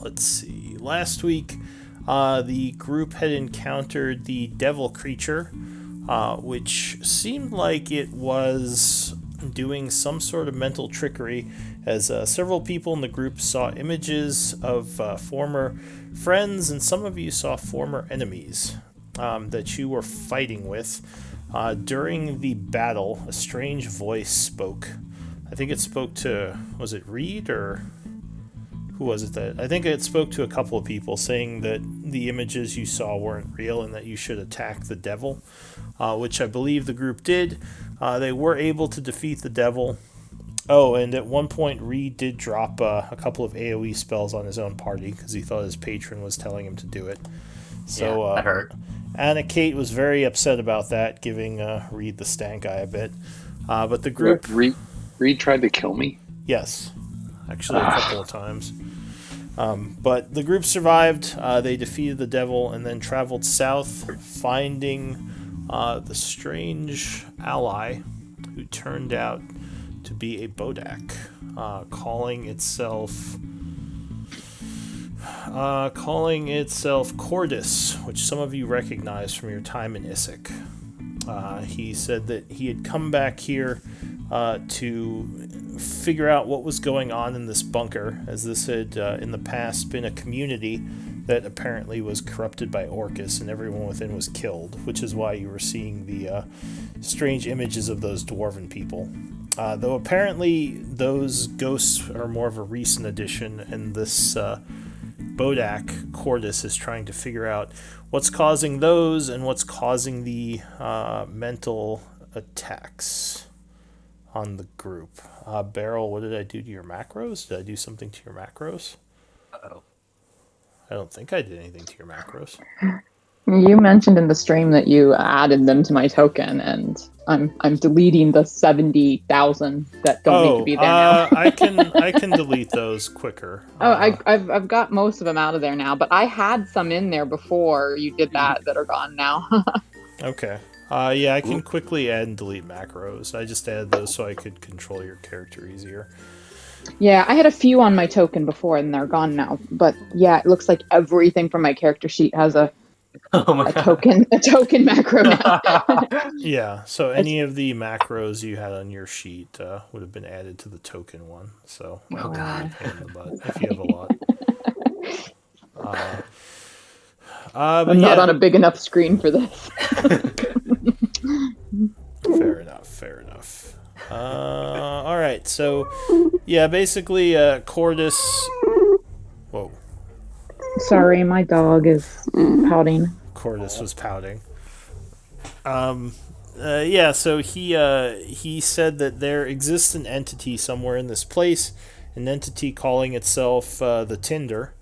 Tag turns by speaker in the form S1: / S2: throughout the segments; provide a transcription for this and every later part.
S1: let's see. Last week, the group had encountered the devil creature, which seemed like it was doing some sort of mental trickery, as several people in the group saw images of former friends, and some of you saw former enemies that you were fighting with. During the battle, a strange voice spoke. I think it spoke to, was it Reed, or who was it that? I think it spoke to a couple of people, saying that the images you saw weren't real and that you should attack the devil, which I believe the group did. They were able to defeat the devil. Oh, and at one point, Reed did drop a couple of AoE spells on his own party because he thought his patron was telling him to do it. So,
S2: yeah, that hurt.
S1: Anna Kate was very upset about that, giving Reed the stank eye a bit. But the group...
S3: Reed tried to kill me?
S1: Yes, actually a couple of times. But the group survived. They defeated the devil and then traveled south, finding the strange ally who turned out to be a Bodak, calling itself Cordis, which some of you recognize from your time in Issac. He said that he had come back here to figure out what was going on in this bunker, as this had in the past been a community that apparently was corrupted by Orcus and everyone within was killed, which is why you were seeing the strange images of those dwarven people. Though apparently those ghosts are more of a recent addition, and this Bodak, Cordis, is trying to figure out what's causing those and what's causing the mental attacks on the group. Beryl, what did I do to your macros? Did I do something to your macros?
S2: Uh-oh.
S1: I don't think I did anything to your macros.
S4: You mentioned in the stream that you added them to my token, and I'm deleting the 70,000 that don't need to be there now.
S1: I can delete those quicker.
S4: I've got most of them out of there now, but I had some in there before you did that are gone now.
S1: Okay. Yeah, I can quickly add and delete macros. I just added those so I could control your character easier.
S4: Yeah, I had a few on my token before, and they're gone now. But yeah, it looks like everything from my character sheet has a token macro now.
S1: Yeah, so any of the macros you had on your sheet would have been added to the token one. So
S2: Oh god,
S1: pain in the butt if you have a lot.
S4: I'm not on a big enough screen for this.
S1: Fair enough. All right, so yeah, basically, Cordis. Whoa.
S4: Sorry, my dog is pouting.
S1: Cordis was pouting. Yeah, so he said that there exists an entity somewhere in this place, an entity calling itself the Tinder,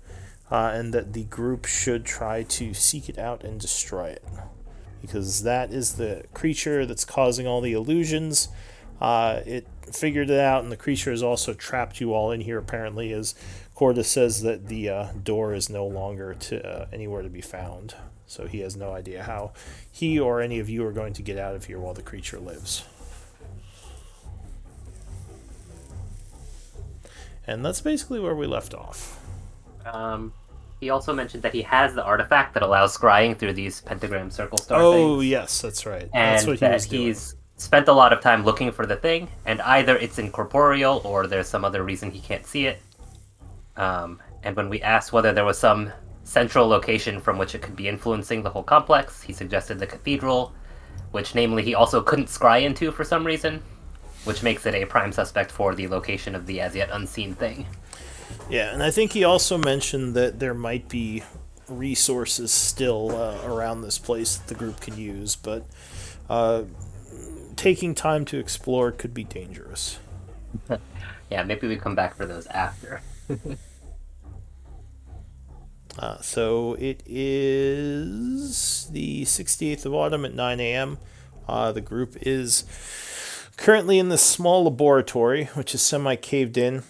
S1: and that the group should try to seek it out and destroy it, because that is the creature that's causing all the illusions. It figured it out, and the creature has also trapped you all in here, apparently, as Cordis says that the door is no longer anywhere to be found. So he has no idea how he or any of you are going to get out of here while the creature lives. And that's basically where we left off.
S2: He also mentioned that he has the artifact that allows scrying through these pentagram circle star things.
S1: Oh, yes, that's right.
S2: And
S1: that's what he was doing.
S2: He's spent a lot of time looking for the thing, and either it's incorporeal or there's some other reason he can't see it. And when we asked whether there was some central location from which it could be influencing the whole complex, he suggested the cathedral, which namely he also couldn't scry into for some reason, which makes it a prime suspect for the location of the as yet unseen thing.
S1: Yeah, and I think he also mentioned that there might be resources still around this place that the group can use, but taking time to explore could be dangerous.
S2: Yeah, maybe we come back for those after.
S1: So it is the 68th of autumn at 9 a.m. The group is currently in this small laboratory, which is semi-caved in,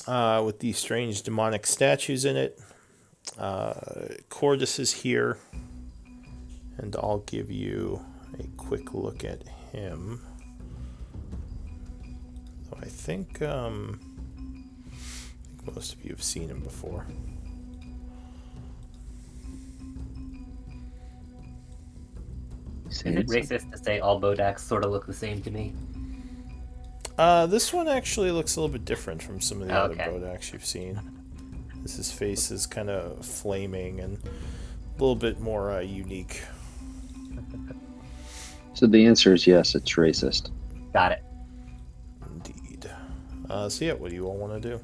S1: with these strange demonic statues in it. Cordis is here, and I'll give you a quick look at him. So I think most of you have seen him before.
S2: Is it racist to say all Bodaks sort of look the same to me?
S1: This one actually looks a little bit different from some of the other
S2: Okay.
S1: Bodaks you've seen. His face is kind of flaming and a little bit more unique.
S5: So the answer is yes, it's racist.
S2: Got it.
S1: Indeed. So yeah, what do you all want to do?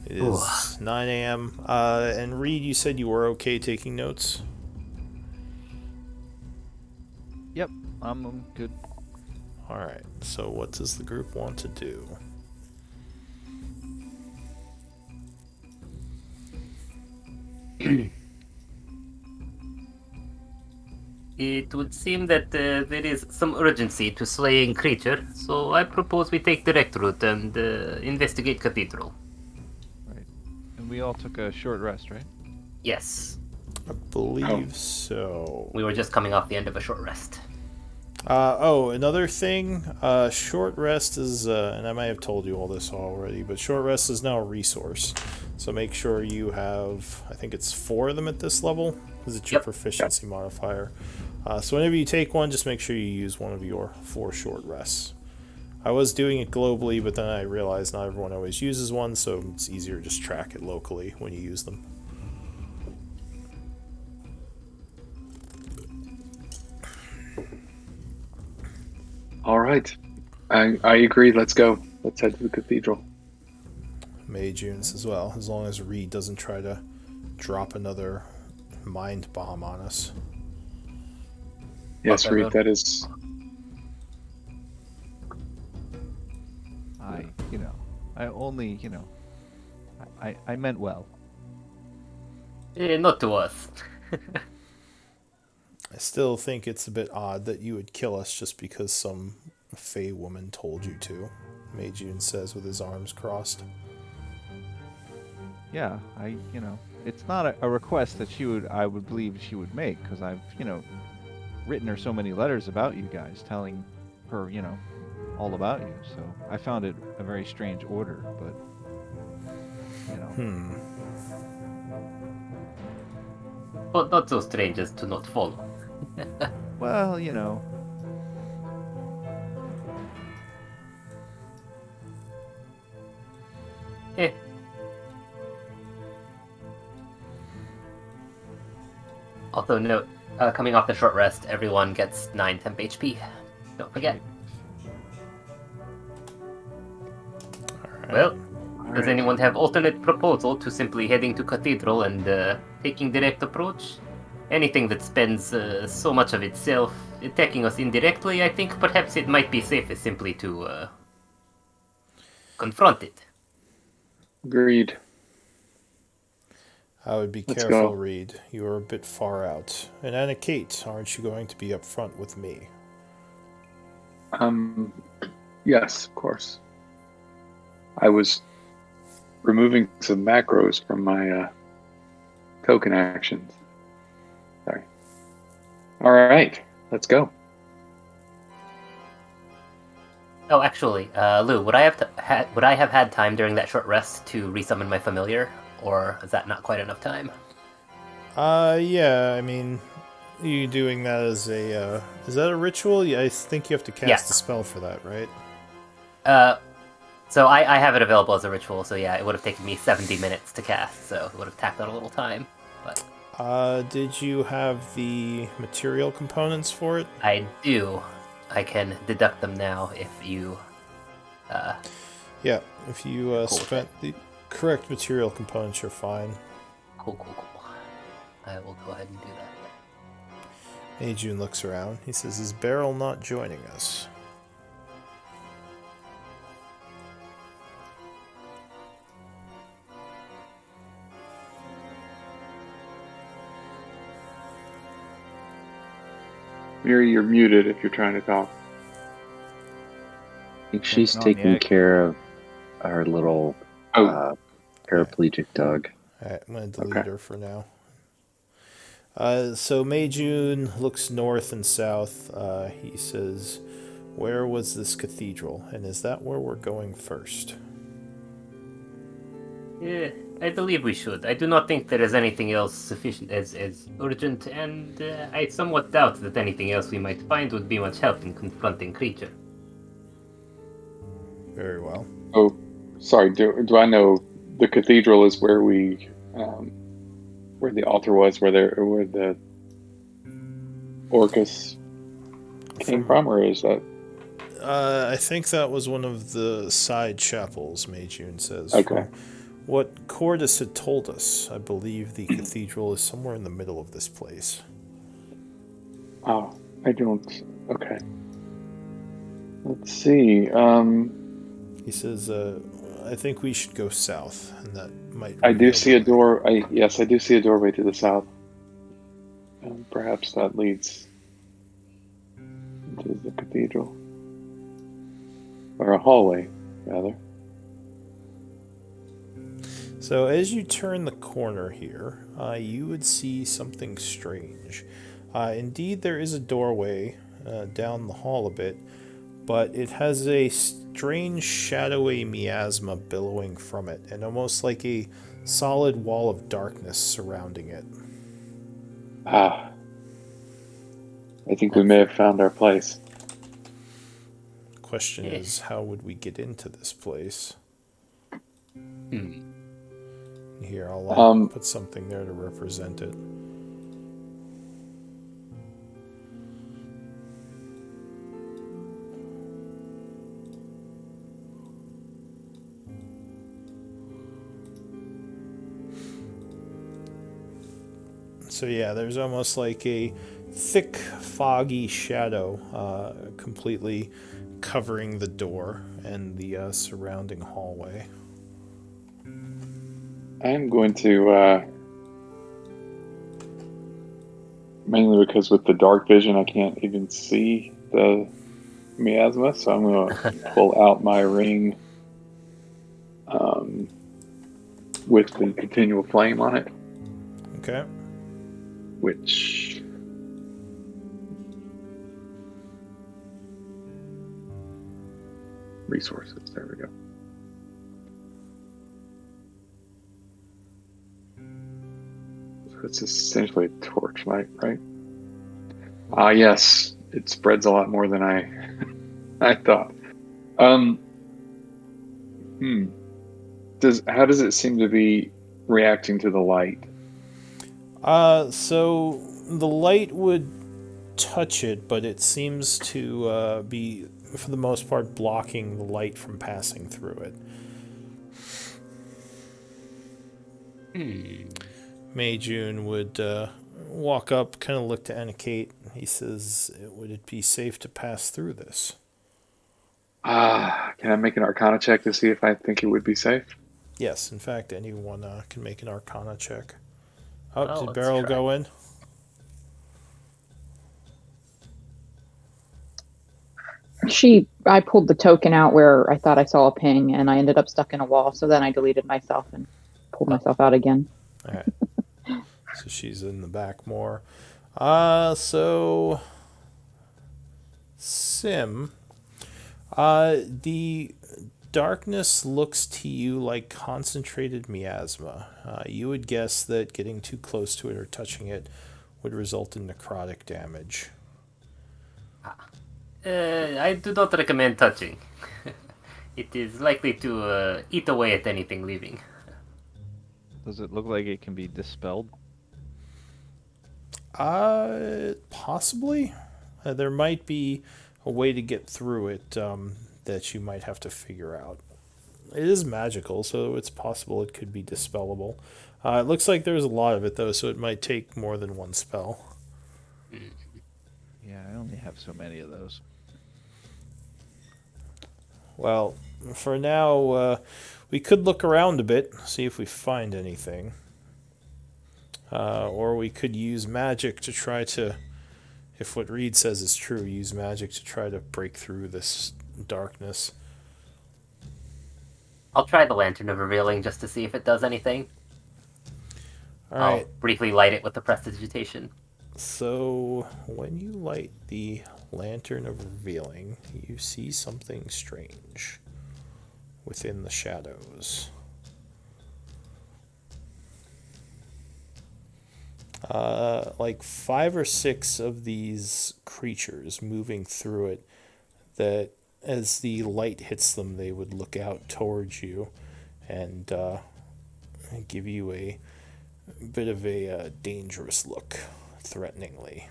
S1: It is 9 a.m. And Reed, you said you were okay taking notes?
S6: Yep, I'm good.
S1: Alright, so what does the group want to do?
S2: It would seem that there is some urgency to slaying creature, so I propose we take direct route and investigate cathedral.
S6: Right. And we all took a short rest, right?
S2: Yes,
S1: I believe so.
S2: we were just coming off the end of a short rest.
S1: Another thing, short rest is, and I might have told you all this already, but short rest is now a resource. So make sure you have, I think it's 4 of them at this level, because it's your proficiency modifier. So whenever you take one, just make sure you use one of your 4 short rests. I was doing it globally, but then I realized not everyone always uses one, so it's easier to just track it locally when you use them.
S3: All right. I agree. Let's go. Let's head to the cathedral.
S1: Mage units as well, as long as Reed doesn't try to drop another mind bomb on us.
S3: Yes, Reed, that is.
S6: I only, I meant well.
S2: Not to us.
S1: I still think it's a bit odd that you would kill us just because some Fey woman told you to, Meijun says with his arms crossed.
S6: Yeah, it's not a request that I would believe she would make, because I've, written her so many letters about you guys, telling her, all about you. So I found it a very strange order, but,
S2: But not so strange as to not follow.
S6: well,
S2: Eh. Also note, coming off the short rest, everyone gets 9 temp HP. Don't forget. Well, does anyone have alternate proposal to simply heading to Cathedral and taking direct approach? Anything that spends so much of itself attacking us indirectly, I think perhaps it might be safest simply to confront it.
S3: Agreed.
S1: I would be
S3: Let's
S1: careful,
S3: go.
S1: Reed. You are a bit far out. And Anna Kate, aren't you going to be up front with me?
S3: Yes, of course. I was removing some macros from my token actions. Sorry. All right, let's go.
S2: Oh, actually, Lou, would I have had time during that short rest to resummon my familiar, or is that not quite enough time?
S1: Yeah, I mean, you doing that as a, is that a ritual? Yeah, I think you have to cast a spell for that, right?
S2: So I have it available as a ritual, so yeah, it would have taken me 70 minutes to cast, so it would have tacked on a little time, but...
S1: Did you have the material components for it?
S2: I do. I can deduct them now if you...
S1: Yeah, if you spent the correct material components, you're fine.
S2: Cool. I will go ahead and do that.
S1: Ajun looks around. He says, is Beryl not joining us?
S3: Miri, you're muted if you're trying to talk.
S5: I think she's taking care of our little paraplegic dog.
S1: Alright, I'm going to delete her for now. So Meijun looks north and south. He says, where was this cathedral? And is that where we're going first?
S2: I believe we should. I do not think there is anything else sufficient as urgent, and I somewhat doubt that anything else we might find would be much help in confronting creature.
S1: Very well.
S3: Oh, sorry. Do I know the cathedral is where where the altar was, where the Orcus came from, or is that?
S1: I think that was one of the side chapels, Meijun says.
S3: Okay.
S1: From what Cordis had told us, I believe the cathedral is somewhere in the middle of this place.
S3: Oh, I don't. Okay. Let's see.
S1: He says, I think we should go south, and that might
S3: I do
S1: reveal
S3: see
S1: the
S3: a
S1: way.
S3: door. Yes, I do see a doorway to the south. Perhaps that leads to the cathedral, or a hallway, rather.
S1: So as you turn the corner here, you would see something strange. Indeed, there is a doorway down the hall a bit, but it has a strange shadowy miasma billowing from it, and almost like a solid wall of darkness surrounding it.
S3: Ah, I think we may have found our place.
S1: Question is, how would we get into this place? Here, I'll put something there to represent it. So yeah, there's almost like a thick, foggy shadow completely covering the door and the surrounding hallway.
S3: I'm going to, mainly because with the dark vision, I can't even see the miasma, so I'm going to pull out my ring with the continual flame on it.
S1: Okay.
S3: Which resources? There we go. So it's essentially a torchlight, right? Ah, yes. It spreads a lot more than I thought. How does it seem to be reacting to the light?
S1: So the light would touch it, but it seems to be, for the most part, blocking the light from passing through it. Mei Jun would walk up, kind of look to Anikate. He says, would it be safe to pass through this?
S3: Can I make an Arcana check to see if I think it would be safe?
S1: Yes, in fact, anyone can make an Arcana check.
S2: Well,
S1: Did
S2: let's
S1: Beryl
S2: try.
S1: go in?
S4: I pulled the token out where I thought I saw a ping, and I ended up stuck in a wall. So then I deleted myself and pulled myself out again.
S1: All right. So she's in the back more. So Sim, the darkness looks to you like concentrated miasma. You would guess that getting too close to it or touching it would result in necrotic damage.
S2: I do not recommend touching. It is likely to eat away at anything living.
S6: Does it look like it can be dispelled?
S1: Possibly. There might be a way to get through it that you might have to figure out. It is magical, so it's possible it could be dispellable. It looks like there's a lot of it, though, so it might take more than one spell.
S6: Yeah, I only have so many of those.
S1: Well, for now, we could look around a bit, see if we find anything. Or we could use magic to try to, if what Reed says is true, use magic to try to break through this darkness.
S2: I'll try the Lantern of Revealing just to see if it does anything.
S1: All right.
S2: I'll briefly light it with the prestidigitation.
S1: So, when you light the Lantern of Revealing, you see something strange within the shadows. like 5 or 6 of these creatures moving through it that as the light hits them, they would look out towards you and give you a bit of a dangerous look, threateningly.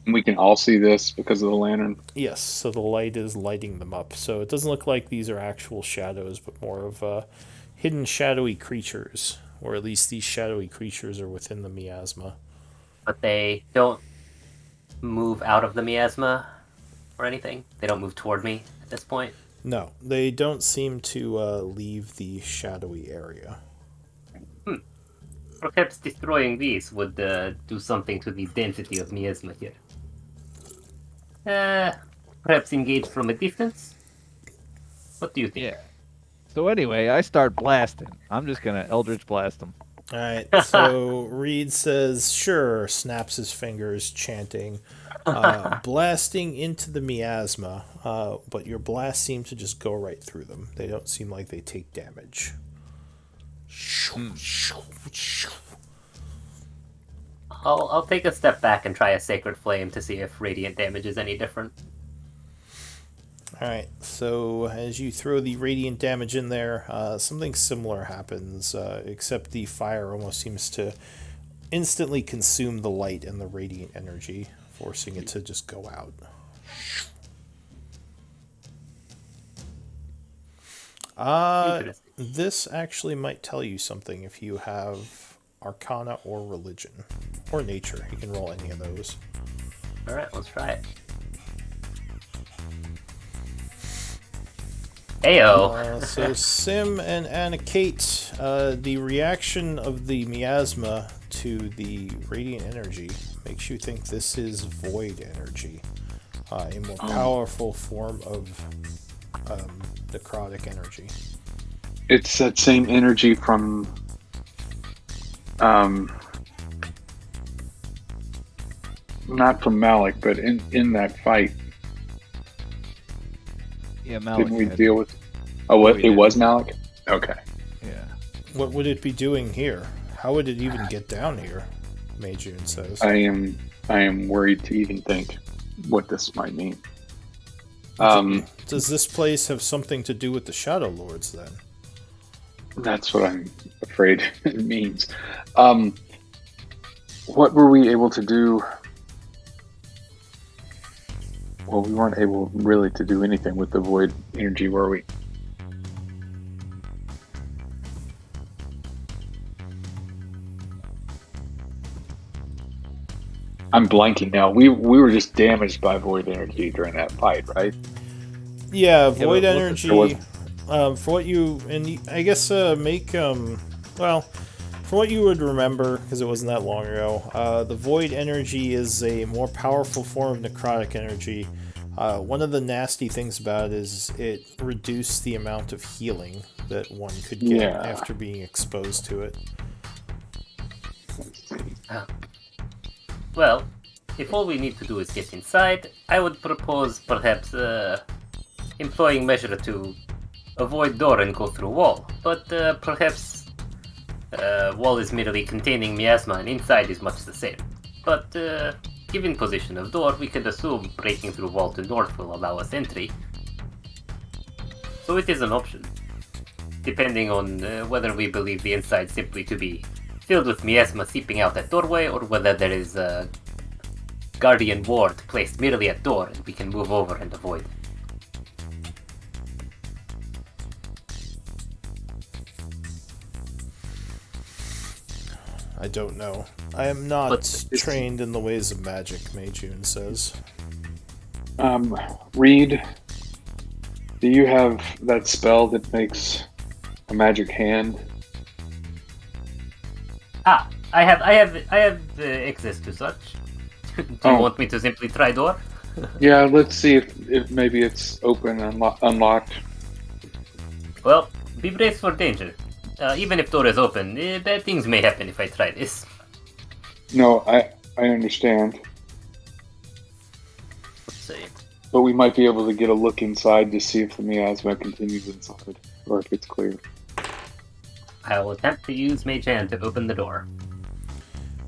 S3: We can all see this because of the lantern.
S1: Yes, so the light is lighting them up. So it doesn't look like these are actual shadows, but more of hidden shadowy creatures, or at least these shadowy creatures are within the miasma.
S2: But they don't move out of the miasma or anything? They don't move toward me at this point?
S1: No, they don't seem to leave the shadowy area.
S2: Perhaps destroying these would do something to the density of miasma here. Perhaps engage from a distance? What do you think?
S6: Yeah. So anyway, I start blasting. I'm just gonna Eldritch blast them.
S1: Alright, so Reed says, sure, snaps his fingers, chanting, blasting into the miasma, but your blast seems to just go right through them. They don't seem like they take damage.
S2: I'll take a step back and try a Sacred Flame to see if radiant damage is any different.
S1: Alright, so as you throw the radiant damage in there, something similar happens, except the fire almost seems to instantly consume the light and the radiant energy, forcing it to just go out. This actually might tell you something if you have Arcana or Religion. Or Nature. You can roll any of those.
S2: Alright, let's try it. Ayo!
S1: So Sim and Anna Kate, the reaction of the miasma to the radiant energy makes you think this is void energy, a more powerful form of necrotic energy.
S3: It's that same energy from not from Malik, but in that fight.
S6: Yeah, Malik.
S3: Didn't we deal with? Oh, what? It was Malik. Okay.
S6: Yeah.
S1: What would it be doing here? How would it even get down here? Meijun says.
S3: I am worried to even think what this might mean.
S1: Does this place have something to do with the Shadowlords then?
S3: That's what I'm afraid it means. What were we able to do? Well, we weren't able really to do anything with the void energy, were we? I'm blanking now. We were just damaged by void energy during that fight, right?
S1: Yeah, void
S3: there
S1: energy. For what you I guess make well, for what you would remember, because it wasn't that long ago, the void energy is a more powerful form of necrotic energy. One of the nasty things about it is it reduced the amount of healing that one could get after being exposed to it.
S2: Well, if all we need to do is get inside, I would propose perhaps employing measure to avoid door and go through wall. But perhaps wall is merely containing miasma and inside is much the same. But given position of door, we could assume breaking through wall to north will allow us entry. So it is an option, depending on whether we believe the inside simply to be filled with miasma seeping out that doorway, or whether there is a guardian ward placed merely at door and we can move over and avoid.
S1: I don't know. I am not trained in the ways of magic, Meijun says.
S3: Reed, do you have that spell that makes a magic hand?
S2: I have access to such. Do you want me to simply try door?
S3: Yeah, let's see if maybe it's open and unlocked.
S2: Well, be braced for danger. Even if door is open, bad things may happen if I try this.
S3: No, I understand.
S2: Let's see.
S3: But we might be able to get a look inside to see if the miasma continues inside, or if it's clear.
S2: I will attempt to use Mage Hand to open the door.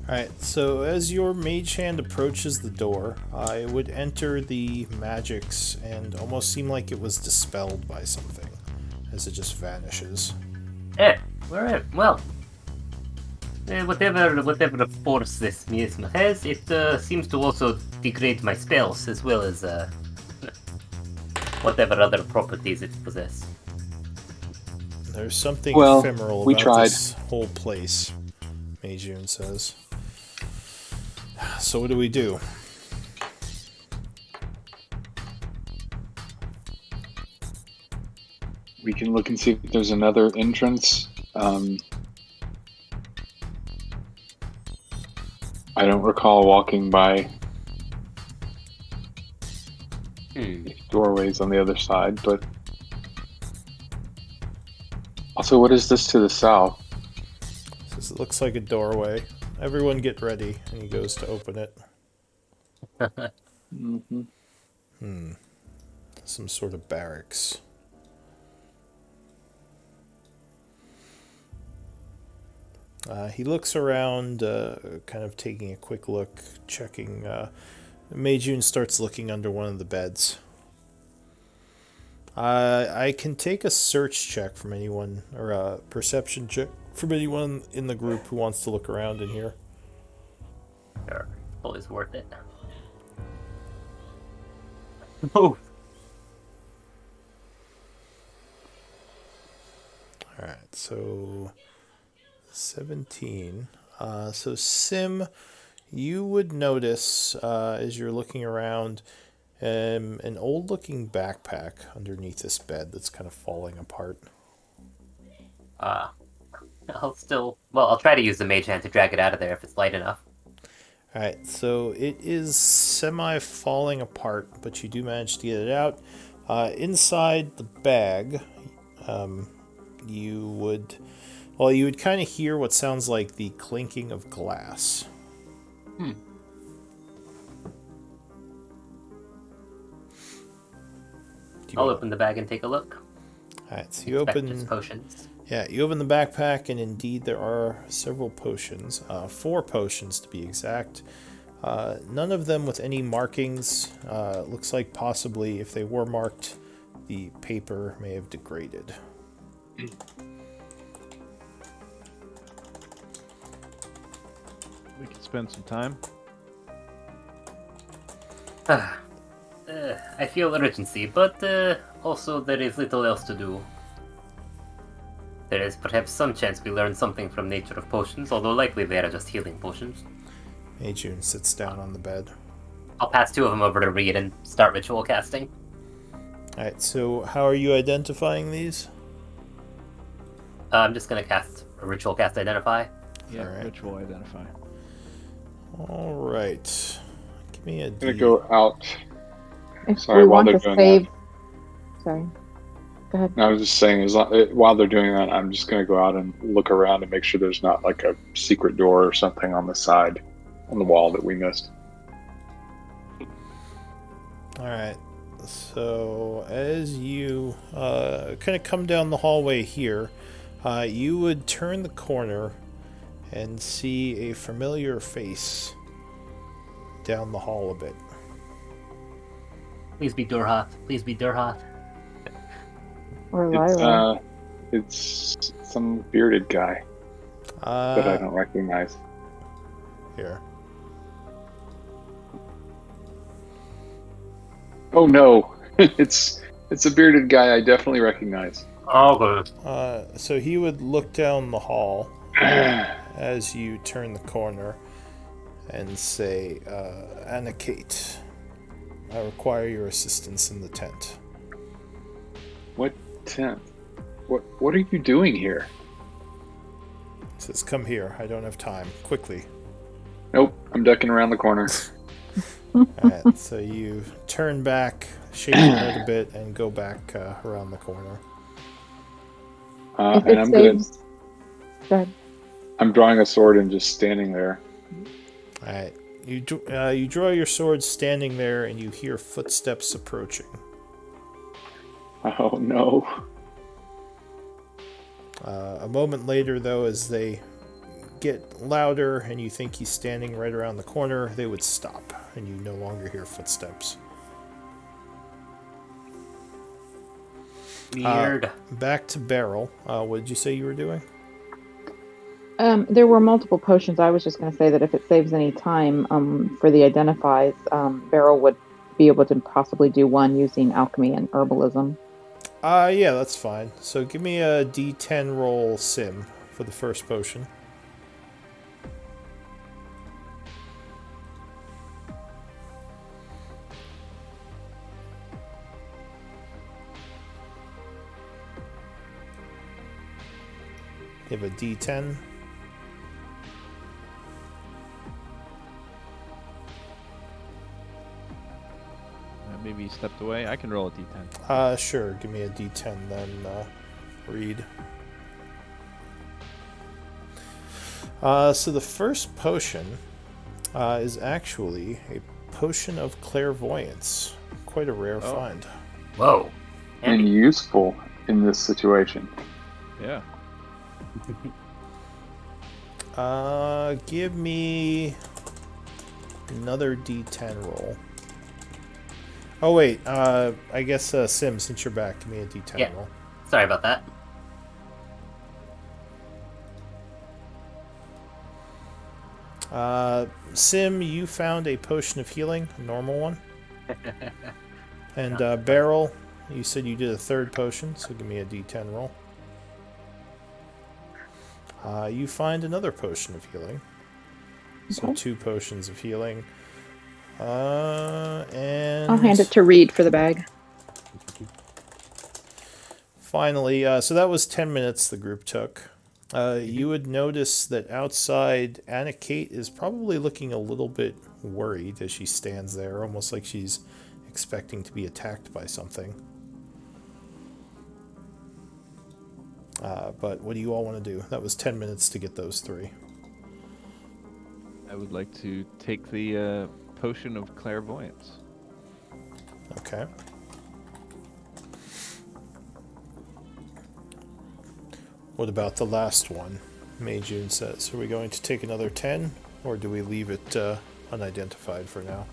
S1: Alright, so as your mage hand approaches the door, it would enter the magics and almost seem like it was dispelled by something, as it just vanishes.
S2: Alright, well. Whatever force this miasma has, it seems to also degrade my spells, as well as whatever other properties it possesses.
S1: There's something
S3: Well,
S1: ephemeral
S3: we
S1: about
S3: tried.
S1: this whole place, Meijun says. So what do we do?
S3: We can look and see if there's another entrance. I don't recall walking by doorways on the other side, but also, what is this to the south?
S1: Says it looks like a doorway. Everyone get ready, and he goes to open it. Some sort of barracks. He looks around, kind of taking a quick look, checking. Meijun starts looking under one of the beds. I can take a search check from anyone, or a perception check from anyone in the group who wants to look around in here.
S2: Sure, always worth it. Oh.
S1: Alright, so 17. So Sim, you would notice as you're looking around an old-looking backpack underneath this bed that's kind of falling apart.
S2: I'll try to use the Mage Hand to drag it out of there if it's light enough.
S1: Alright, so it is semi-falling apart, but you do manage to get it out. Inside the bag, you would kind of hear what sounds like the clinking of glass.
S2: I'll open the bag and take a look.
S1: Alright, so you open...
S2: Just potions.
S1: Yeah, you open the backpack, and indeed there are several potions. 4 potions, to be exact. None of them with any markings. Looks like possibly, if they were marked, the paper may have degraded.
S6: We could spend some time.
S2: I feel urgency, but also there is little else to do. There is perhaps some chance we learn something from nature of potions, although likely they are just healing potions.
S1: Meijun sits down on the bed.
S2: I'll pass 2 of them over to Reed and start ritual casting.
S1: Alright, so how are you identifying these?
S2: I'm just gonna cast a ritual cast identify.
S6: Yeah,
S1: Alright.
S6: ritual identify.
S1: Alright. Give me a
S3: I'm gonna
S1: D.
S3: go out.
S4: If
S3: Sorry,
S4: we
S3: while
S4: want
S3: they're
S4: to
S3: doing
S4: save... Sorry. Go ahead.
S3: I was just saying, while they're doing that, I'm just gonna go out and look around and make sure there's not like a secret door or something on the side, on the wall that we missed.
S1: Alright, so as you kind of come down the hallway here, you would turn the corner and see a familiar face down the hall a bit.
S2: Please be Durhoth. Please be Durhoth.
S4: Or Lyra.
S3: It's some bearded guy that I don't recognize.
S1: Here.
S3: Oh no, it's a bearded guy I definitely recognize.
S2: Oh, good.
S1: So he would look down the hall as you turn the corner and say, Anna Kate, I require your assistance in the tent.
S3: What tent? What are you doing here?
S1: He says, come here, I don't have time. Quickly.
S3: Nope, I'm ducking around the corner.
S1: Alright, so you turn back, shake your head a bit, and go back around the corner.
S4: If
S3: And
S4: it saves... Go ahead.
S3: I'm drawing a sword and just standing there.
S1: Alright, you draw your sword standing there, and you hear footsteps approaching.
S3: Oh no.
S1: A moment later, though, as they get louder and you think he's standing right around the corner, they would stop, and you no longer hear footsteps.
S2: Weird.
S1: Back to Beryl. What did you say you were doing?
S4: There were multiple potions. I was just going to say that if it saves any time for the identifies, Beryl would be able to possibly do one using alchemy and herbalism.
S1: Yeah, that's fine. So give me a D10 roll sim for the first potion. You have a D10.
S6: Maybe he stepped away. I can roll a d10.
S1: Sure. Give me a D10 then, Reed. So the first potion is actually a potion of clairvoyance. Quite a rare find.
S2: Whoa.
S3: And useful in this situation.
S6: Yeah.
S1: Give me another D10 roll. Oh wait, I guess Sim, since you're back, give me a D10 roll.
S2: Sorry about that.
S1: Sim, you found a potion of healing, a normal one. And Beryl, you said you did a third potion, so give me a D10 roll. You find another potion of healing. So
S4: Okay.
S1: 2 potions of healing. And
S4: I'll hand it to Reed for the bag.
S1: Finally, so that was 10 minutes the group took. You would notice that outside, Anna Kate is probably looking a little bit worried as she stands there, almost like she's expecting to be attacked by something. But what do you all want to do? That was 10 minutes to get those 3.
S6: I would like to take the potion of clairvoyance.
S1: Okay. What about the last one? May June says. Are we going to take another 10, or do we leave it unidentified for now?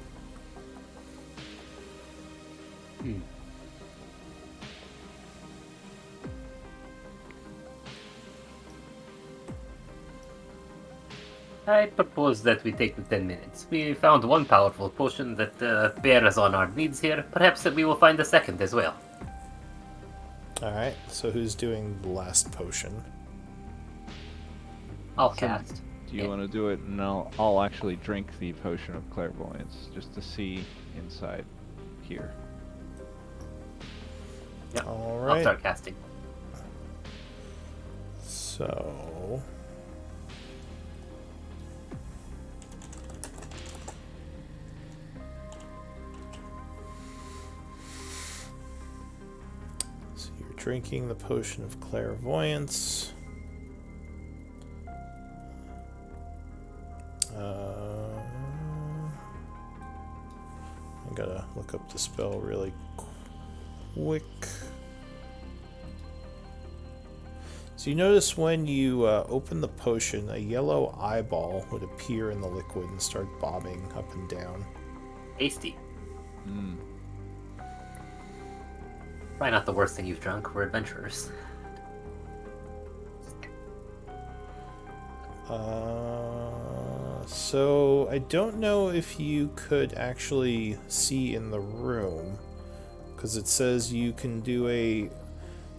S2: I propose that we take the 10 minutes. We found one powerful potion that bears on our needs here. Perhaps that we will find a second as well.
S1: Alright, so who's doing the last potion?
S2: I'll cast.
S6: Do you want to do it, and I'll actually drink the potion of clairvoyance just to see inside here.
S2: Yeah.
S1: All
S2: I'll
S1: right.
S2: start casting.
S1: So... you're drinking the potion of clairvoyance. I gotta look up the spell really quick. So you notice when you open the potion, a yellow eyeball would appear in the liquid and start bobbing up and down.
S2: Tasty. Probably not the worst thing you've drunk. We're adventurers.
S1: So I don't know if you could actually see in the room, because it says you can do a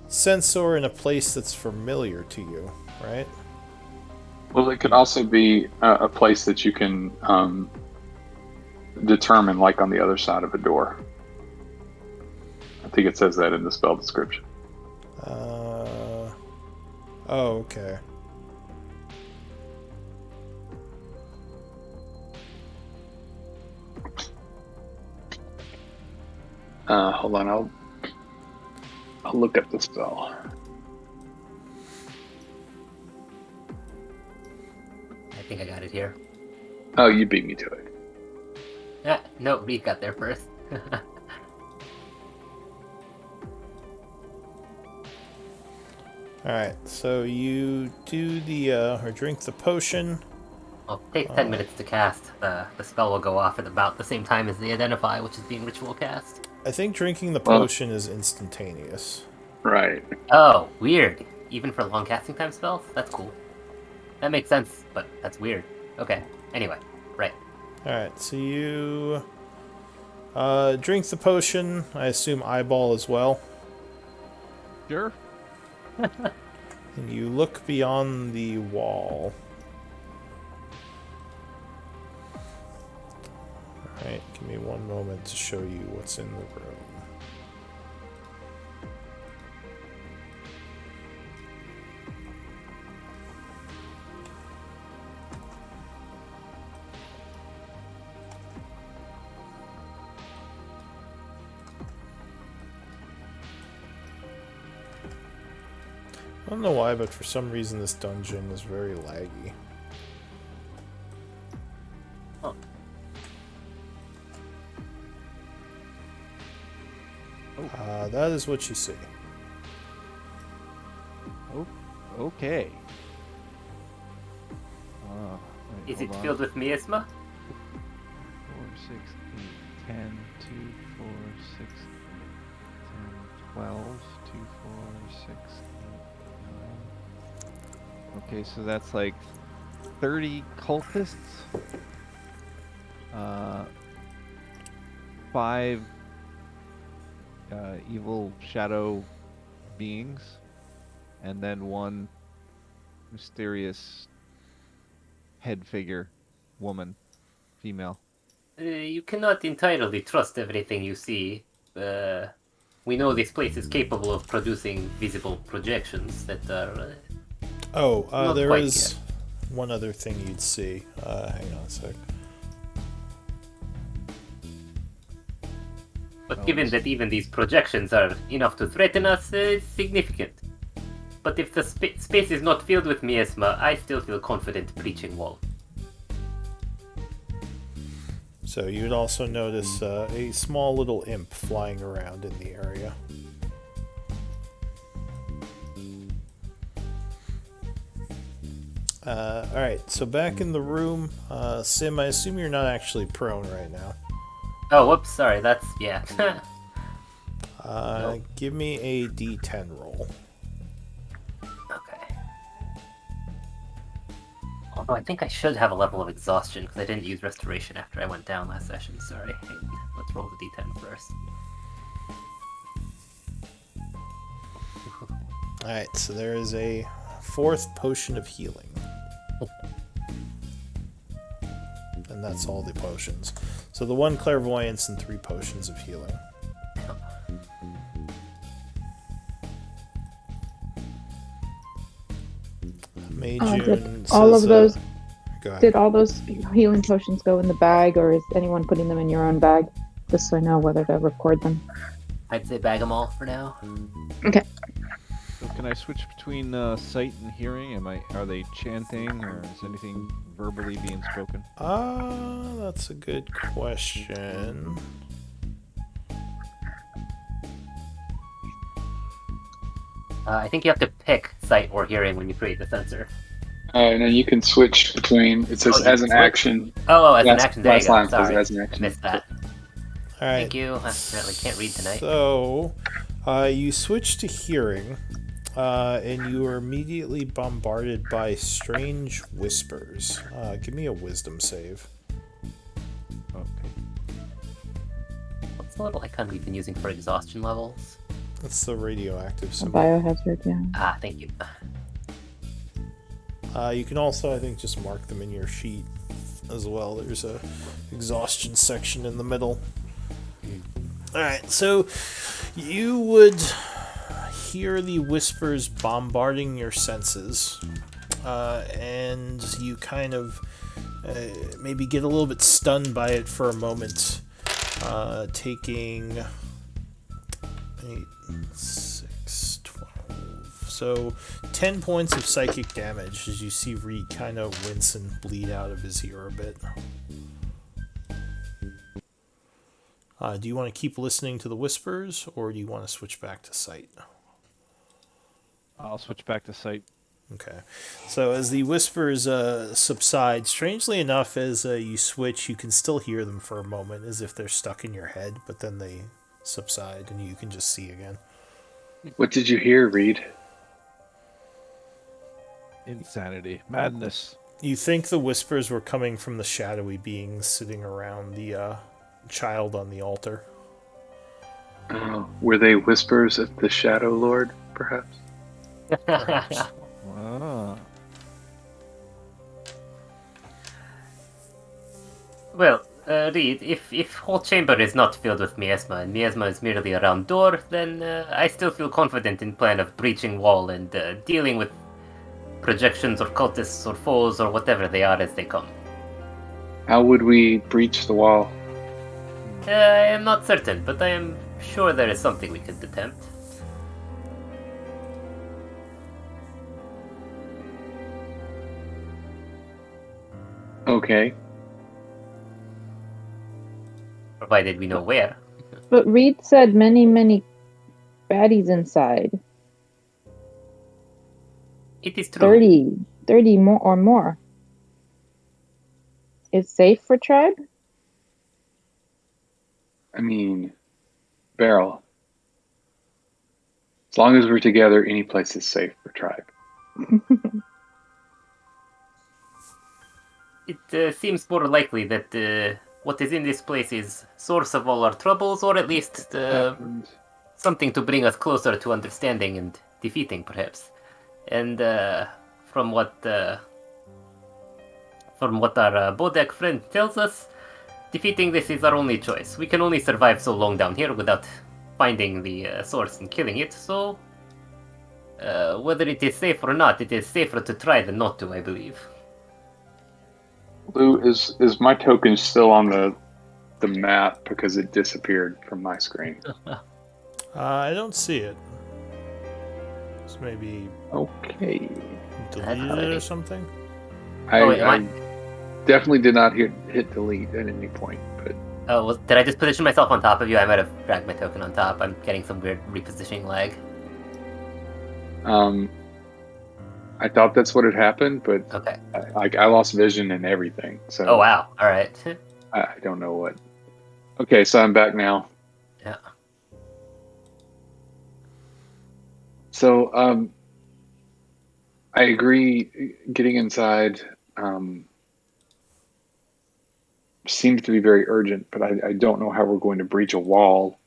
S1: sensor in a place that's familiar to you, right?
S3: Well, it could also be a place that you can determine, like on the other side of a door. I think it says that in the spell description.
S1: Oh, okay.
S3: Hold on, I'll look up the spell.
S2: I think I got it here.
S3: Oh, you beat me to it.
S2: No, Reed got there first.
S1: All right, so you do the or drink the potion.
S2: Well, it takes 10 minutes to cast. The spell will go off at about the same time as the Identify, which is being ritual cast.
S1: I think drinking the
S3: Well-
S1: potion is instantaneous.
S3: Right.
S2: Oh, weird. Even for long casting time spells? That's cool. That makes sense, but that's weird. Okay, anyway, right.
S1: All right, so you drink the potion. I assume eyeball as well.
S6: Sure.
S1: And you look beyond the wall. Alright, give me one moment to show you what's in the room. I don't know why, but for some reason this dungeon is very laggy.
S2: Oh.
S1: That is what you see.
S6: Oh, okay. Wait,
S2: Is it
S6: hold on.
S2: filled with miasma?
S6: 4, 6, 8, 10, 2, 4, 6, 10, 12, 2, 4, 6, 8, 9. Okay, so that's like 30 cultists. 5 evil shadow beings. And then 1 mysterious head figure, woman, female.
S2: You cannot entirely trust everything you see. We know this place is capable of producing visible projections that are... Not
S1: there
S2: quite
S1: is one other thing you'd see. Hang on a sec.
S2: But given that even these projections are enough to threaten us, it's significant. But if the space is not filled with miasma, I still feel confident breaching wall.
S1: So you'd also notice a small little imp flying around in the area. Alright, so back in the room, Sim, I assume you're not actually prone right now.
S2: Oh, whoops, sorry, that's... yeah. Nope.
S1: Give me a d10 roll.
S2: Okay. Although I think I should have a level of exhaustion, because I didn't use restoration after I went down last session, sorry. Let's roll the d10 first.
S1: Alright, so there is a 4th potion of healing. And that's all the potions. So the 1 clairvoyance and 3 potions of healing. Majun
S4: all
S1: says,
S4: of those
S1: go ahead.
S4: did all those healing potions go in the bag, or is anyone putting them in your own bag? Just so I know whether to record them.
S2: I'd say bag them all for now.
S4: Okay.
S6: So can I switch between sight and hearing? Are they chanting, or is anything verbally being spoken?
S1: That's a good question.
S2: I think you have to pick sight or hearing when you create the sensor.
S3: And then you can switch between. It says
S2: you
S3: as
S2: can
S3: an
S2: switch?
S3: action.
S2: Oh, as an
S3: Last-
S2: action, there you
S3: last
S2: go.
S3: line says
S2: Sorry,
S3: as an
S2: I
S3: action.
S2: missed that.
S1: Alright.
S2: Thank you. I apparently can't read tonight.
S1: So, you switch to hearing, and you are immediately bombarded by strange whispers. Give me a wisdom save.
S6: Okay.
S2: What's the little icon we've been using for exhaustion levels?
S1: That's the radioactive
S4: A
S1: symbol.
S4: biohazard, yeah.
S2: Ah, thank you.
S1: You can also, I think, just mark them in your sheet as well. There's a exhaustion section in the middle. Alright, so you would hear the whispers bombarding your senses, and you kind of maybe get a little bit stunned by it for a moment, taking 8, 6, 12. So 10 points of psychic damage as you see Reed kind of wince and bleed out of his ear a bit. Do you want to keep listening to the whispers, or do you want to switch back to sight?
S6: I'll switch back to sight.
S1: Okay. So as the whispers subside, strangely enough, as you switch, you can still hear them for a moment as if they're stuck in your head, but then they subside and you can just see again.
S3: What did you hear, Reed?
S6: Insanity. Madness.
S1: You think the whispers were coming from the shadowy beings sitting around the child on the altar.
S3: Were they whispers of the Shadowlord, perhaps?
S1: Perhaps.
S6: Ah.
S2: Well, Reed, if whole chamber is not filled with miasma, and miasma is merely a round door, then I still feel confident in plan of breaching wall and dealing with projections or cultists or foes or whatever they are as they come.
S3: How would we breach the wall?
S2: I am not certain, but I am sure there is something we could attempt.
S3: Okay.
S2: Provided we know where.
S4: But Reed said many baddies inside.
S2: It is true.
S4: 30 more or more. Is safe for tribe?
S3: I mean, Beryl. As long as we're together, any place is safe for tribe.
S2: It seems more likely that what is in this place is source of all our troubles, or at least something to bring us closer to understanding and defeating, perhaps. And from what our Bodek friend tells us, defeating this is our only choice. We can only survive so long down here without finding the source and killing it, so whether it is safe or not, it is safer to try than not to, I believe.
S3: Lou, is my token still on the map because it disappeared from my screen?
S1: I don't see it. So maybe
S3: Okay.
S1: deleted it or something?
S3: I definitely did not hit delete at any point, but
S2: Did I just position myself on top of you? I might have dragged my token on top. I'm getting some weird repositioning lag.
S3: I thought that's what had happened, but
S2: Okay.
S3: I lost vision and everything. So
S2: Oh wow! All right.
S3: I don't know what. Okay, so I'm back now.
S2: Yeah.
S3: So I agree. Getting inside seems to be very urgent, but I don't know how we're going to breach a wall.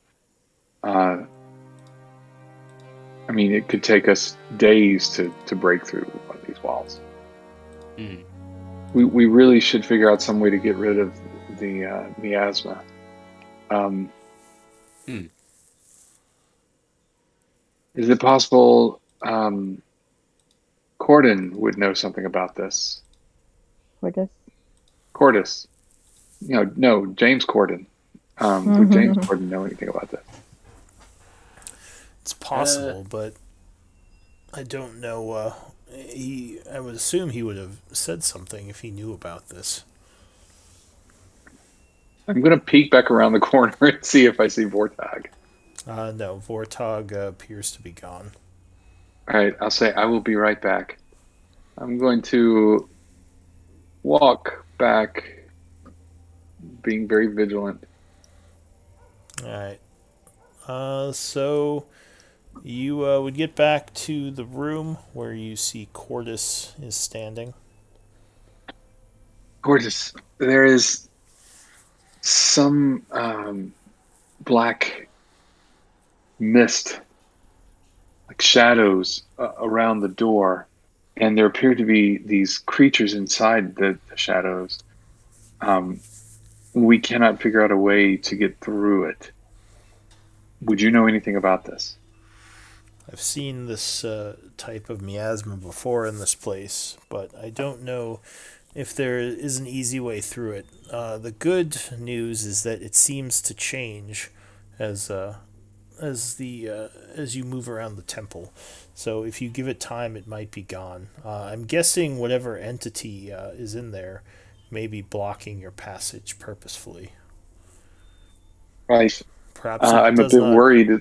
S3: I mean, it could take us days to break through one of these walls.
S2: Mm.
S3: We really should figure out some way to get rid of the miasma. Is it possible Corden would know something about this? Cordis. No, James Corden. Would James Corden know anything about this?
S1: It's possible, but I don't know. I would assume he would have said something if he knew about this.
S3: I'm going to peek back around the corner and see if I see Vortag.
S1: No, Vortag appears to be gone.
S3: All right, I'll say I will be right back. I'm going to walk back, being very vigilant.
S1: All right. So you would get back to the room where you see Cordis is standing.
S3: Gorgeous. There is some black mist, like shadows around the door, and there appear to be these creatures inside the shadows. We cannot figure out a way to get through it. Would you know anything about this?
S1: I've seen this type of miasma before in this place, but I don't know if there is an easy way through it. The good news is that it seems to change as you move around the temple. So if you give it time, it might be gone. I'm guessing whatever entity is in there may be blocking your passage purposefully.
S3: Right.
S1: Perhaps
S3: I'm a bit worried.
S1: He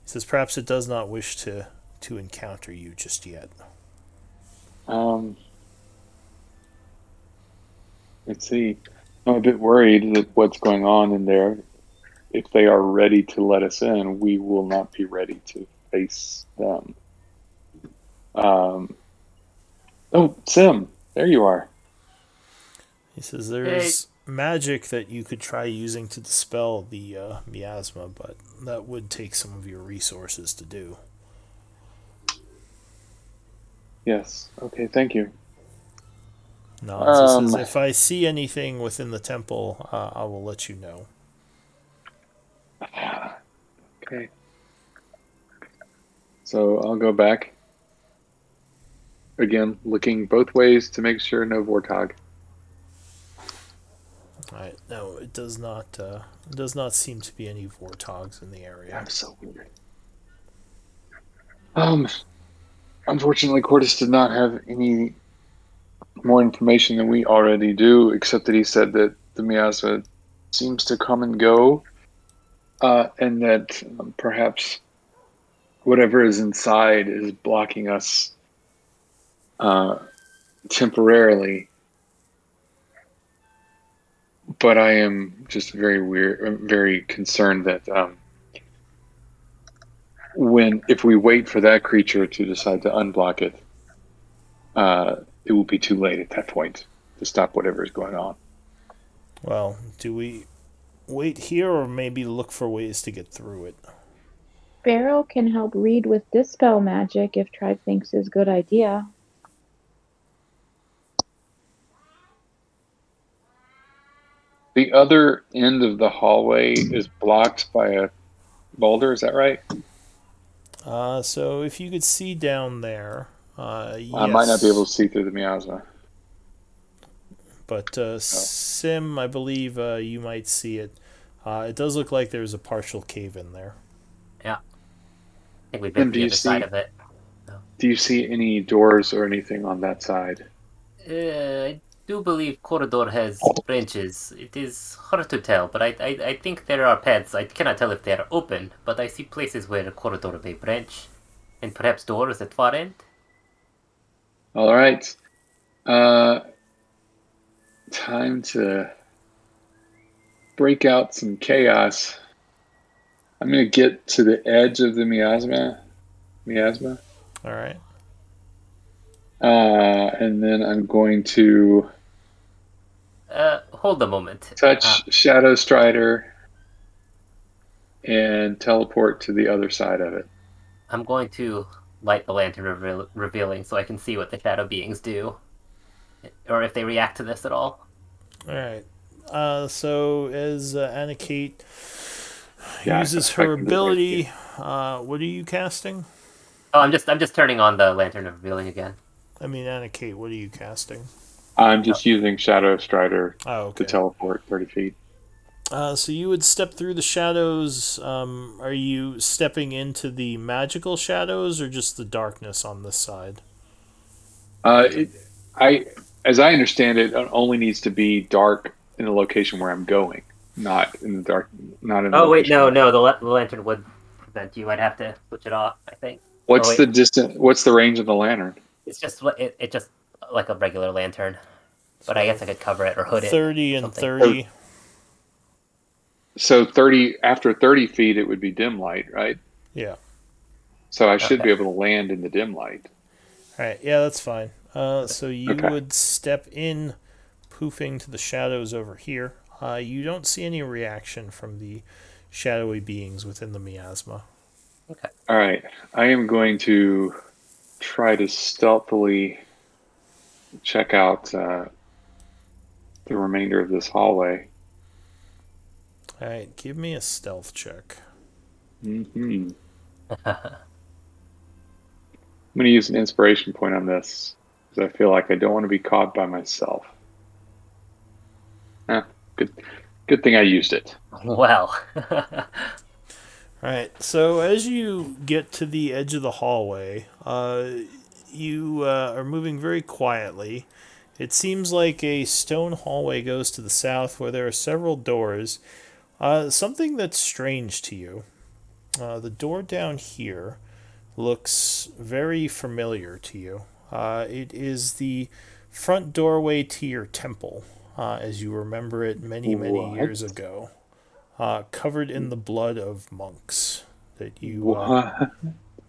S1: says perhaps it does not wish to to encounter you just yet.
S3: Let's see. I'm a bit worried that what's going on in there, if they are ready to let us in, we will not be ready to face them. Oh, Sim, there you are.
S1: He says there's magic that you could try using to dispel the miasma, but that would take some of your resources to do.
S3: Yes. Okay, thank you.
S1: Nods. He says, if I see anything within the temple, I will let you know.
S3: Okay. So I'll go back. Again, looking both ways to make sure no Vortog.
S1: Alright, no, it does not seem to be any Vortogs in the area.
S3: I'm so weird. Unfortunately, Cordis did not have any more information than we already do, except that he said that the miasma seems to come and go, and that perhaps whatever is inside is blocking us temporarily. But I am just very concerned that if we wait for that creature to decide to unblock it, it will be too late at that point to stop whatever is going on.
S1: Well, do we wait here or maybe look for ways to get through it?
S4: Barrow can help read with dispel magic if Tribe thinks is a good idea.
S3: The other end of the hallway is blocked by a boulder, is that right?
S1: So if you could see down there, yes.
S3: I might not be able to see through the miasma.
S1: But Sim, I believe you might see it. It does look like there's a partial cave in there.
S2: Yeah. I think we've been to the other side of it.
S3: Do you see any doors or anything on that side?
S2: I do believe corridor has branches. It is hard to tell, but I think there are paths. I cannot tell if they are open, but I see places where a corridor may branch, and perhaps doors at far end.
S3: All right. Time to break out some chaos. I'm going to get to the edge of the miasma.
S1: All right.
S3: And then I'm going to
S2: Hold a moment.
S3: touch Shadow Strider and teleport to the other side of it.
S2: I'm going to light the lantern revealing so I can see what the shadow beings do. Or if they react to this at all.
S1: Alright. So as Anna Kate uses her ability, what are you casting?
S2: Oh, I'm just turning on the lantern revealing again.
S1: I mean, Anna Kate, what are you casting?
S3: I'm just using Shadow Strider
S1: to
S3: teleport 30 feet.
S1: So you would step through the shadows. Are you stepping into the magical shadows or just the darkness on this side?
S3: As I understand it, it only needs to be dark in the location where I'm going, not in the dark. Not in.
S2: Oh wait, no, the lantern would prevent you. I'd have to switch it off, I think.
S3: What's the distance? What's the range of the lantern?
S2: It's just it just like a regular lantern, but I guess I could cover it or hood
S1: 30 and 30.
S3: So 30 after 30 feet, it would be dim light, right?
S1: Yeah.
S3: So I should be able to land in the dim light.
S1: All right. Yeah, that's fine. So you would step in, poofing to the shadows over here. You don't see any reaction from the shadowy beings within the miasma.
S2: Okay.
S3: All right. I am going to try to stealthily check out the remainder of this hallway.
S1: All right. Give me a stealth check.
S3: Mm-hmm. I'm going to use an inspiration point on this because I feel like I don't want to be caught by myself. Good thing I used it.
S2: Well.
S1: Alright, so as you get to the edge of the hallway, you are moving very quietly. It seems like a stone hallway goes to the south where there are several doors. Something that's strange to you. The door down here looks very familiar to you. It is the front doorway to your temple, as you remember it many, many
S3: What?
S1: years ago, covered in the blood of monks that you
S3: What?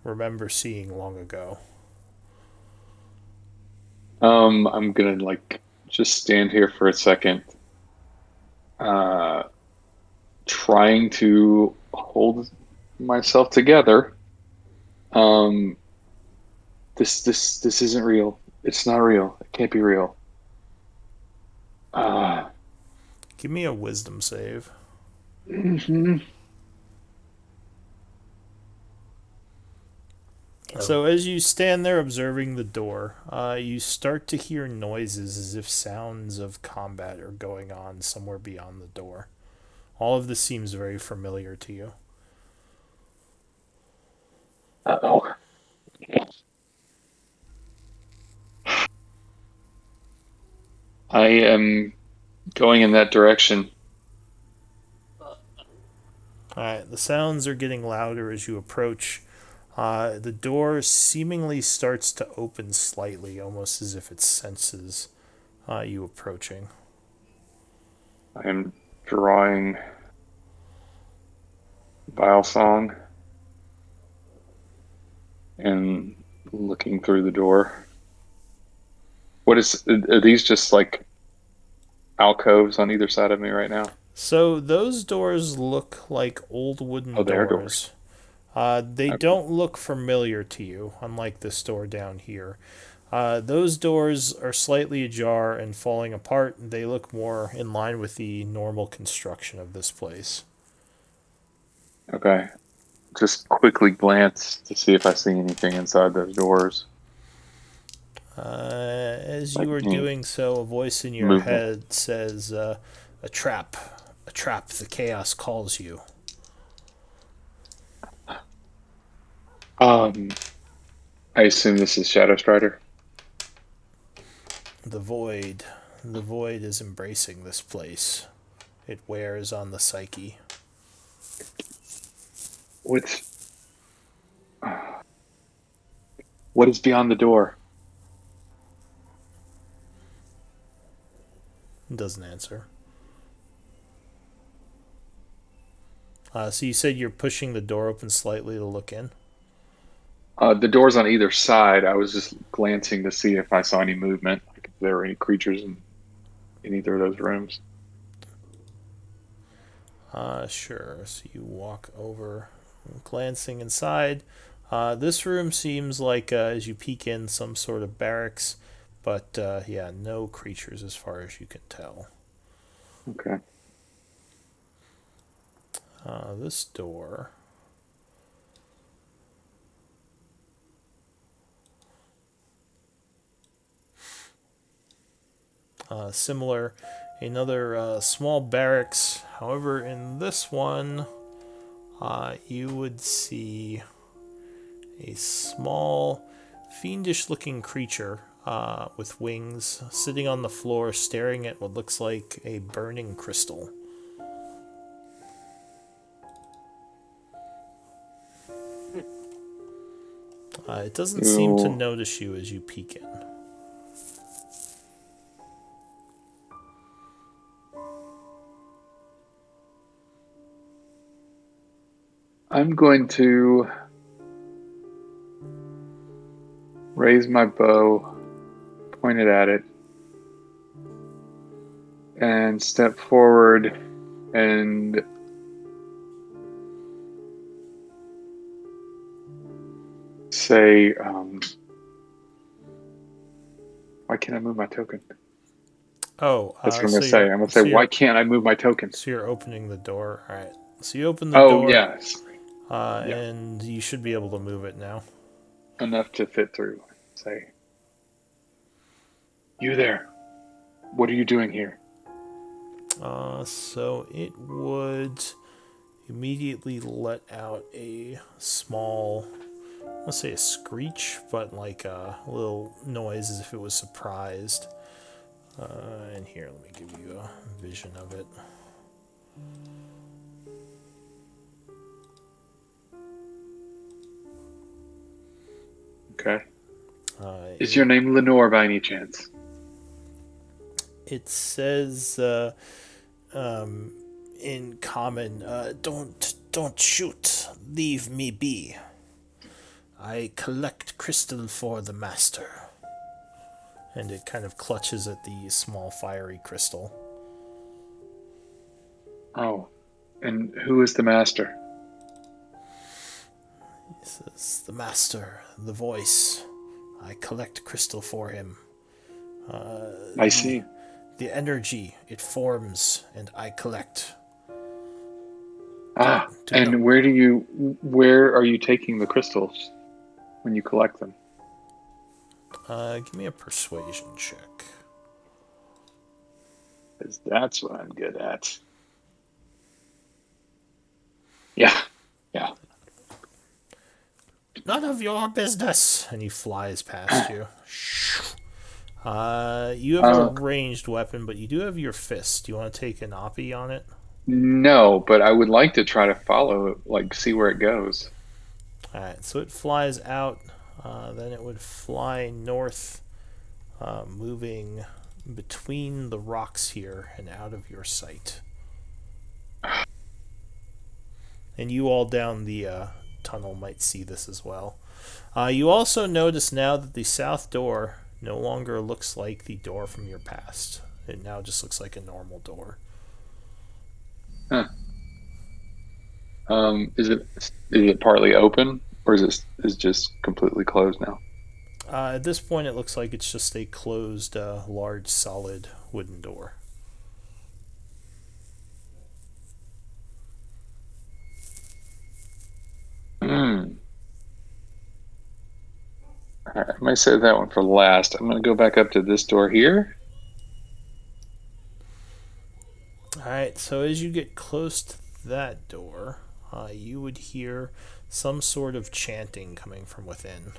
S1: remember seeing long ago.
S3: I'm gonna like just stand here for a second, uh, trying to hold myself together. Um, this isn't real. It's not real. It can't be real. Uh,
S1: Give me a wisdom save.
S3: mhm.
S1: So as you stand there observing the door, you start to hear noises as if sounds of combat are going on somewhere beyond the door. All of this seems very familiar to you.
S3: Uh-oh. I am going in that direction.
S1: Alright, the sounds are getting louder as you approach. The door seemingly starts to open slightly, almost as if it senses you approaching.
S3: I am drawing Vile Song and looking through the door. Are these just like alcoves on either side of me right now?
S1: So those doors look like old wooden
S3: Oh, they're doors.
S1: doors. They
S3: Okay.
S1: don't look familiar to you, unlike this door down here. Those doors are slightly ajar and falling apart. They look more in line with the normal construction of this place.
S3: Okay. Just quickly glance to see if I see anything inside those doors.
S1: As
S3: Like
S1: you are
S3: any
S1: doing so, a voice in your
S3: movement.
S1: head says, a trap, a trap, the chaos calls you.
S3: Um, I assume this is Shadow Strider.
S1: The void, the void is embracing this place. It wears on the psyche.
S3: What's what is beyond the door?
S1: It doesn't answer. So you said you're pushing the door open slightly to look in?
S3: The doors on either side. I was just glancing to see if I saw any movement, like if there were any creatures in either of those rooms.
S1: Sure. So you walk over, glancing inside. This room seems like, as you peek in, some sort of barracks, but yeah, no creatures as far as you can tell.
S3: Okay.
S1: This door. Similar, another small barracks. However, in this one, you would see a small, fiendish looking creature with wings sitting on the floor staring at what looks like a burning crystal. It doesn't seem to
S3: Ew.
S1: notice you as you peek in.
S3: I'm going to raise my bow, point it at it, and step forward and say, why can't I move my token?
S1: Oh,
S3: That's what I'm going to say. I'm going to say, why can't I move my token?
S1: so you're opening the door. All right. So you open the
S3: Oh,
S1: door,
S3: yes. Yeah.
S1: and you should be able to move it now.
S3: Enough to fit through. Say, you there. What are you doing here?
S1: So it would immediately let out a small, let's say a screech, but like a little noise as if it was surprised. And here, let me give you a vision of it.
S3: Okay. Is
S1: It,
S3: your name Lenore by any chance?
S1: it says in common, don't shoot, leave me be. I collect crystal for the master. And it kind of clutches at the small fiery crystal.
S3: Oh, and who is the master?
S1: He says, the master, the voice. I collect crystal for him.
S3: I see.
S1: The energy, it forms, and I collect.
S3: And where are you taking the crystals when you collect them?
S1: Give me a persuasion check.
S3: 'Cause that's what I'm good at. Yeah.
S1: None of your business. And he flies past you. You have a ranged weapon, but you do have your fist. Do you want to take an oppie on it?
S3: No, but I would like to try to follow it, like see where it goes.
S1: Alright, so it flies out. Then it would fly north, moving between the rocks here and out of your sight. And you all down the tunnel might see this as well. You also notice now that the south door no longer looks like the door from your past. It now just looks like a normal door.
S3: Huh. Is it partly open, or is it just completely closed now?
S1: At this point, it looks like it's just a closed, large, solid wooden door.
S3: I might save that one for last. I'm going to go back up to this door here.
S1: Alright, so as you get close to that door, you would hear some sort of chanting coming from within.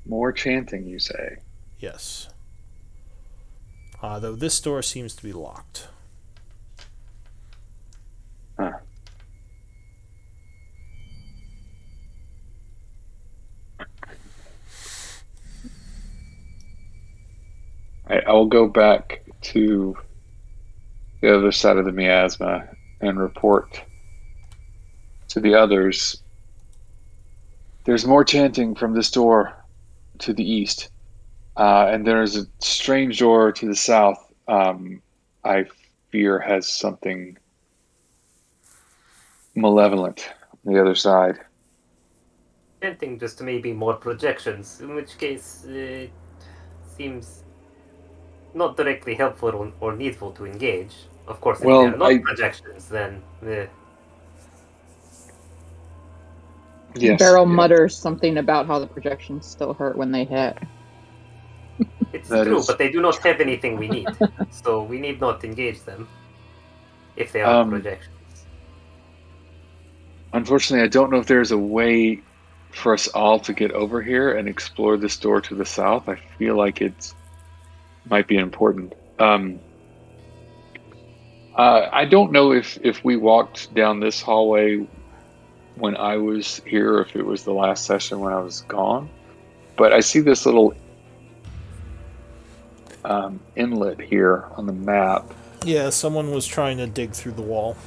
S3: More chanting, you say?
S1: Yes. Though this door seems to be locked.
S3: Huh. I will go back to the other side of the miasma and report to the others. There's more chanting from this door to the east, and there's a strange door to the south. I fear has something malevolent on the other side.
S2: Hinting just maybe more projections, in which case it seems not directly helpful or needful to engage. Of course, if they are not projections, then...
S3: Yes.
S4: Beryl mutters something about how the projections still hurt when they hit.
S2: It's true, but they do not have anything we need, so we need not engage them if they are projections.
S3: Unfortunately, I don't know if there's a way for us all to get over here and explore this door to the south. I feel like it might be important. I don't know if we walked down this hallway when I was here, or if it was the last session when I was gone, but I see this little inlet here on the map.
S1: Yeah, someone was trying to dig through the wall.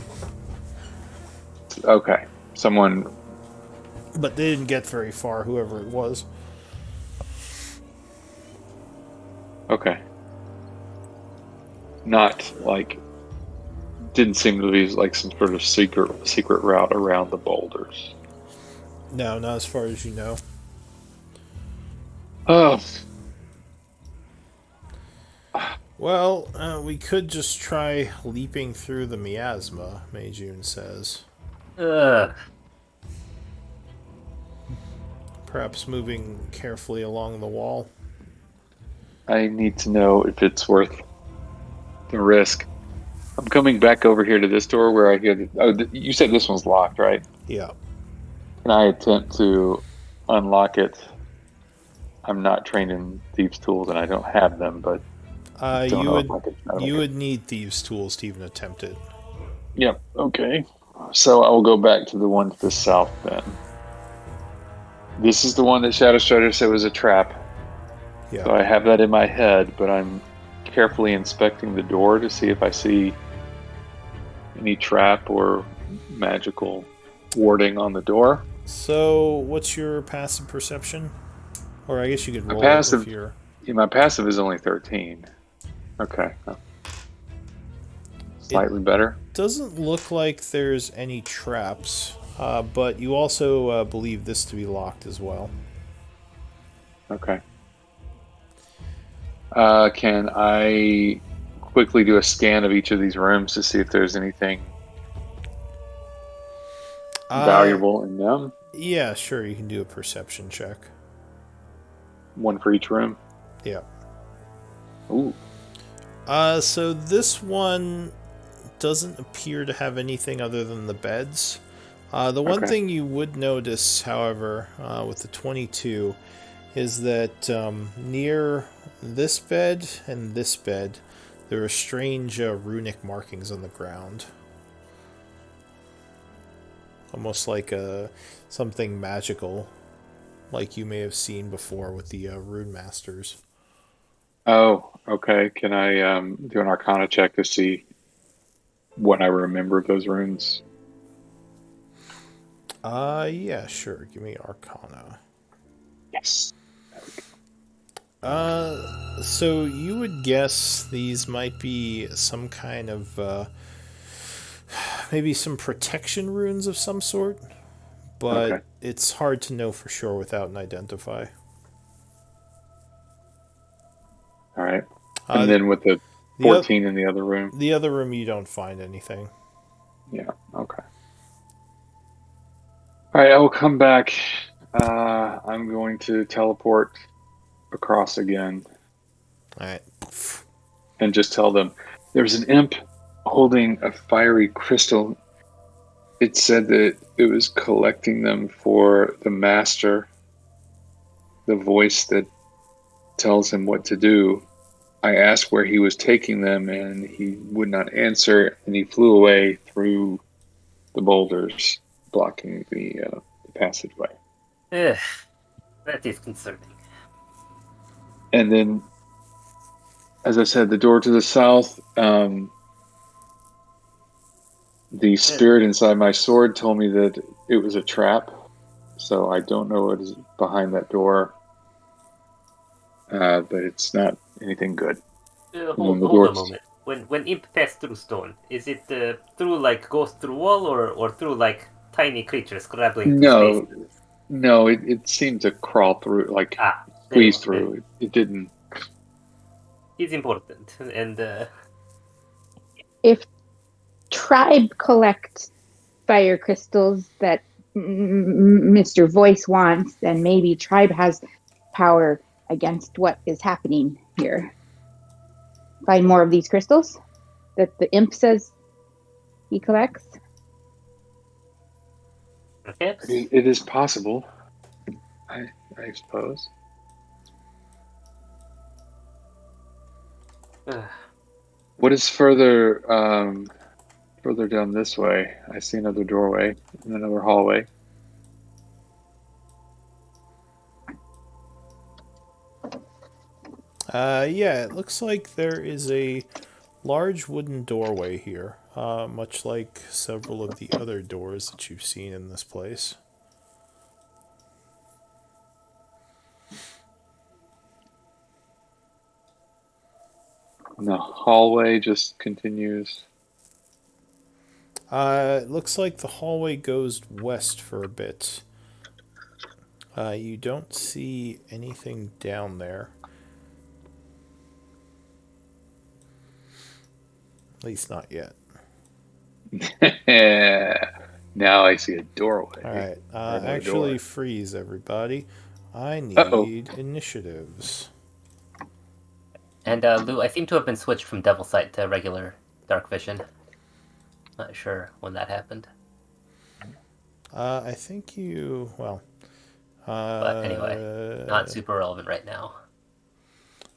S3: Okay, someone...
S1: But they didn't get very far, whoever it was.
S3: Okay. Not like... Didn't seem to be like some sort of secret route around the boulders.
S1: No, not as far as you know.
S3: Oh.
S1: Well, we could just try leaping through the miasma, Meijun says. Perhaps moving carefully along the wall.
S3: I need to know if it's worth the risk. I'm coming back over here to this door where I hear... you said this one's locked, right?
S1: Yeah.
S3: Can I attempt to unlock it? I'm not trained in thieves' tools, and I don't have them, but...
S1: you would need thieves' tools to even attempt it.
S3: Yep, okay. So I will go back to the one to the south then. This is the one that Shadow Strider said was a trap.
S1: Yeah.
S3: So I have that in my head, but I'm carefully inspecting the door to see if I see any trap or magical warding on the door.
S1: So, what's your passive perception? Or I guess you could
S3: My
S1: roll it if
S3: passive,
S1: you're...
S3: my passive is only 13. Okay, slightly better.
S1: Doesn't look like there's any traps, but you also believe this to be locked as well.
S3: Okay. Can I quickly do a scan of each of these rooms to see if there's anything valuable in them?
S1: Yeah, sure, you can do a perception check.
S3: One for each room.
S1: Yeah.
S3: Ooh.
S1: So this one doesn't appear to have anything other than the beds. The one thing you would notice, however, with the 22, is that near this bed and this bed, there are strange runic markings on the ground. Almost like something magical, like you may have seen before with the rune masters.
S3: Oh, okay. Can I do an Arcana check to see what I remember of those runes?
S1: Yeah, sure. Give me Arcana.
S3: Yes.
S1: So you would guess these might be some kind of, maybe some protection runes of some sort, but it's hard to know for sure without an identify.
S3: All right. And then with the 14 in the other room?
S1: The other room, you don't find anything.
S3: Yeah, okay. All right, I will come back. I'm going to teleport across again.
S1: All right.
S3: And just tell them there's an imp holding a fiery crystal. It said that it was collecting them for the master, the voice that tells him what to do. I asked where he was taking them, and he would not answer, and he flew away through the boulders, blocking the passageway.
S2: Ugh, that is concerning.
S3: And then, as I said, the door to the south, the spirit inside my sword told me that it was a trap, so I don't know what is behind that door, but it's not anything good.
S2: Hold a moment. When imp pass through stone, is it through like goes through wall or through like tiny creatures scrabbling through space?
S3: No, it seemed to crawl through, like squeeze through. It didn't.
S2: It's important, and
S4: if Tribe collects fire crystals that Mr. Voice wants, then maybe Tribe has power against what is happening here. Find more of these crystals that the imp says he collects.
S2: perhaps
S3: it is possible. I suppose. What is further down this way? I see another doorway and another hallway.
S1: Yeah, it looks like there is a large wooden doorway here, much like several of the other doors that you've seen in this place.
S3: And the hallway just continues.
S1: It looks like the hallway goes west for a bit. You don't see anything down there. At least not yet.
S3: Now I see a doorway.
S1: Alright, actually freeze, everybody. I need initiatives.
S2: And Lou, I seem to have been switched from Devil Sight to regular Dark Vision. Not sure when that happened.
S1: I think you... well...
S2: but anyway, not super relevant right now.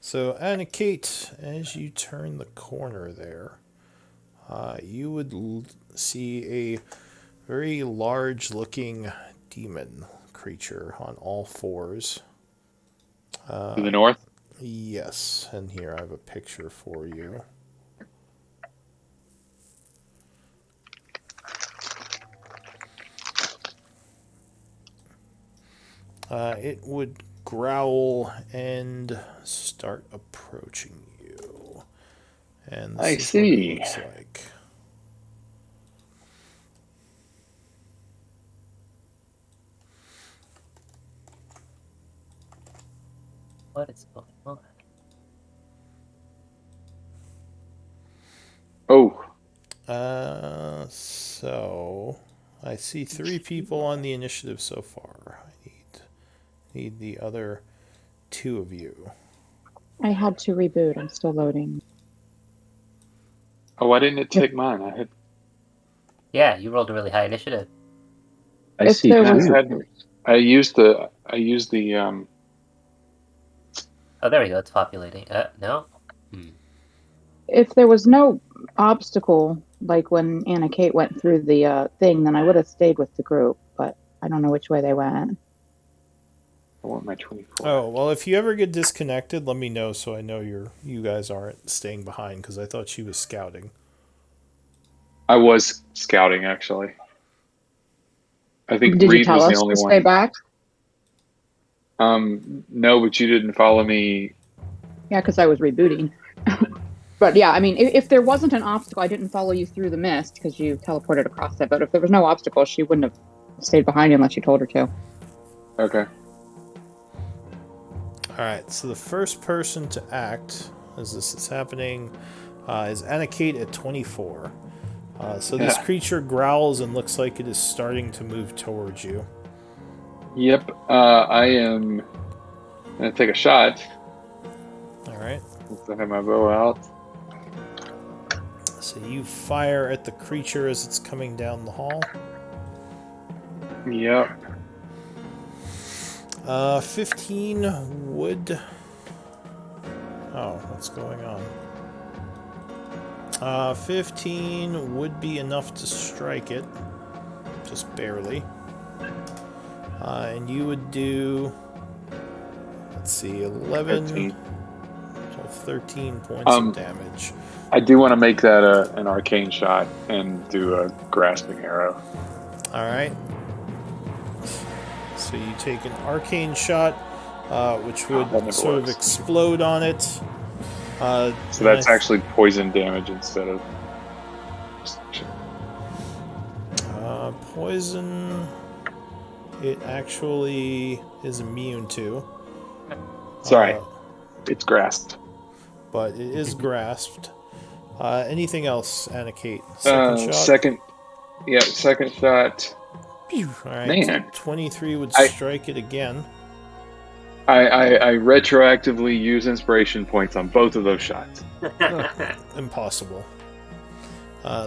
S1: So, Anna Kate, as you turn the corner there, you would see a very large-looking demon creature on all fours.
S3: To the north?
S1: Yes, and here I have a picture for you. It would growl and start approaching you. And this
S3: I
S1: is what it
S3: see.
S1: looks like.
S2: What is going on?
S3: Oh,
S1: So I see 3 people on the initiative so far. I need the other 2 of you.
S4: I had to reboot. I'm still loading.
S3: why didn't it take mine? I had.
S2: Yeah, you rolled a really high initiative.
S5: I
S4: If
S5: see
S4: there
S3: I
S4: was-
S5: two.
S3: had. I used the.
S2: Oh, there we go. It's populating. No.
S4: If there was no obstacle, like when Anna Kate went through the thing, then I would have stayed with the group. But I don't know which way they went.
S3: I want my 24.
S1: Oh, well, if you ever get disconnected, let me know so I know you guys aren't staying behind, because I thought she was scouting.
S3: I was scouting, actually. I think
S4: Did you
S3: Reed
S4: tell
S3: was the
S4: us
S3: only
S4: to stay
S3: one.
S4: back?
S3: No, but you didn't follow me.
S4: Yeah, because I was rebooting. But yeah, I mean, if there wasn't an obstacle, I didn't follow you through the mist because you teleported across it. But if there was no obstacle, she wouldn't have stayed behind you unless you told her to.
S3: Okay.
S1: Alright, so the first person to act as this is happening is Anna Kate at 24. So this
S3: Yeah.
S1: creature growls and looks like it is starting to move towards you.
S3: Yep. I am gonna take a shot.
S1: Alright,
S3: Since I have my bow out.
S1: so you fire at the creature as it's coming down the hall.
S3: Yep.
S1: 15 would... Oh, what's going on? 15 would be enough to strike it. Just barely. And you would do... Let's see, 11...
S3: 13.
S1: 13 points of damage.
S3: I do want to make that an arcane shot and do a grasping arrow.
S1: Alright. So you take an arcane shot, which would
S3: that never
S1: sort of
S3: works.
S1: explode on it.
S3: So that's actually poison damage instead of.
S1: Poison, it actually is immune to.
S3: Sorry, it's grasped.
S1: But it is grasped. Anything else, Anna Kate? Second shot?
S3: Second shot.
S1: Alright,
S3: Man.
S1: 23 would
S3: I-
S1: strike it again.
S3: I retroactively use inspiration points on both of those shots.
S1: Impossible.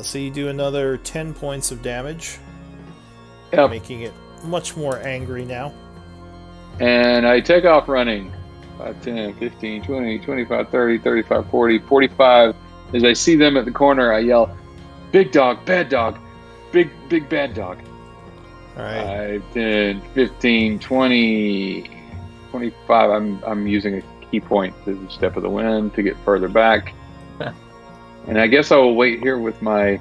S1: So you do another 10 points of damage,
S3: Yep.
S1: making it much more angry now.
S3: And I take off running. 5, 10, 15, 20, 25, 30, 35, 40, 45. As I see them at the corner, I yell, "Big dog, bad dog. Big bad dog."
S1: Alright.
S3: 5, 10, 15, 20, 25. I'm using a key point to the step of the wind to get further back. And I guess I will wait here with my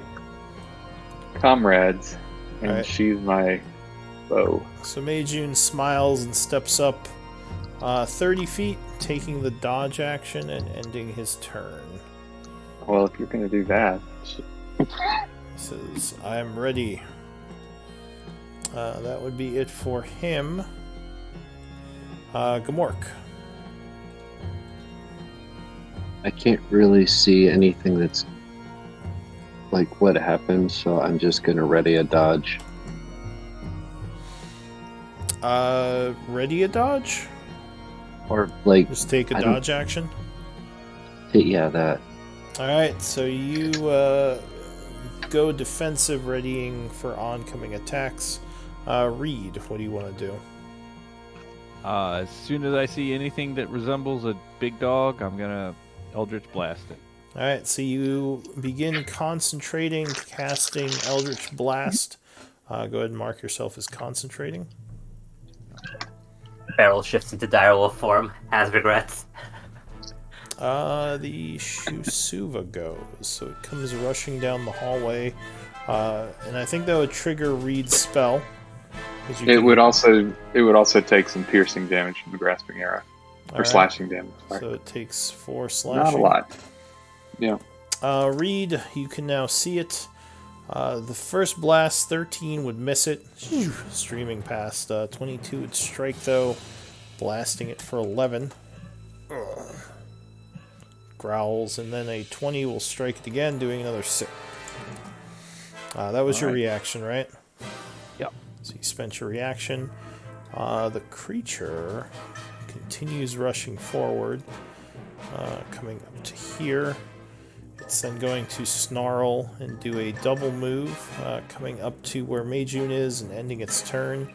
S3: comrades and
S1: Alright.
S3: sheathe my bow.
S1: So Meijun smiles and steps up 30 feet, taking the dodge action and ending his turn.
S3: Well, if you're going to do that.
S1: He says, I am ready. That would be it for him. Gamork.
S5: I can't really see anything that's like what happened, so I'm just gonna ready a dodge.
S1: Ready a dodge?
S5: Or like
S1: Just take a
S5: I don't-
S1: dodge action?
S5: yeah, that.
S1: Alright, so you go defensive, readying for oncoming attacks. Reed, what do you want to do?
S6: As soon as I see anything that resembles a big dog, I'm gonna Eldritch Blast it.
S1: Alright, so you begin concentrating, casting Eldritch Blast. Go ahead and mark yourself as concentrating.
S2: Beryl shifts into direwolf form, has regrets.
S1: The Shusuva goes, so it comes rushing down the hallway, and I think that would trigger Reed's spell.
S3: It would also take some piercing damage from the grasping arrow, or slashing damage. Sorry.
S1: So it takes 4 slashing.
S3: Not a lot. Yeah.
S1: Reed, you can now see it. The first blast, 13 would miss it, streaming past. 22 would strike though, blasting it for 11. Ugh. Growls, and then a 20 will strike it again, doing another 6. That was your reaction, right?
S6: Yep.
S1: So you spent your reaction. The creature continues rushing forward, coming up to here. It's then going to snarl and do a double move, coming up to where Meijun is and ending its turn.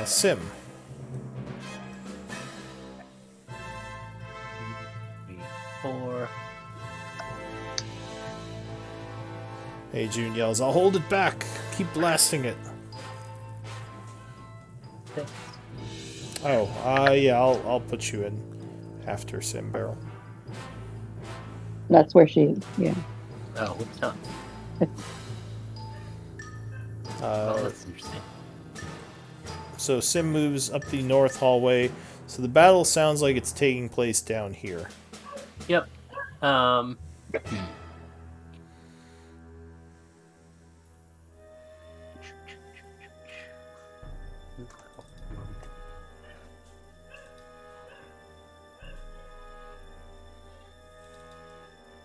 S1: Sim.
S2: Four.
S1: Meijun yells, "I'll hold it back! Keep blasting it!"
S2: Six.
S1: Oh, yeah, I'll put you in after Sim Barrel.
S4: That's where she, yeah.
S2: Oh, what's up? Oh, that's interesting.
S1: So Sim moves up the north hallway. So the battle sounds like it's taking place down here.
S2: Yep.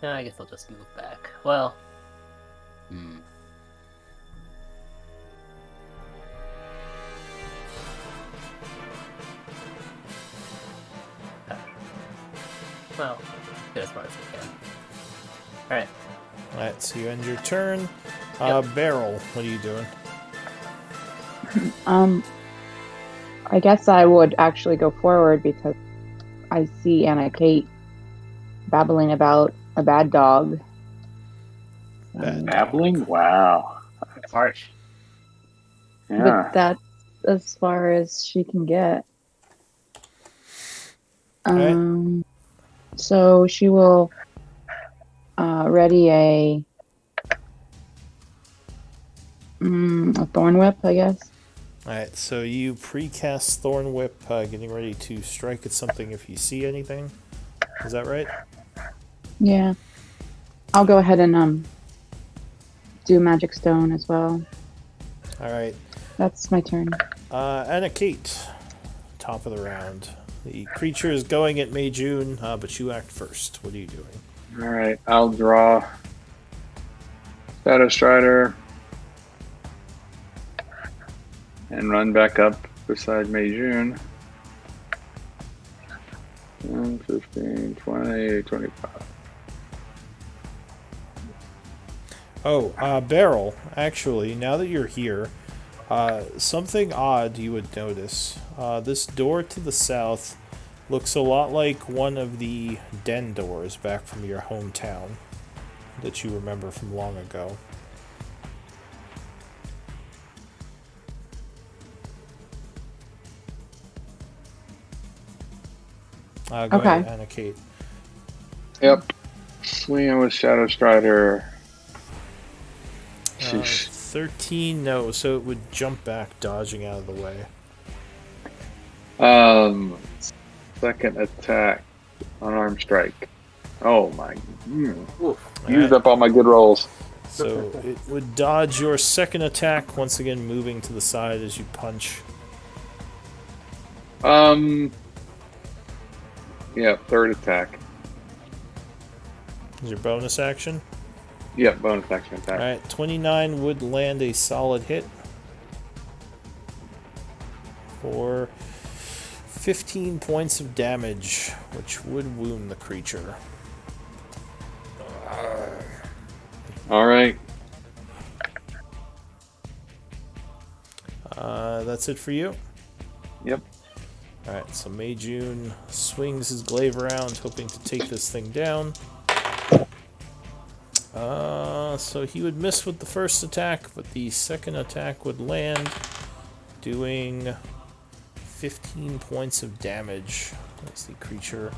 S2: I guess I'll just move back. Well, well, get as far as we can. Alright.
S1: Alright, so you end your turn. Barrel, what are you doing?
S4: I guess I would actually go forward because I see Anna Kate babbling about a bad dog.
S3: Babbling? Wow.
S2: That's harsh.
S3: Yeah.
S4: But that's as far as she can get.
S1: Alright.
S4: So she will ready a thorn whip, I guess.
S1: Alright, so you precast Thorn Whip, getting ready to strike at something if you see anything. Is that right?
S4: Yeah. I'll go ahead and do Magic Stone as well.
S1: Alright.
S4: That's my turn.
S1: Anna Kate, top of the round. The creature is going at Meijun, but you act first. What are you doing?
S3: Alright, I'll draw Shadow Strider and run back up beside Meijun. 10, 15, 20, 25.
S1: Oh, Barrel, actually, now that you're here, something odd you would notice. This door to the south looks a lot like one of the den doors back from your hometown that you remember from long ago. Go ahead, Anna Kate.
S3: Yep. Swinging with Shadow Strider.
S1: 13, no, so it would jump back, dodging out of the way.
S3: Second attack, unarmed strike. Oh my! Used
S1: Right.
S3: up all my good rolls.
S1: So it would dodge your second attack, once again moving to the side as you punch.
S3: Yeah, third attack.
S1: Is your bonus action?
S3: Yeah, bonus action attack.
S1: Alright, 29 would land a solid hit for 15 points of damage, which would wound the creature.
S3: All right.
S1: That's it for you?
S3: Yep.
S1: Alright, so Meijun swings his glaive around, hoping to take this thing down. So he would miss with the first attack, but the second attack would land, doing 15 points of damage as the creature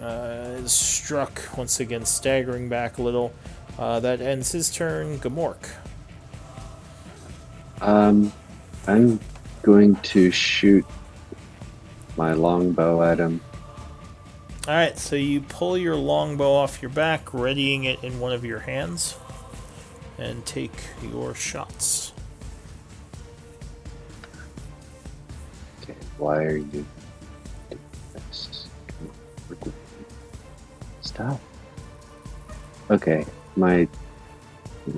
S1: is struck, once again staggering back a little. That ends his turn. Gamork.
S5: I'm going to shoot my longbow at him.
S1: Alright, so you pull your longbow off your back, readying it in one of your hands, and take your shots.
S5: Okay, why are you doing this? Stop. Okay,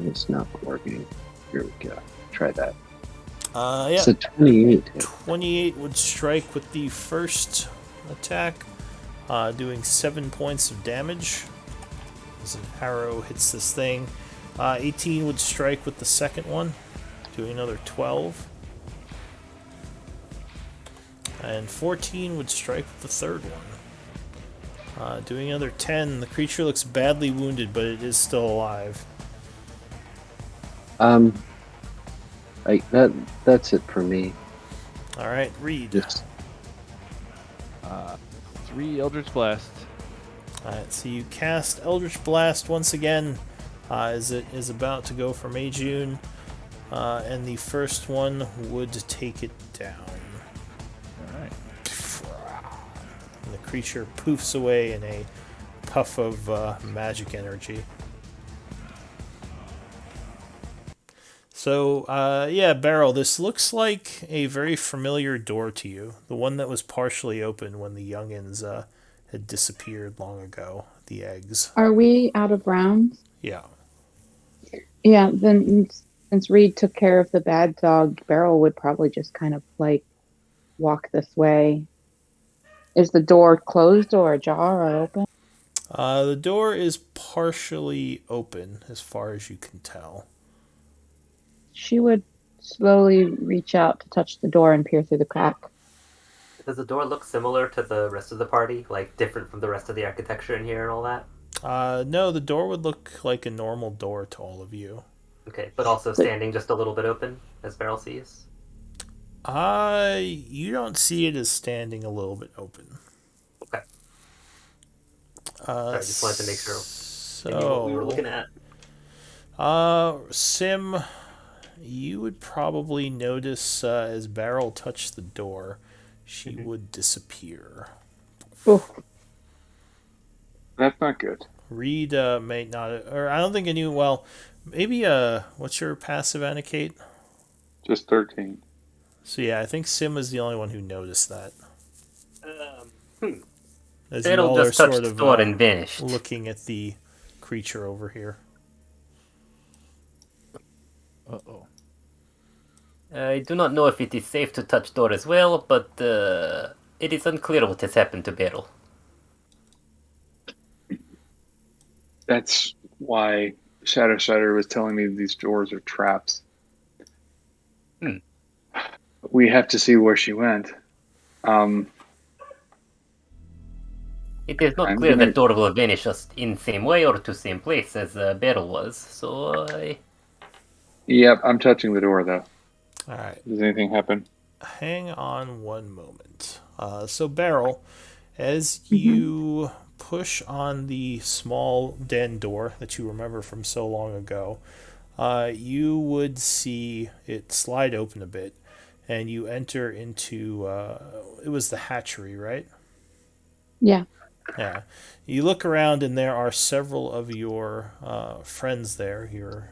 S5: it's not working. Here we go. Try that.
S1: Yeah.
S5: It's a 28.
S1: 28 would strike with the first attack, doing 7 points of damage as an arrow hits this thing. 18 would strike with the second one, doing another 12. And 14 would strike with the third one, doing another 10. The creature looks badly wounded, but it is still alive.
S5: That's it for me.
S1: Alright, Reed.
S5: Just
S6: 3 Eldritch Blast.
S1: Alright, so you cast Eldritch Blast once again, as it is about to go for Meijun, and the first one would take it down.
S6: Alright.
S1: And the creature poofs away in a puff of magic energy. So, yeah, Beryl, this looks like a very familiar door to you. The one that was partially open when the youngins had disappeared long ago. The eggs.
S4: Are we out of rounds?
S1: Yeah.
S4: Yeah, then since Reed took care of the bad dog, Beryl would probably just kind of like walk this way. Is the door closed or ajar or open?
S1: The door is partially open, as far as you can tell.
S4: She would slowly reach out to touch the door and peer through the crack.
S2: Does the door look similar to the rest of the party? Like, different from the rest of the architecture in here and all that?
S1: No, the door would look like a normal door to all of you.
S2: Okay, but also standing just a little bit open, as Beryl sees?
S1: You don't see it as standing a little bit open.
S2: Okay. Sorry, just wanted to make sure I knew what we were looking at.
S1: Sim, you would probably notice as Beryl touched the door, she would disappear.
S4: Oh,
S3: That's not good.
S1: Reed may not, or I don't think anyone. Well, maybe. What's your passive, Anna-Kate?
S3: Just 13.
S1: So yeah, I think Sim was the only one who noticed that. As you
S2: Beryl
S1: all are
S2: just touched
S1: sort
S2: the
S1: of
S2: door and vanished.
S1: looking at the creature over here.
S6: Uh-oh.
S2: I do not know if it is safe to touch door as well, but it is unclear what has happened to Beryl.
S3: That's why Shadow Strider was telling me these doors are traps. We have to see where she went.
S2: It is not
S3: I'm
S2: clear
S3: gonna-
S2: that door will vanish us in same way or to same place as Beryl was, so
S3: Yep, I'm touching the door though.
S1: All right.
S3: Does anything happen?
S1: Hang on one moment. So, Beryl, as you push on the small den door that you remember from so long ago, you would see it slide open a bit, and you enter into, it was the hatchery, right?
S4: yeah.
S1: Yeah. You look around, and there are several of your friends there, your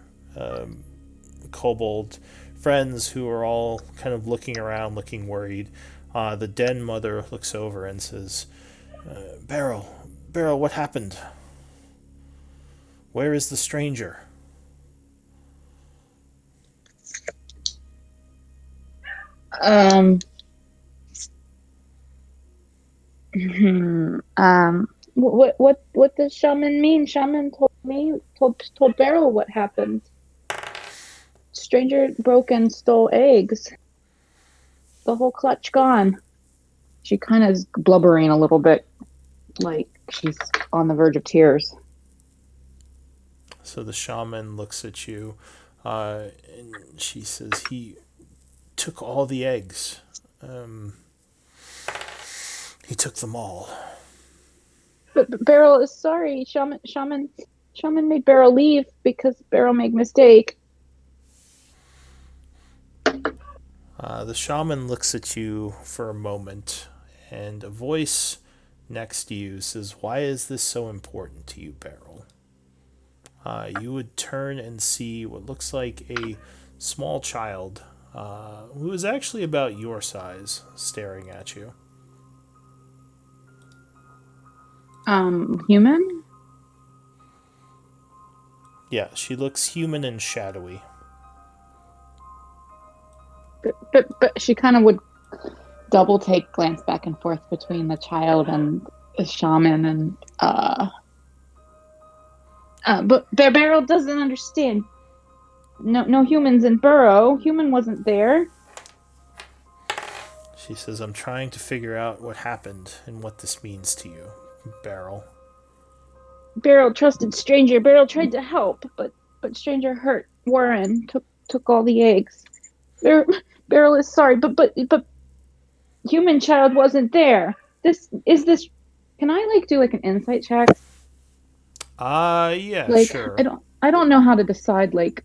S1: kobold friends who are all kind of looking around, looking worried. The den mother looks over and says, Beryl, what happened? Where is the stranger?
S4: What does shaman mean? Shaman told Beryl what happened. Stranger broke and stole eggs. The whole clutch gone. She kind of is blubbering a little bit, like she's on the verge of tears.
S1: So the shaman looks at you, and she says, he took all the eggs. He took them all.
S4: But Beryl is sorry. Shaman made Beryl leave because Beryl made mistake.
S1: The shaman looks at you for a moment, and a voice next to you says, "Why is this so important to you, Beryl?" You would turn and see what looks like a small child who is actually about your size staring at you.
S4: Human?
S1: Yeah, she looks human and shadowy.
S4: But she kind of would double take glance back and forth between the child and the shaman and but Beryl doesn't understand. No humans in Burrow. Human wasn't there.
S1: She says, "I'm trying to figure out what happened and what this means to you, Beryl."
S4: Beryl trusted Stranger. Beryl tried to help, but Stranger hurt Warren. Took all the eggs. Beryl is sorry, but human child wasn't there. This. Can I like do like an insight check?
S1: Yeah,
S4: Like
S1: sure.
S4: I don't know how to decide like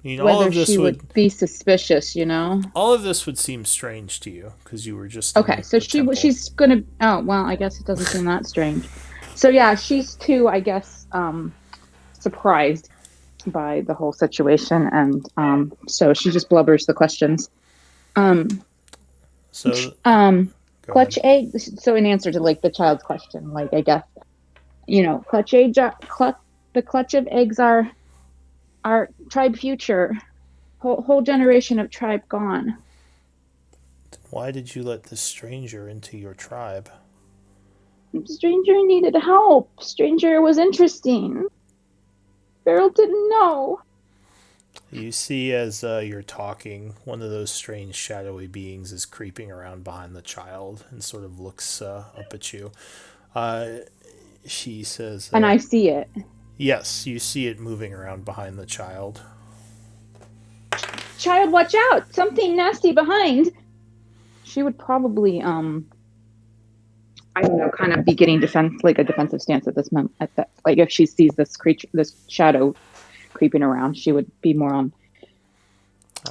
S1: You know,
S4: whether she would be suspicious, you know?
S1: all of this would seem strange to you because you were just
S4: Okay,
S1: in
S4: so
S1: the temple.
S4: she's gonna. Oh well, I guess it doesn't seem that strange. So yeah, she's too, I guess, surprised by the whole situation, and so she just blubbers the questions. Um,
S1: So,
S4: um,
S1: go ahead.
S4: clutch egg. So in answer to like the child's question, like I guess clutch egg, the clutch of eggs are our tribe future. Whole generation of tribe gone.
S1: Why did you let this stranger into your tribe?
S4: Stranger needed help. Stranger was interesting. Beryl didn't know.
S1: You see, as you're talking, one of those strange shadowy beings is creeping around behind the child and sort of looks up at you. Uh, she says,
S4: And I see it.
S1: "Yes, you see it moving around behind the child."
S4: Child, watch out! Something nasty behind. She would probably, I don't know, kind of be getting like a defensive stance at this moment. At that, like if she sees this creature, this shadow creeping around, she would be more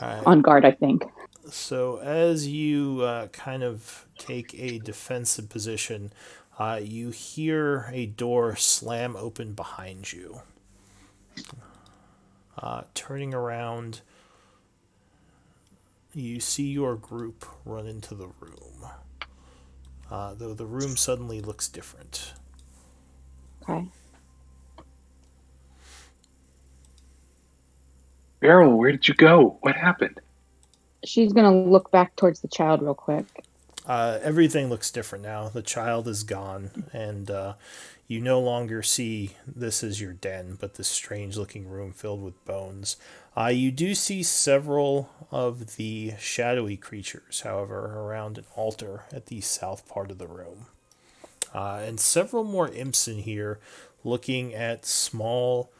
S1: All right.
S4: on guard, I think.
S1: So, as you kind of take a defensive position, you hear a door slam open behind you. Turning around, you see your group run into the room, though the room suddenly looks different.
S4: Okay.
S3: Beryl, where did you go? What happened?
S4: She's gonna look back towards the child real quick.
S1: Everything looks different now. The child is gone, and you no longer see this as your den, but this strange looking room filled with bones. You do see several of the shadowy creatures, however, around an altar at the south part of the room. And several more imps in here looking at small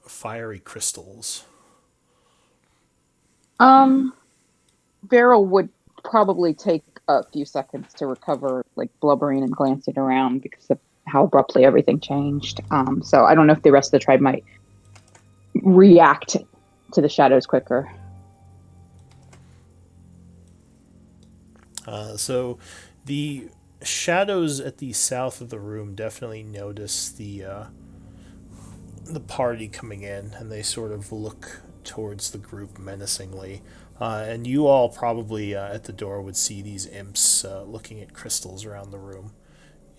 S1: fiery crystals.
S4: Um, Beryl would probably take a few seconds to recover, like blubbering and glancing around because of how abruptly everything changed. So I don't know if the rest of the tribe might react to the shadows quicker.
S1: So the shadows at the south of the room definitely notice the party coming in, and they sort of look towards the group menacingly. And you all probably at the door would see these imps looking at crystals around the room.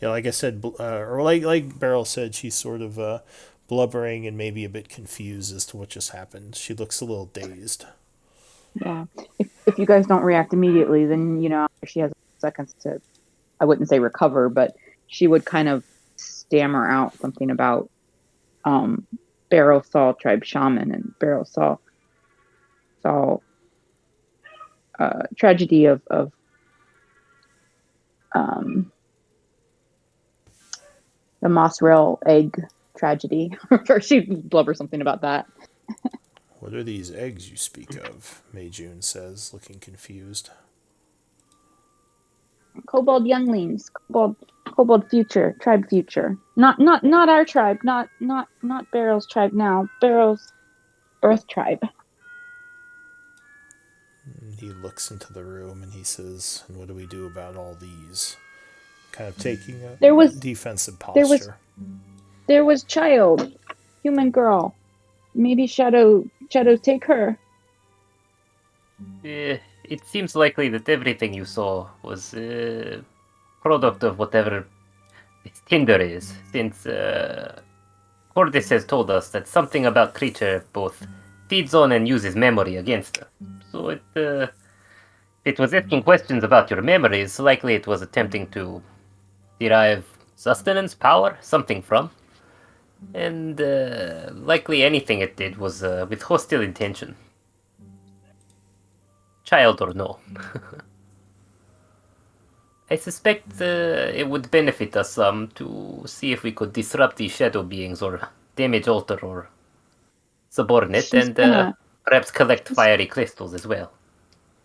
S1: Yeah, like I said, or like Beryl said, she's sort of blubbering and maybe a bit confused as to what just happened. She looks a little dazed.
S4: Yeah. If you guys don't react immediately, then she has seconds to, I wouldn't say recover, but she would kind of stammer out something about Beryl saw tribe shaman and Beryl saw tragedy of um, the moss rail egg tragedy. Or she blubber something about that.
S1: What are these eggs you speak of? Mei Jun says, looking confused.
S4: Kobold younglings, kobold future, tribe future. Not our tribe, not Barrel's tribe now. Barrel's Earth tribe.
S1: And he looks into the room and he says, "And what do we do about all these?" Kind of taking a
S4: There was
S1: defensive
S4: there was
S1: posture.
S4: there was child, human girl. Maybe Shadow take her.
S2: It seems likely that everything you saw was product of whatever this Tinder is, since Cordis has told us that something about creature both feeds on and uses memory against her. So it was asking questions about your memories, likely it was attempting to derive sustenance, power, something from. And likely anything it did was with hostile intention. Child or no. I suspect it would benefit us some to see if we could disrupt these shadow beings or damage alter or subordinate and perhaps collect fiery crystals as well.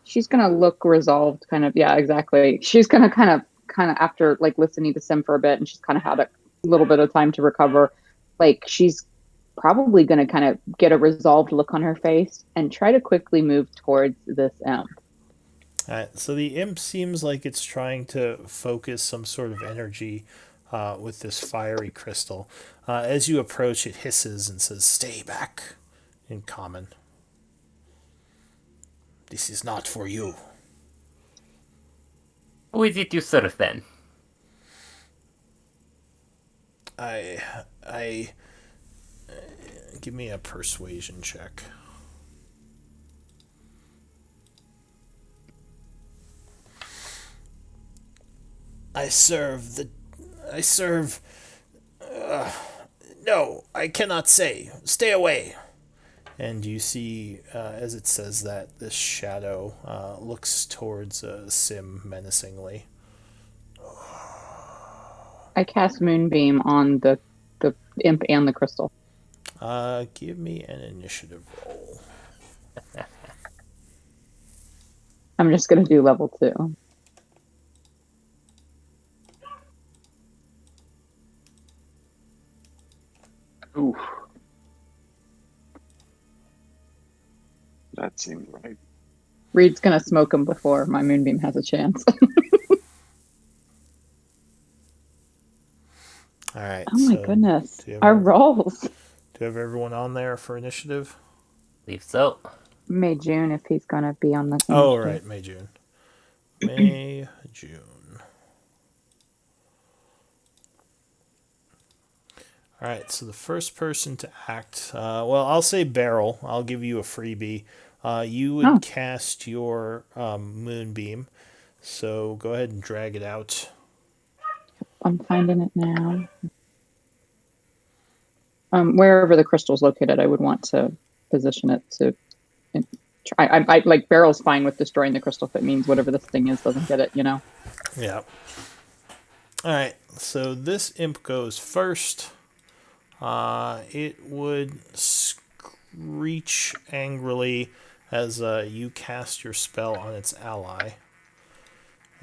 S4: She's gonna look resolved, kind of. Yeah, exactly. She's gonna kind of after like listening to Sim for a bit, and she's kind of had a little bit of time to recover. Like she's probably gonna kind of get a resolved look on her face and try to quickly move towards this imp.
S1: Alright, so the imp seems like it's trying to focus some sort of energy with this fiery crystal. As you approach, it hisses and says, "Stay back," in common. "This is not for you."
S2: Who is it you serve then?
S1: I give me a persuasion check. I serve. No, I cannot say. Stay away. And you see, as it says that, this shadow looks towards Sim menacingly.
S4: I cast Moonbeam on the imp and the crystal.
S1: Give me an initiative roll.
S4: I'm just gonna do level 2.
S3: Oof. That seems right.
S4: Reed's gonna smoke him before my Moonbeam has a chance.
S1: All right.
S4: Oh my
S1: so
S4: goodness. Our rolls.
S1: Do you have everyone on there for initiative?
S2: Believe so.
S4: May June if he's gonna be on the
S1: Oh,
S4: initiative.
S1: right. May, June. May, June. All right. So the first person to act, well, I'll say Beryl. I'll give you a freebie. You would cast your moonbeam. So go ahead and drag it out.
S4: I'm finding it now. Wherever the crystal's located, I would want to position it to. I like Barrel's fine with destroying the crystal if it means whatever this thing is doesn't get it, you know?
S1: Yeah. All right. So this imp goes first. It would screech angrily as you cast your spell on its ally.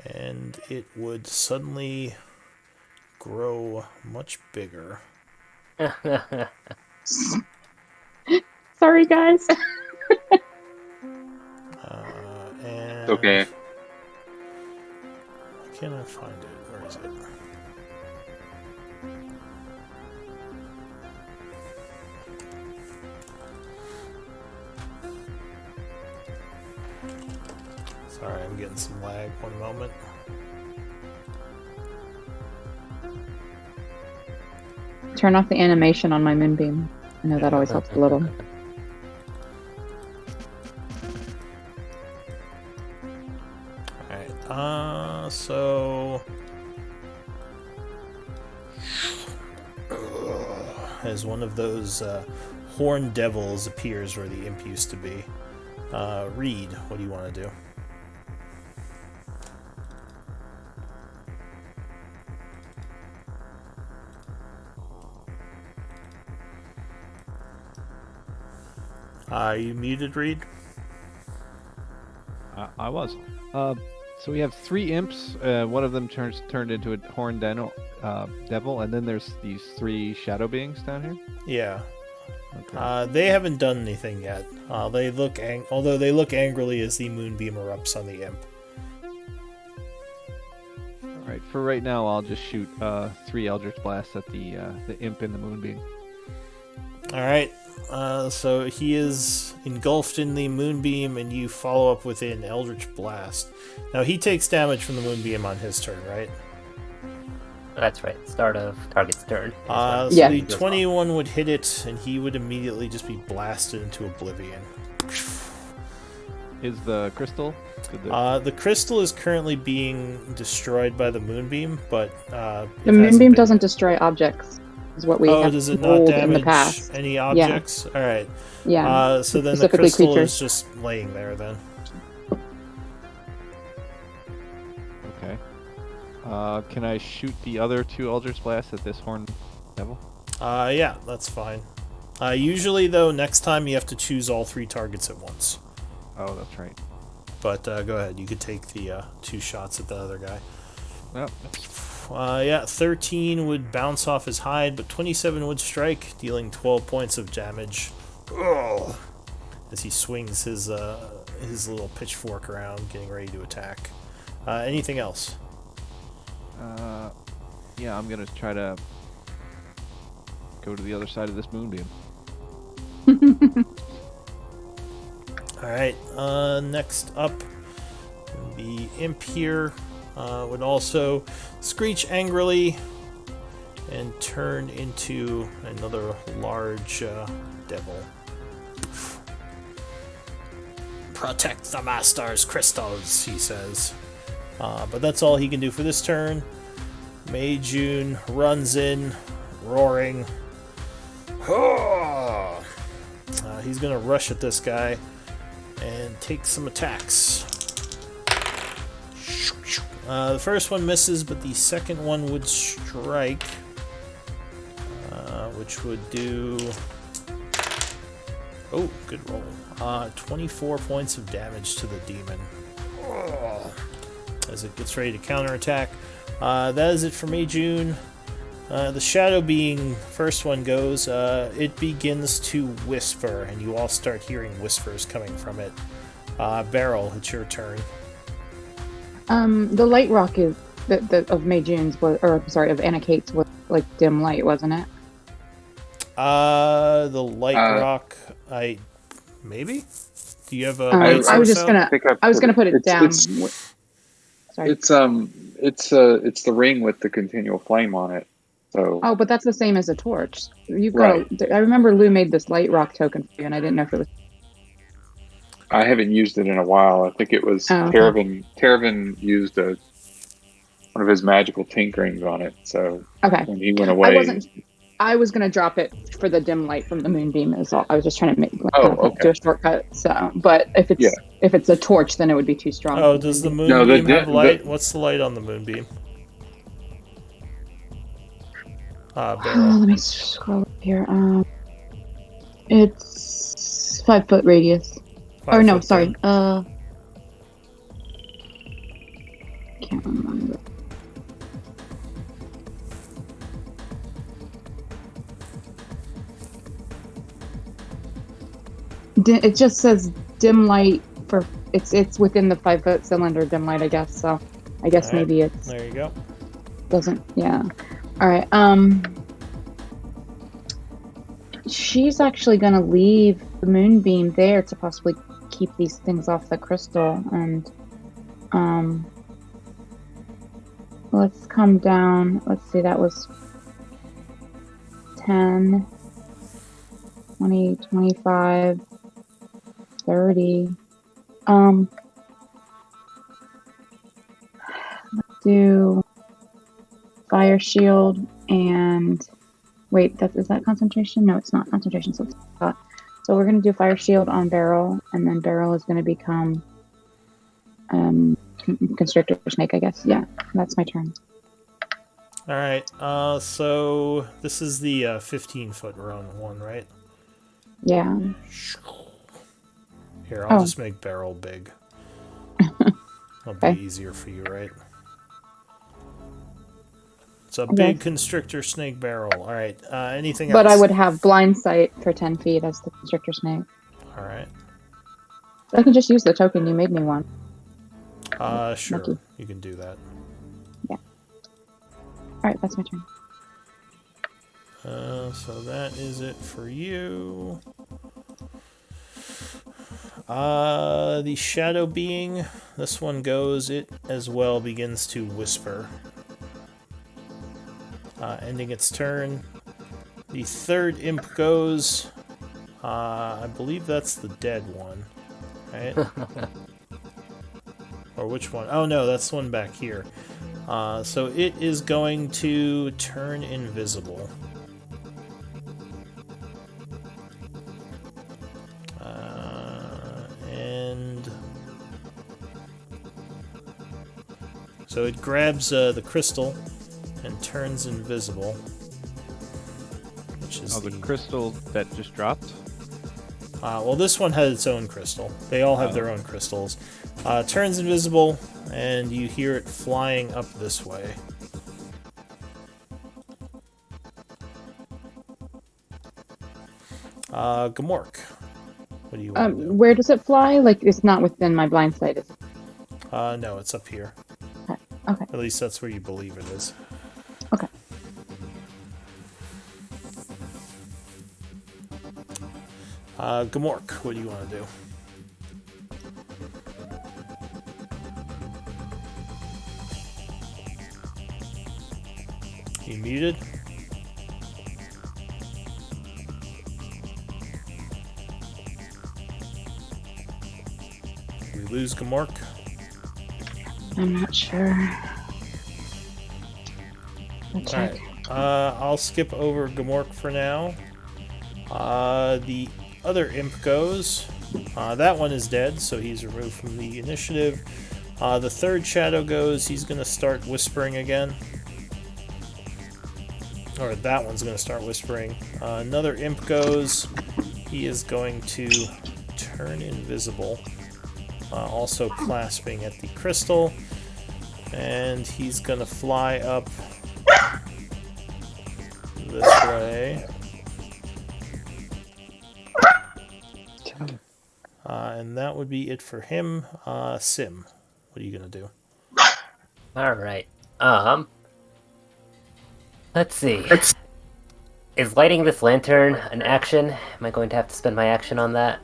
S1: And it would suddenly grow much bigger.
S4: Sorry, guys.
S1: And
S3: Okay.
S1: can I find it? Where is it? Sorry, I'm getting some lag. One moment.
S4: Turn off the animation on my Moonbeam. I know that always helps a little.
S1: Alright, so... as one of those horned devils appears where the imp used to be. Reed, what do you want to do? Are you muted, Reed?
S6: I was. So we have 3 imps. One of them turned into a horned devil, and then there's these 3 shadow beings down here.
S1: Yeah.
S6: Okay.
S1: They haven't done anything yet. They look although they look angrily as the moonbeam erupts on the imp.
S6: All right. For right now, I'll just shoot 3 Eldritch Blasts at the imp in the moonbeam.
S1: All right. So he is engulfed in the moonbeam, and you follow up with an Eldritch Blast. Now he takes damage from the moonbeam on his turn, right?
S2: That's right. Start of target's turn.
S1: So
S4: Yeah.
S1: the 21 would hit it, and he would immediately just be blasted into oblivion.
S6: Is the crystal?
S1: The crystal is currently being destroyed by the moonbeam, but
S4: The moonbeam doesn't destroy objects, is what we have
S1: does it not
S4: rolled in the
S1: damage
S4: past.
S1: any objects? All right.
S4: Yeah.
S1: So then the
S4: Specifically
S1: crystal
S4: creatures.
S1: is just laying there then.
S6: Okay. Can I shoot the other 2 Eldritch Blasts at this horned devil?
S1: Yeah, that's fine. Usually, though, next time you have to choose all 3 targets at once.
S6: Oh, that's right.
S1: But go ahead. You could take the 2 shots at the other guy.
S6: Well,
S1: Yeah, 13 would bounce off his hide, but 27 would strike, dealing 12 points of damage. Ugh. As he swings his little pitchfork around, getting ready to attack. Anything else?
S6: yeah, I'm gonna try to go to the other side of this moonbeam.
S1: Alright, next up, the imp here would also screech angrily and turn into another large devil. Protect the Master's crystals, he says. But that's all he can do for this turn. Mei Jun runs in, roaring. He's gonna rush at this guy and take some attacks. The first one misses, but the second one would strike, which would do... Oh, good roll. 24 points of damage to the demon. As it gets ready to counterattack. That is it for Mei Jun. The shadow being first one goes, it begins to whisper, and you all start hearing whispers coming from it. Beryl, it's your turn.
S4: The light rock is of Mei Jun's was, or sorry, of Anna Kate's was like dim light, wasn't it?
S1: The light rock, maybe? Do you have a light
S4: I was
S1: source
S4: just
S1: out?
S4: gonna put it down. Sorry.
S3: It's the ring with the continual flame on it. So
S4: Oh, but that's the same as a torch. You've
S3: Right.
S4: got. I remember Lou made this light rock token for you, and I didn't know if it was.
S3: I haven't used it in a while. I think it was
S4: Oh, okay.
S3: Terravan used one of his magical tinkerings on it. So
S4: Okay.
S3: when he went away,
S4: I was gonna drop it for the dim light from the moonbeam. Is all. I was just trying to do a shortcut. So, but if it's a torch, then it would be too strong.
S1: Oh, does the
S3: No,
S1: moonbeam
S3: the-
S1: have light? What's the light on the moonbeam? Beryl.
S4: Let me scroll up here. It's 5-foot radius. Or no,
S1: 5 foot
S4: sorry.
S1: then.
S4: Can't remember. It just says dim light for it's within the 5-foot cylinder dim light, I guess. So I guess
S1: All right.
S4: maybe it's
S1: There you go.
S4: doesn't. Yeah. All right. She's actually gonna leave the moonbeam there to possibly keep these things off the crystal, and let's come down. Let's see. That was 10, 20, 25, 30. Let's do fire shield and wait. Is that concentration? No, it's not concentration. So it's hot. So we're gonna do fire shield on Beryl, and then Beryl is gonna become constrictor snake, I guess. Yeah, that's my turn.
S1: All right. So this is the 15-foot one, right?
S4: Yeah.
S1: Here, I'll
S4: Oh.
S1: just make Beryl big. That'll be
S4: Okay.
S1: easier for you, right? It's a
S4: Okay.
S1: big constrictor snake barrel. All right. Anything
S4: But
S1: else?
S4: I would have blind sight for 10 feet as the constrictor snake.
S1: All right.
S4: I can just use the token you made me one.
S1: Sure.
S4: Lucky.
S1: You can do that.
S4: All right, that's my turn.
S1: So that is it for you. The shadow being, this one goes, it as well begins to whisper. Ending its turn. The third imp goes. I believe that's the dead one, right? Or which one? Oh no, that's the one back here. So it is going to turn invisible. And so it grabs the crystal and turns invisible. Which is
S6: the crystal that just dropped?
S1: well, this one has its own crystal. They all have their own crystals. Turns invisible, and you hear it flying up this way. Gamork, what do you want to do?
S4: Where does it fly? Like, it's not within my blind sight. Is it?
S1: No, it's up here.
S4: Okay.
S1: At least that's where you believe it is.
S4: Okay.
S1: Gamork, what do you want to do? You muted? We lose Gamork?
S4: I'm not sure. I'll check.
S1: Alright. I'll skip over Gamork for now. The other imp goes. That one is dead, so he's removed from the initiative. The third shadow goes. He's going to start whispering again. Or that one's going to start whispering. Another imp goes. He is going to turn invisible. Also clasping at the crystal. And he's going to fly up this way. And that would be it for him. Sim, what are you going to do?
S2: Alright. Let's see. Is lighting this lantern an action? Am I going to have to spend my action on that?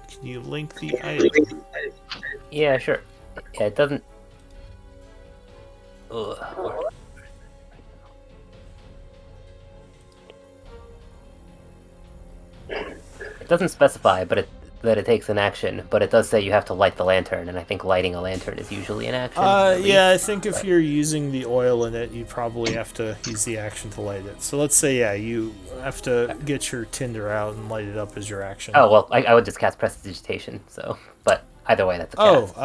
S1: Can you link the item?
S2: Yeah, sure. Yeah, it doesn't... Ugh. It doesn't specify, but that it takes an action, but it does say you have to light the lantern, and I think lighting a lantern is usually an action.
S1: Yeah, I think if you're using the oil in it, you probably have to use the action to light it. So let's say, yeah, you have to get your tinder out and light it up as your action.
S2: Oh, well, I would just cast Prestidigitation, so... But either way, that's a cast.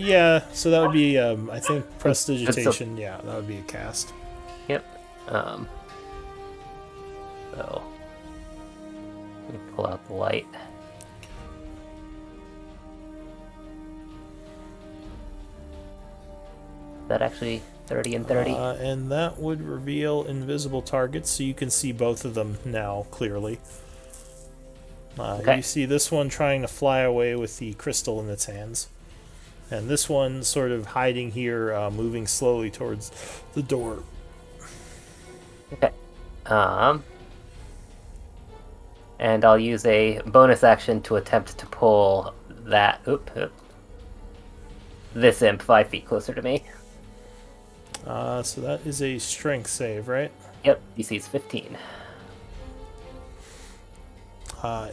S1: Yeah, so that would be, I think, Prestidigitation, yeah, that would be a cast.
S2: Yep. So... Let me pull out the light. Is that actually 30 and 30?
S1: And that would reveal invisible targets, so you can see both of them now clearly.
S2: Okay.
S1: You see this one trying to fly away with the crystal in its hands. And this one sort of hiding here, moving slowly towards the door.
S2: Okay. And I'll use a bonus action to attempt to pull that... this imp 5 feet closer to me.
S1: So that is a strength save, right?
S2: Yep, DC is 15.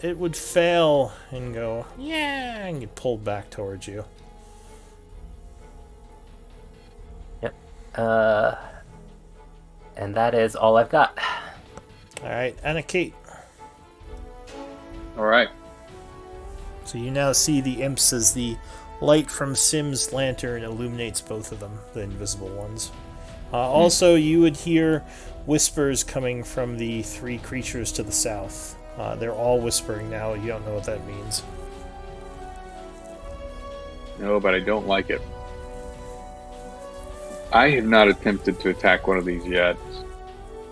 S1: It would fail and go, yeah, and get pulled back towards you.
S2: Yep. And that is all I've got.
S1: Alright, Anna Kate.
S3: Alright.
S1: So you now see the imps as the light from Sim's lantern illuminates both of them, the invisible ones. Also, you would hear whispers coming from the three creatures to the south. They're all whispering now. You don't know what that means.
S3: No, but I don't like it. I have not attempted to attack one of these yet.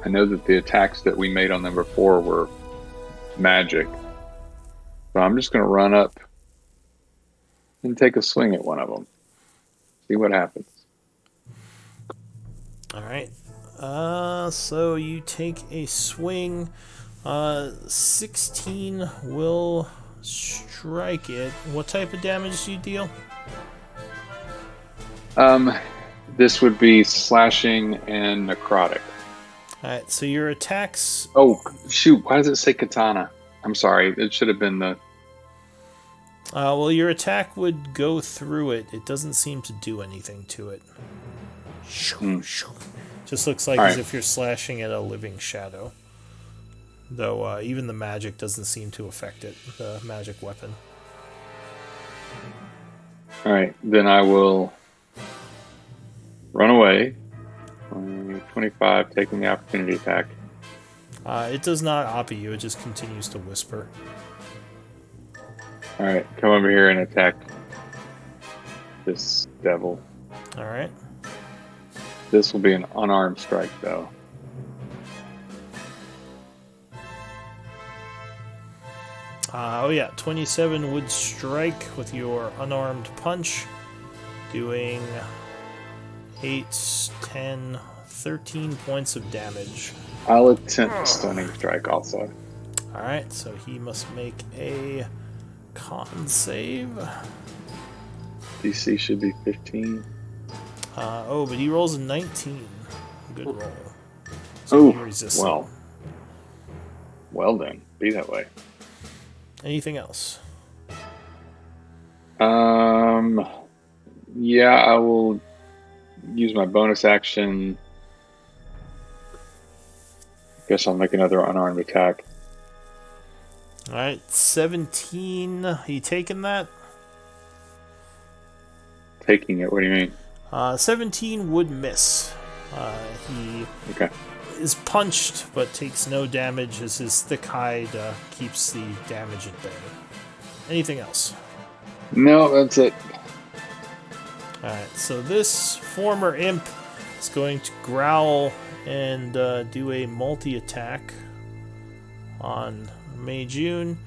S3: I know that the attacks that we made on them before were magic. So I'm just going to run up and take a swing at one of them. See what happens.
S1: All right. So you take a swing. 16 will strike it. What type of damage do you deal?
S3: This would be slashing and necrotic.
S1: Alright, so your attacks...
S3: Oh, shoot. Why does it say katana? I'm sorry. It should have been the...
S1: well, your attack would go through it. It doesn't seem to do anything to it. Just looks like as if you're slashing at a living shadow. Though even the magic doesn't seem to affect it, the magic weapon.
S3: Alright, then I will run away. 25, taking the opportunity attack.
S1: It does not oppy you, it just continues to whisper.
S3: Alright, come over here and attack this devil.
S1: Alright.
S3: This will be an unarmed strike, though.
S1: Oh yeah, 27 would strike with your unarmed punch, doing 8, 10, 13 points of damage.
S3: I'll attempt a stunning strike also.
S1: Alright, so he must make a con save.
S3: DC should be 15.
S1: But he rolls a 19. Good roll. So he resists it.
S3: Well then, be that way.
S1: Anything else?
S3: Yeah, I will use my bonus action. Guess I'll make another unarmed attack.
S1: Alright, 17. Are you taking that?
S3: Taking it, what do you mean?
S1: 17 would miss. He is punched, but takes no damage as his thick hide keeps the damage at bay. Anything else?
S3: No, that's it.
S1: Alright, so this former imp is going to growl and do a multi-attack on Mei Jun.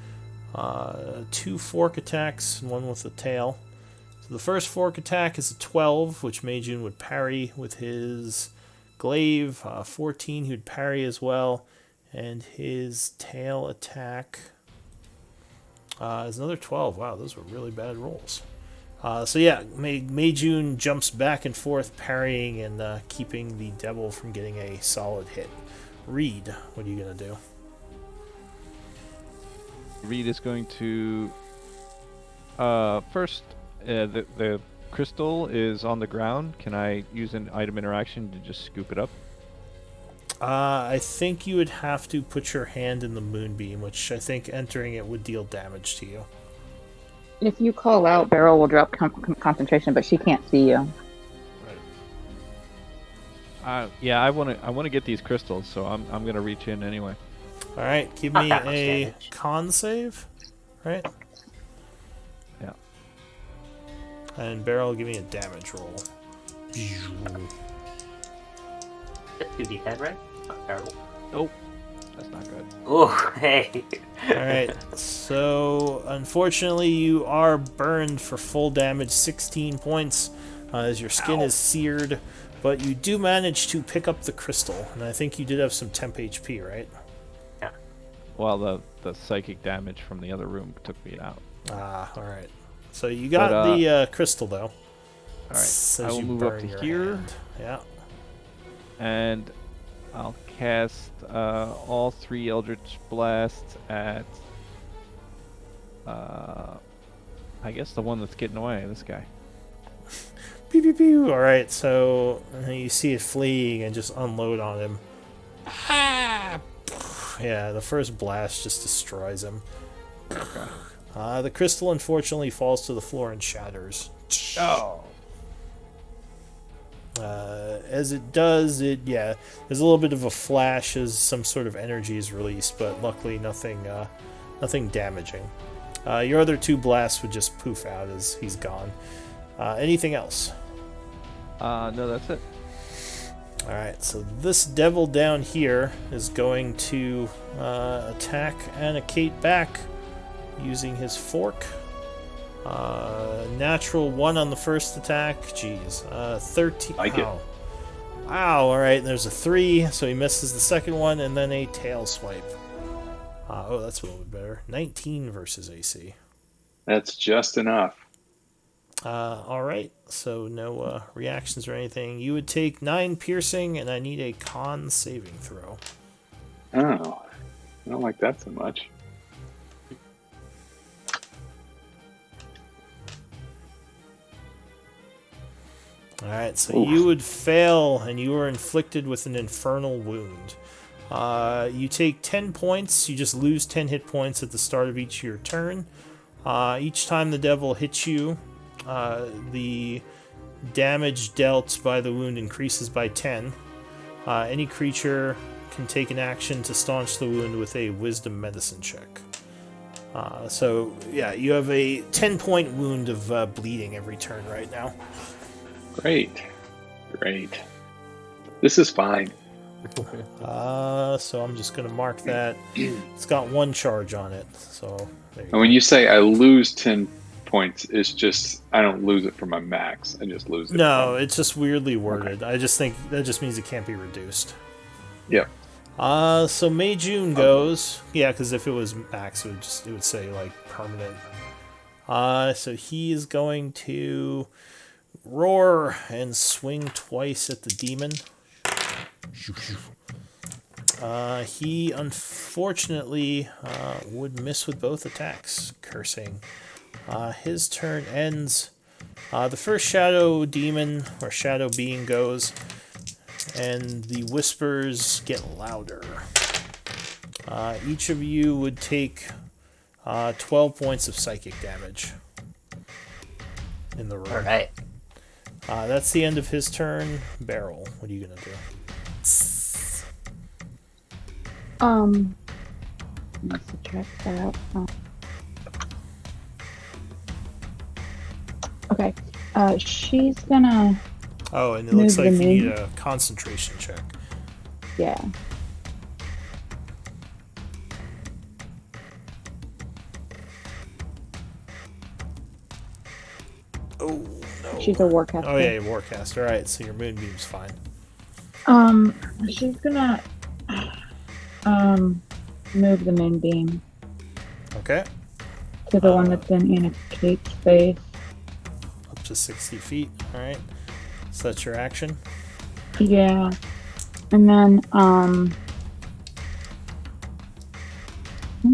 S1: 2 fork attacks and 1 with the tail. So the first fork attack is a 12, which Mei Jun would parry with his glaive. 14 he would parry as well. And his tail attack is another 12. Wow, those were really bad rolls. So yeah, Mei Jun jumps back and forth, parrying and keeping the devil from getting a solid hit. Reed, what are you going to do?
S6: Reed is going to... first, the crystal is on the ground. Can I use an item interaction to just scoop it up?
S1: I think you would have to put your hand in the moonbeam, which I think entering it would deal damage to you.
S4: If you call out, Beryl will drop concentration, but she can't see you.
S6: Yeah, I want to get these crystals, so I'm gonna reach in anyway.
S1: All right, give me a con save, right?
S6: Yeah.
S1: And Beryl, give me a damage roll.
S2: 2d10, right? Not terrible.
S6: Nope, that's not good.
S2: Oh, hey.
S1: Alright, so unfortunately you are burned for full damage, 16 points, as your skin is seared, but you do manage to pick up the crystal, and I think you did have some temp HP, right?
S2: Yeah.
S6: Well, the psychic damage from the other room took me out.
S1: Ah, alright. So you got the crystal, though.
S6: Alright, I will move up to here.
S1: Hand. Yeah.
S6: And I'll cast all 3 Eldritch Blasts at, I guess the one that's getting away, this guy.
S1: Pew, pew, pew. Alright, so you see it fleeing and just unload on him. Ah! Yeah, the first blast just destroys him.
S6: Okay.
S1: The crystal unfortunately falls to the floor and shatters.
S6: Oh.
S1: As it does, there's a little bit of a flash as some sort of energy is released, but luckily nothing damaging. Your other 2 blasts would just poof out as he's gone. Anything else?
S6: No, that's it.
S1: Alright, so this devil down here is going to attack Anna-Kate back using his fork. Natural 1 on the first attack. Jeez. 13.
S3: Like it.
S1: Wow, alright, there's a 3, so he misses the second one, and then a tail swipe. That's a little bit better. 19 versus AC.
S3: That's just enough.
S1: Alright, so no reactions or anything. You would take 9 piercing, and I need a con saving throw.
S3: Oh, I don't like that so much.
S1: Alright, so you would fail, and you are inflicted with an infernal wound. You take 10 points, you just lose 10 hit points at the start of each of your turn. Each time the devil hits you, the damage dealt by the wound increases by 10. Any creature can take an action to staunch the wound with a wisdom medicine check. So, yeah, you have a 10-point wound of bleeding every turn right now.
S3: Great. This is fine.
S1: So I'm just going to mark that. It's got 1 charge on it, so there you
S3: And when you say I lose 10 points, it's just, I don't lose it from my max. I just lose it.
S1: No, it's just weirdly worded. Okay. I just think that just means it can't be reduced.
S3: Yep.
S1: So Mei June goes. Yeah, because if it was max, it would say like permanent. So he is going to roar and swing twice at the demon. He unfortunately would miss with both attacks, cursing. His turn ends. The first shadow demon or shadow being goes, and the whispers get louder. Each of you would take 12 points of psychic damage in the room.
S2: All right.
S1: That's the end of his turn. Beryl, what are you gonna do?
S4: Let's subtract that out. Okay. She's gonna.
S1: Oh, and it looks
S4: move
S1: like
S4: the
S1: you need
S4: moon.
S1: a concentration check.
S4: Yeah.
S1: Oh no.
S4: She's a warcaster.
S1: Oh yeah, warcaster. All right, so your moonbeam's fine.
S4: She's gonna move the moonbeam
S1: Okay.
S4: to the one that's in Anna Kate's face.
S1: Up to 60 feet. All right. So that's your action.
S4: Yeah. And then I'm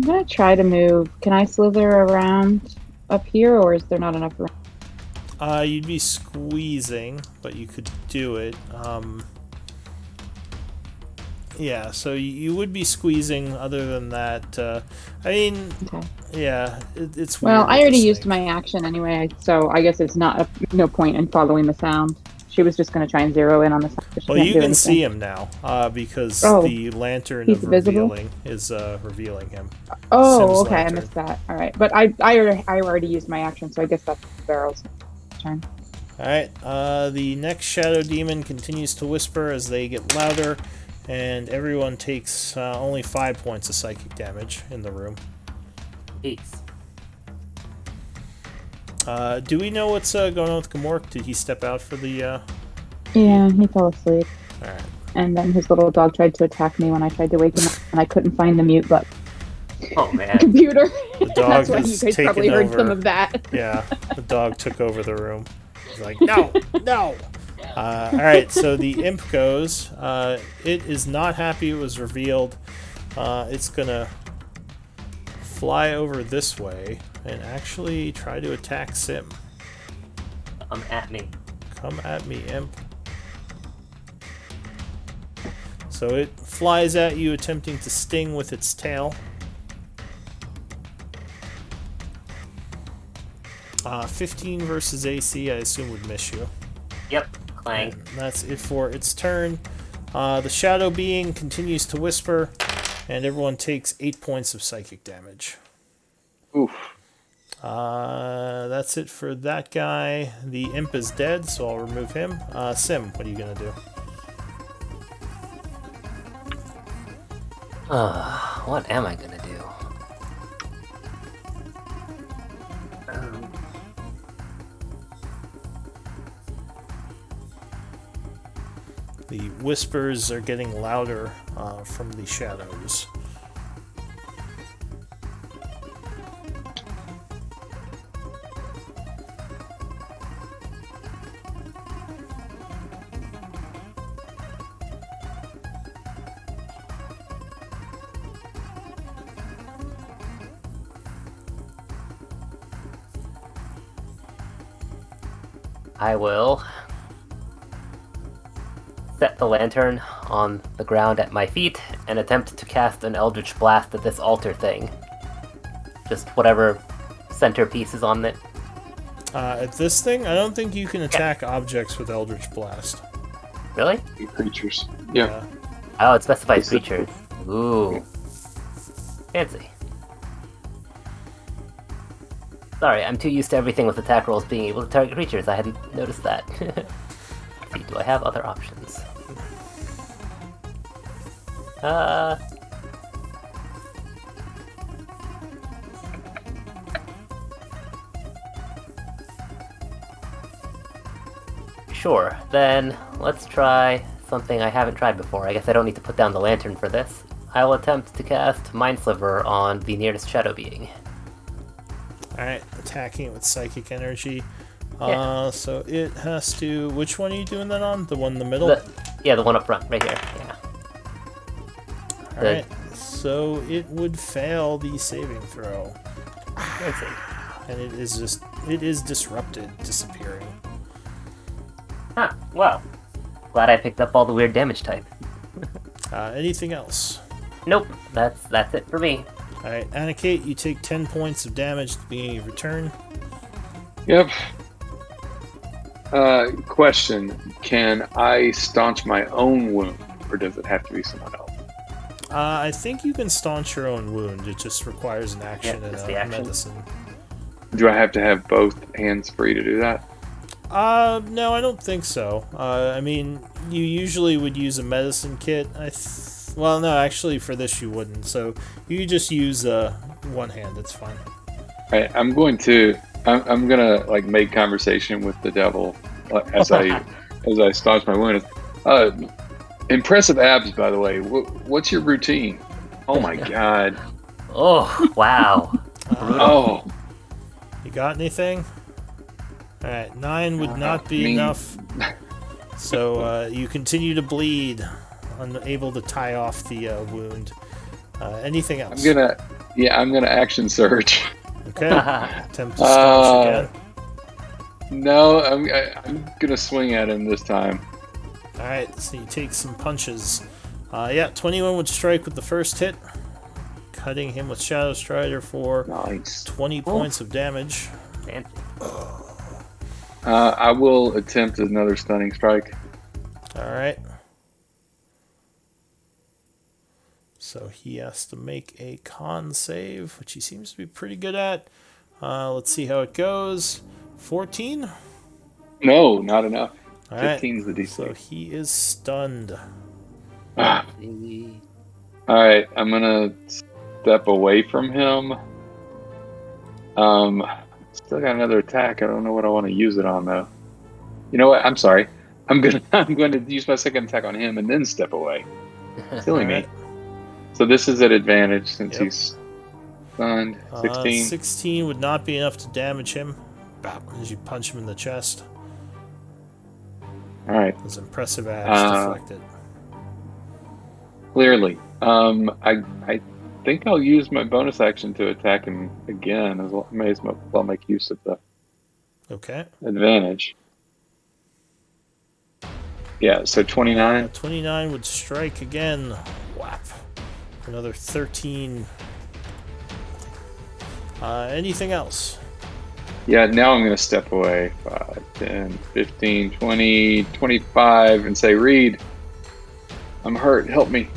S4: gonna try to move. Can I slither around up here, or is there not enough room?
S1: You'd be squeezing, but you could do it. Yeah, so you would be squeezing. Other than that, I mean,
S4: Okay.
S1: yeah, it's weird.
S4: Well, I
S1: with
S4: already
S1: the
S4: used
S1: snake.
S4: my action anyway, so I guess it's not no point in following the sound. She was just going to try and zero in on the sound.
S1: Well, you can see him now because
S4: Oh,
S1: the lantern
S4: he's
S1: of
S4: visible?
S1: revealing is revealing him.
S4: Oh,
S1: Sim's
S4: okay, I
S1: lantern.
S4: missed that. All right, but I already used my action, so I guess that's Barrel's turn.
S1: All right. The next shadow demon continues to whisper as they get louder, and everyone takes only 5 points of psychic damage in the room.
S2: Peace.
S1: Do we know what's going on with Gamork? Did he step out for the?
S4: Yeah, he fell asleep,
S1: All right.
S4: and then his little dog tried to attack me when I tried to wake him up, and I couldn't find the mute button.
S2: Oh man.
S4: Computer.
S1: The dog
S4: That's why you
S1: has
S4: guys
S1: taken
S4: probably heard
S1: over.
S4: some of that.
S1: Yeah, the dog took over the room. He's like, no, no. All right, so the imp goes. It is not happy it was revealed. It's gonna fly over this way and actually try to attack Sim.
S2: At me.
S1: Come at me, imp. So it flies at you, attempting to sting with its tail. 15 versus AC, I assume would miss you.
S2: Yep. Clang.
S1: And that's it for its turn. The shadow being continues to whisper, and everyone takes 8 points of psychic damage.
S3: Oof.
S1: That's it for that guy. The imp is dead, so I'll remove him. Sim, what are you gonna do?
S2: What am I gonna do?
S1: The whispers are getting louder from the shadows.
S2: I will set the lantern on the ground at my feet and attempt to cast an Eldritch Blast at this altar thing. Just whatever centerpiece is on it.
S1: At this thing, I don't think you can attack objects with Eldritch Blast.
S2: Really?
S3: Creatures. Yeah.
S2: Oh, it specifies creatures. Ooh. Fancy. Sorry, I'm too used to everything with attack rolls being able to target creatures. I hadn't noticed that. Let's see, do I have other options? Sure, then let's try something I haven't tried before. I guess I don't need to put down the lantern for this. I will attempt to cast Mind Sliver on the nearest shadow being.
S1: Alright, attacking it with psychic energy.
S2: Yeah.
S1: So it has to... Which one are you doing that on? The one in the middle?
S2: The one up front, right here. Yeah.
S1: Alright, so it would fail the saving throw. And it is disrupted, disappearing.
S2: Huh, well. Glad I picked up all the weird damage type.
S1: Anything else?
S2: Nope, that's it for me.
S1: Alright, Anakate, you take 10 points of damage at the beginning of your turn.
S3: Yep. Question: can I staunch my own wound, or does it have to be someone else?
S1: I think you can staunch your own wound. It just requires an action and
S2: just
S1: a
S2: the action.
S1: medicine.
S3: Do I have to have both hands free to do that?
S1: No, I don't think so. I mean, you usually would use a medicine kit. Well, no, actually, for this you wouldn't. So you just use one hand. It's fine.
S3: Right, I'm gonna like make conversation with the devil as I staunch my wound. Impressive abs, by the way. What's your routine? Oh my god.
S2: Oh, wow.
S3: Oh.
S1: You got anything? Alright, 9 would not be enough. So you continue to bleed, unable to tie off the wound. Anything else?
S3: I'm gonna action surge.
S1: Okay. Attempt to staunch again.
S3: No, I'm gonna swing at him this time.
S1: Alright, so you take some punches. 21 would strike with the first hit, cutting him with Shadow Strider for
S3: Nice.
S1: 20 points of damage.
S2: Fancy.
S3: I will attempt another stunning strike.
S1: Alright. So he has to make a con save, which he seems to be pretty good at. Let's see how it goes. 14?
S3: No, not enough.
S1: All right.
S3: 15 is the DC.
S1: So he is stunned.
S3: All right, I'm gonna step away from him. Still got another attack. I don't know what I want to use it on though. You know what? I'm sorry. I'm going to use my second attack on him and then step away. Silly me.
S1: Alright.
S3: So this is at advantage since
S1: Yep.
S3: he's stunned. 16.
S1: 16 would not be enough to damage him. Bop, as you punch him in the chest.
S3: All right.
S1: Those impressive abs deflected.
S3: Clearly. I think I'll use my bonus action to attack him again. May as well make use of the
S1: Okay.
S3: advantage. Yeah, so 29.
S1: 29 would strike again. Whap. Another 13. Anything else?
S3: Yeah, now I'm going to step away. 5, 10, 15, 20, 25, and say, Reed, I'm hurt. Help me.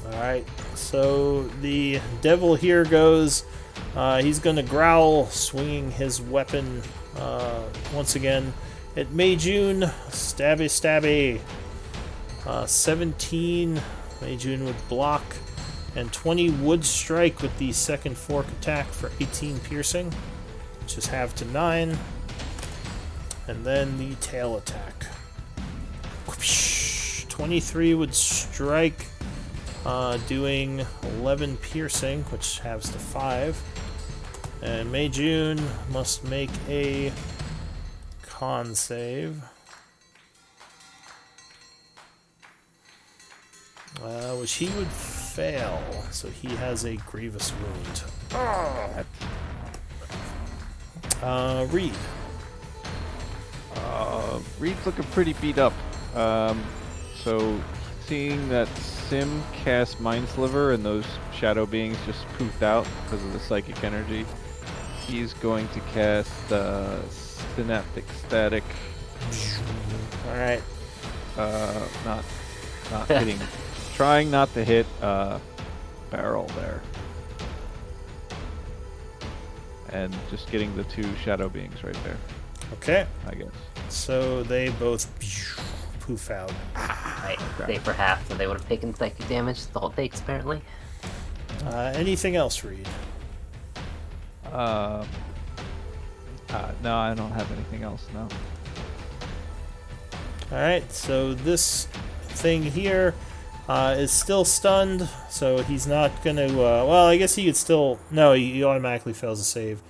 S1: Alright, so the devil here goes. He's going to growl, swinging his weapon once again at Mei Jun. Stabby, stabby. 17. Mei Jun would block. And 20 would strike with the second fork attack for 18 piercing, which is halved to 9. And then the tail attack. 23 would strike, doing 11 piercing, which halves to 5. And Mei Jun must make a con save. Which he would fail, so he has a grievous wound. Reed.
S6: Reed's looking pretty beat up. So seeing that Sim cast Mind Sliver and those shadow beings just poofed out because of the psychic energy, he's going to cast Synaptic Static.
S1: Alright.
S6: Not hitting. Trying not to hit barrel there. And just getting the 2 shadow beings right there,
S1: Okay.
S6: I guess.
S1: So they both poof out.
S2: Right, they for half, so they would have taken psychic damage the whole takes, apparently.
S1: Anything else, Reed?
S6: No, I don't have anything else, no.
S1: Alright, so this thing here is still stunned, so he's not going to... well, I guess he could still... No, he automatically fails a save.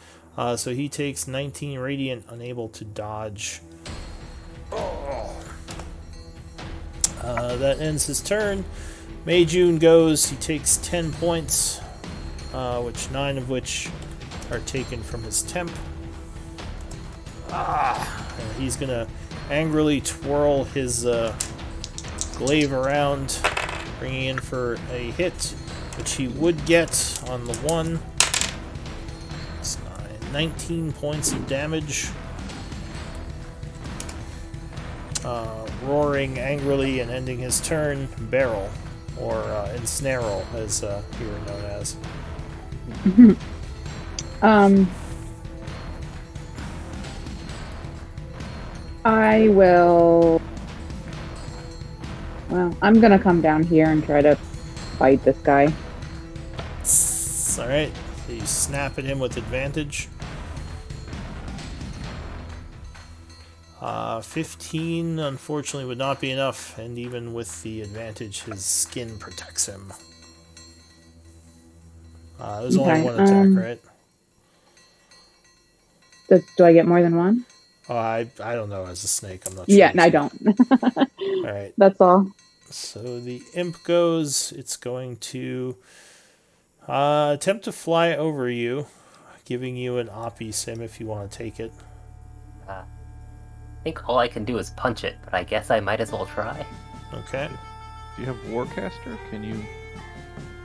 S1: So he takes 19 radiant, unable to dodge. That ends his turn. Mei Jun goes, he takes 10 points, which 9 of which are taken from his temp. And he's going to angrily twirl his glaive around, bringing in for a hit, which he would get on the 1. It's 19 points of damage. Roaring angrily and ending his turn, barrel, or ensnarel, as you were known as.
S4: I will. Well, I'm gonna come down here and try to fight this guy.
S1: Alright, so you snap at him with advantage. 15, unfortunately, would not be enough, and even with the advantage, his skin protects him. There's only one attack, right?
S4: Do I get more than one?
S1: Oh, I don't know. As a snake, I'm not sure.
S4: Yeah, no, I don't.
S1: Alright.
S4: That's all.
S1: So the imp goes. It's going to attempt to fly over you, giving you an Oppie sim if you want to take it.
S2: I think all I can do is punch it, but I guess I might as well try.
S1: Okay.
S6: Do you have Warcaster? Can you...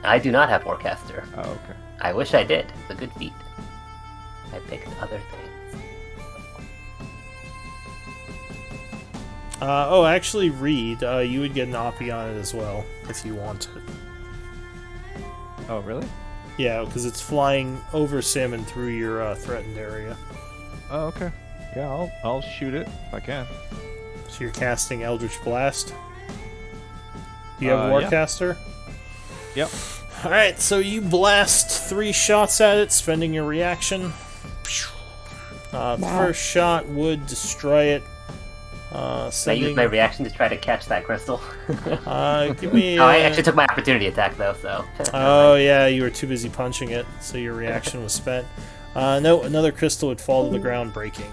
S2: I do not have Warcaster.
S6: Oh, okay.
S2: I wish I did. It's a good feat. I picked other things.
S1: Actually, Reed, you would get an Oppie on it as well, if you wanted.
S6: Oh, really?
S1: Yeah, because it's flying over Sim and through your threatened area.
S6: Oh, okay. Yeah, I'll shoot it if I can.
S1: So you're casting Eldritch Blast. Do you have
S6: Yeah.
S1: Warcaster?
S6: Yep.
S1: Alright, so you blast 3 shots at it, spending your reaction. The first shot would destroy it.
S2: I used my reaction to try to catch that crystal.
S1: Give me.
S2: I actually took my opportunity attack though, so.
S1: Oh yeah, you were too busy punching it, so your reaction was spent. No, another crystal would fall to the ground, breaking.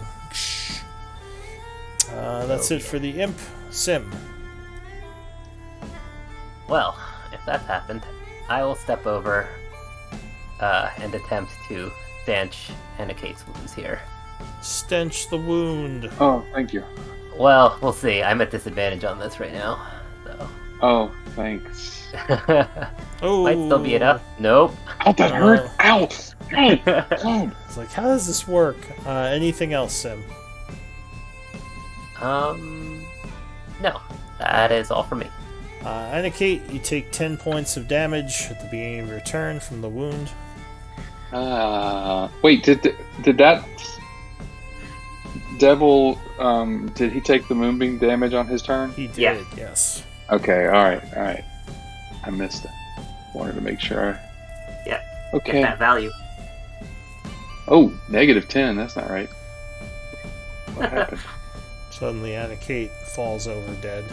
S1: That's it for the imp. Sim.
S2: Well, if that's happened, I will step over and attempt to stanch Anikate's wounds here.
S1: Stench the wound.
S3: Oh, thank you.
S2: Well, we'll see. I'm at disadvantage on this right now, so.
S3: Oh, thanks.
S1: Oh,
S2: Might still be enough. Nope.
S3: Ow, that hurt! Ow! Ow! Ow!
S1: It's like, how does this work? Anything else, Sim?
S2: No. That is all for me.
S1: Anikate, you take 10 points of damage at the beginning of your turn from the wound.
S3: Wait, did that devil, did he take the moonbeam damage on his turn?
S1: He did,
S2: Yeah.
S1: yes.
S3: Okay, alright. I missed it. Wanted to make sure.
S2: Yeah.
S3: Okay.
S2: Get that value.
S3: Oh, -10, that's not right. What happened?
S1: Suddenly, Anikate falls over dead.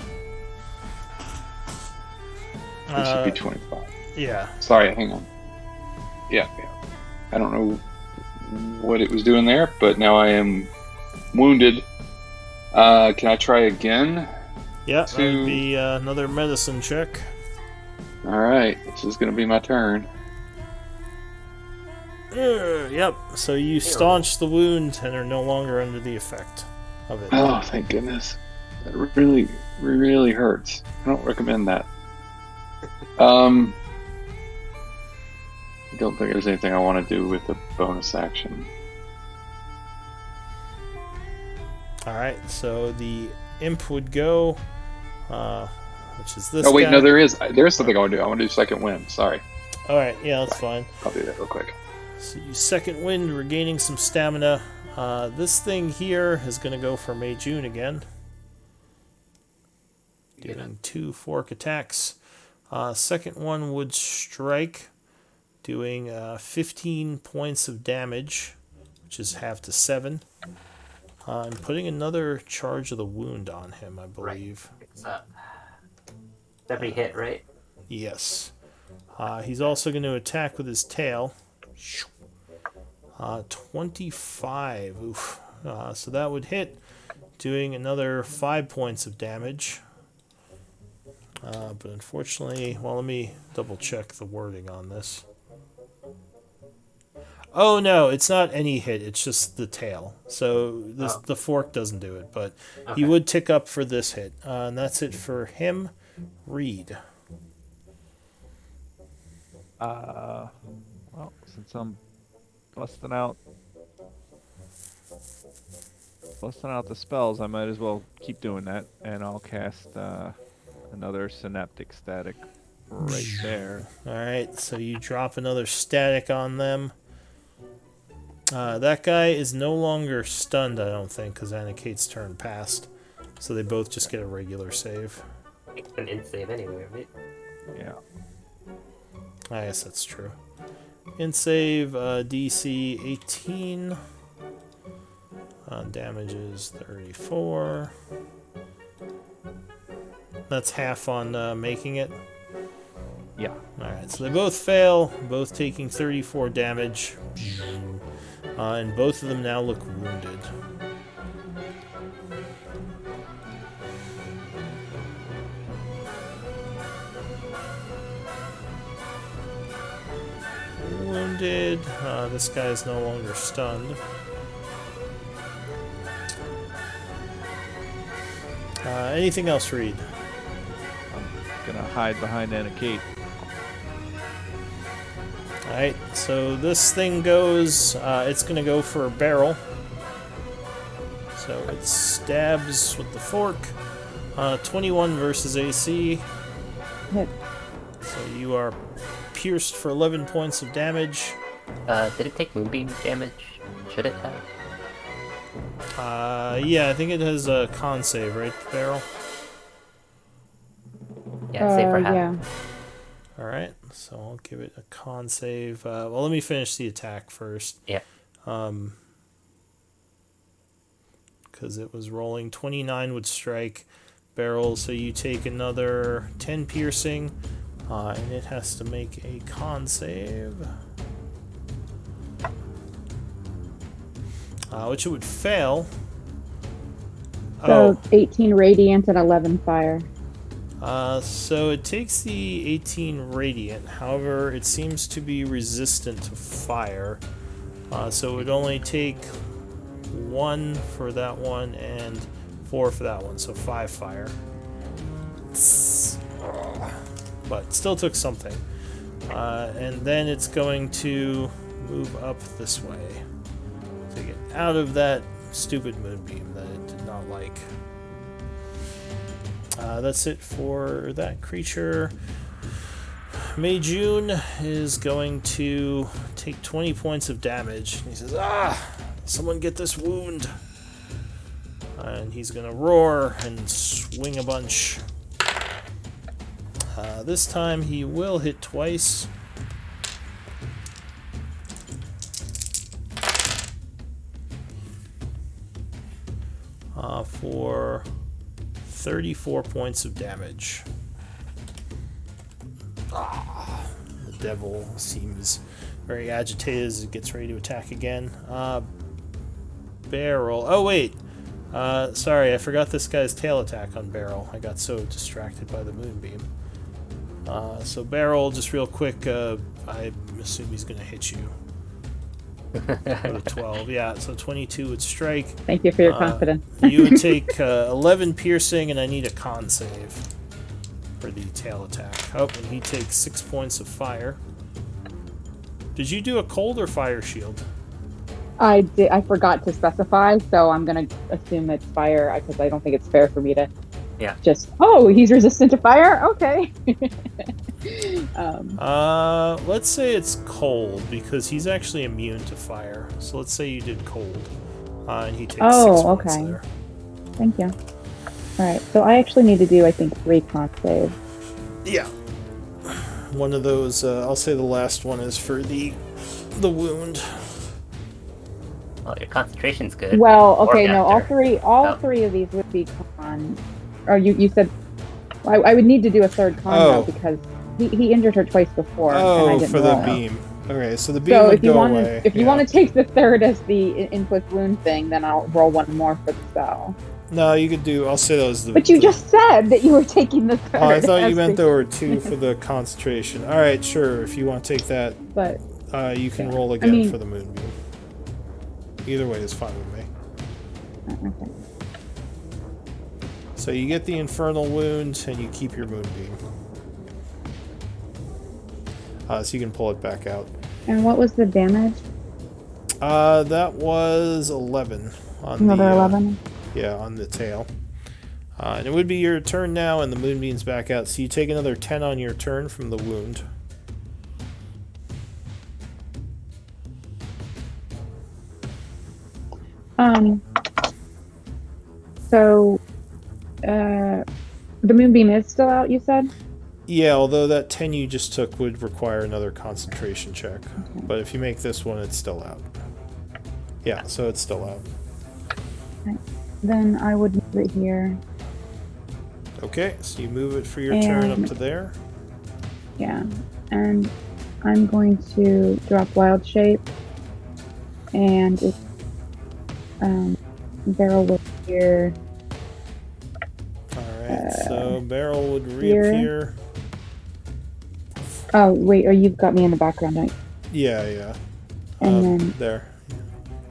S3: It should be 25.
S1: Yeah.
S3: Sorry, hang on. Yeah. I don't know what it was doing there, but now I am wounded. Can I try again?
S1: Yeah, that would be another medicine check.
S3: Alright, this is going to be my turn.
S1: Yep, so you staunch the wound and are no longer under the effect of it.
S3: Oh, thank goodness. That really, really hurts. I don't recommend that. I don't think there's anything I want to do with the bonus action.
S1: Alright, so the imp would go, which is this
S3: Oh, wait,
S1: guy.
S3: no, there is something I want to do. I want to do second wind. Sorry.
S1: Alright, yeah, that's fine.
S3: I'll do that real quick.
S1: So you second wind, regaining some stamina. This thing here is going to go for Mei June again. Doing 2 fork attacks. Second one would strike, doing 15 points of damage, which is half to 7. I'm putting another charge of the wound on him, I believe.
S2: It's every hit, right?
S1: Yes. He's also going to attack with his tail. 25. Oof. So that would hit, doing another 5 points of damage. But unfortunately, well, let me double check the wording on this. Oh no, it's not any hit, it's just the tail. So the fork doesn't do it, but he would tick up for this hit. And that's it for him. Reed.
S6: Well, since I'm busting out the spells, I might as well keep doing that, and I'll cast another synaptic static right there.
S1: Alright, so you drop another static on them. That guy is no longer stunned, I don't think, because Anikate's turn passed. So they both just get a regular save.
S2: It's an in save anyway, right?
S6: Yeah.
S1: I guess that's true. In save, DC 18. Damage is 34. That's half on making it.
S6: Yeah.
S1: Alright, so they both fail, both taking 34 damage. And both of them now look wounded. Wounded. This guy is no longer stunned. Anything else, Reed?
S6: I'm gonna hide behind Anikate.
S1: Alright, so this thing goes, it's gonna go for a barrel. So it stabs with the fork. 21 versus AC.
S4: Hit.
S1: So you are pierced for 11 points of damage.
S2: Did it take moonbeam damage? Should it have?
S1: Yeah, I think it has a con save, right, barrel?
S2: Yeah, save for half.
S4: Yeah.
S1: Alright, so I'll give it a con save. Well, let me finish the attack first.
S2: Yeah.
S1: Because it was rolling. 29 would strike barrel, so you take another 10 piercing, and it has to make a con save. Which it would fail.
S4: So 18 radiant and 11 fire.
S1: So it takes the 18 radiant, however, it seems to be resistant to fire. So it would only take 1 for that one and 4 for that one, so 5 fire. but still took something. And then it's going to move up this way to get out of that stupid moonbeam that it did not like. That's it for that creature. Mei Jun is going to take 20 points of damage. He says, someone get this wound. And he's going to roar and swing a bunch. This time he will hit twice. For 34 points of damage. The devil seems very agitated as it gets ready to attack again. Barrel. Oh, wait. Sorry, I forgot this guy's tail attack on Barrel. I got so distracted by the moonbeam. So Barrel, just real quick, I assume he's going to hit you. With a 12. Yeah, so 22 would strike.
S4: Thank you for your confidence.
S1: You would take 11 piercing, and I need a con save for the tail attack. Oh, and he takes 6 points of fire. Did you do a cold or fire shield?
S4: I did. I forgot to specify, so I'm gonna assume it's fire because I don't think it's fair for me to.
S2: Yeah.
S4: Just he's resistant to fire. Okay.
S1: Let's say it's cold because he's actually immune to fire. So let's say you did cold, and he takes 6 points there.
S4: Thank you. All right, so I actually need to do, I think, 3 con saves.
S1: Yeah. One of those. I'll say the last one is for the wound.
S2: Well, your concentration's good.
S4: Well, okay, no, all
S2: After.
S4: three of these would be con. Oh, you said I would need to do a third con though, because he injured her twice before. And I didn't
S1: for the
S4: roll.
S1: beam. Okay, so the beam
S4: So
S1: would
S4: if you
S1: go
S4: want
S1: away.
S4: if you want to take the third as the inflict wound thing, then I'll roll one more for the spell.
S1: No, you could do. I'll say those.
S4: But you just said that you were taking the third.
S1: Oh, I thought you
S4: as
S1: meant
S4: the-
S1: there were 2 for the concentration. All right, sure. If you want to take that,
S4: But
S1: you can
S4: yeah.
S1: roll again
S4: I mean-
S1: for the moonbeam. Either way is fine with me.
S4: okay.
S1: So you get the infernal wound and you keep your moonbeam. So you can pull it back out.
S4: And what was the damage?
S1: That was 11 on
S4: Another
S1: the
S4: 11.
S1: Yeah, on the tail. And it would be your turn now, and the moonbeam's back out. So you take another 10 on your turn from the wound.
S4: So, the moonbeam is still out, you said?
S1: Yeah, although that 10 you just took would require another concentration check. But if you make this one, it's still out. Yeah, so it's still out.
S4: Right. Then I would move it here.
S1: Okay, so you move it for your turn up
S4: And-
S1: to there.
S4: Yeah. And I'm going to drop Wild Shape. And it's, Barrel will appear.
S1: Alright, so Barrel would
S4: here.
S1: reappear.
S4: Oh, wait, you've got me in the background, right?
S1: Yeah, yeah.
S4: And then
S1: there.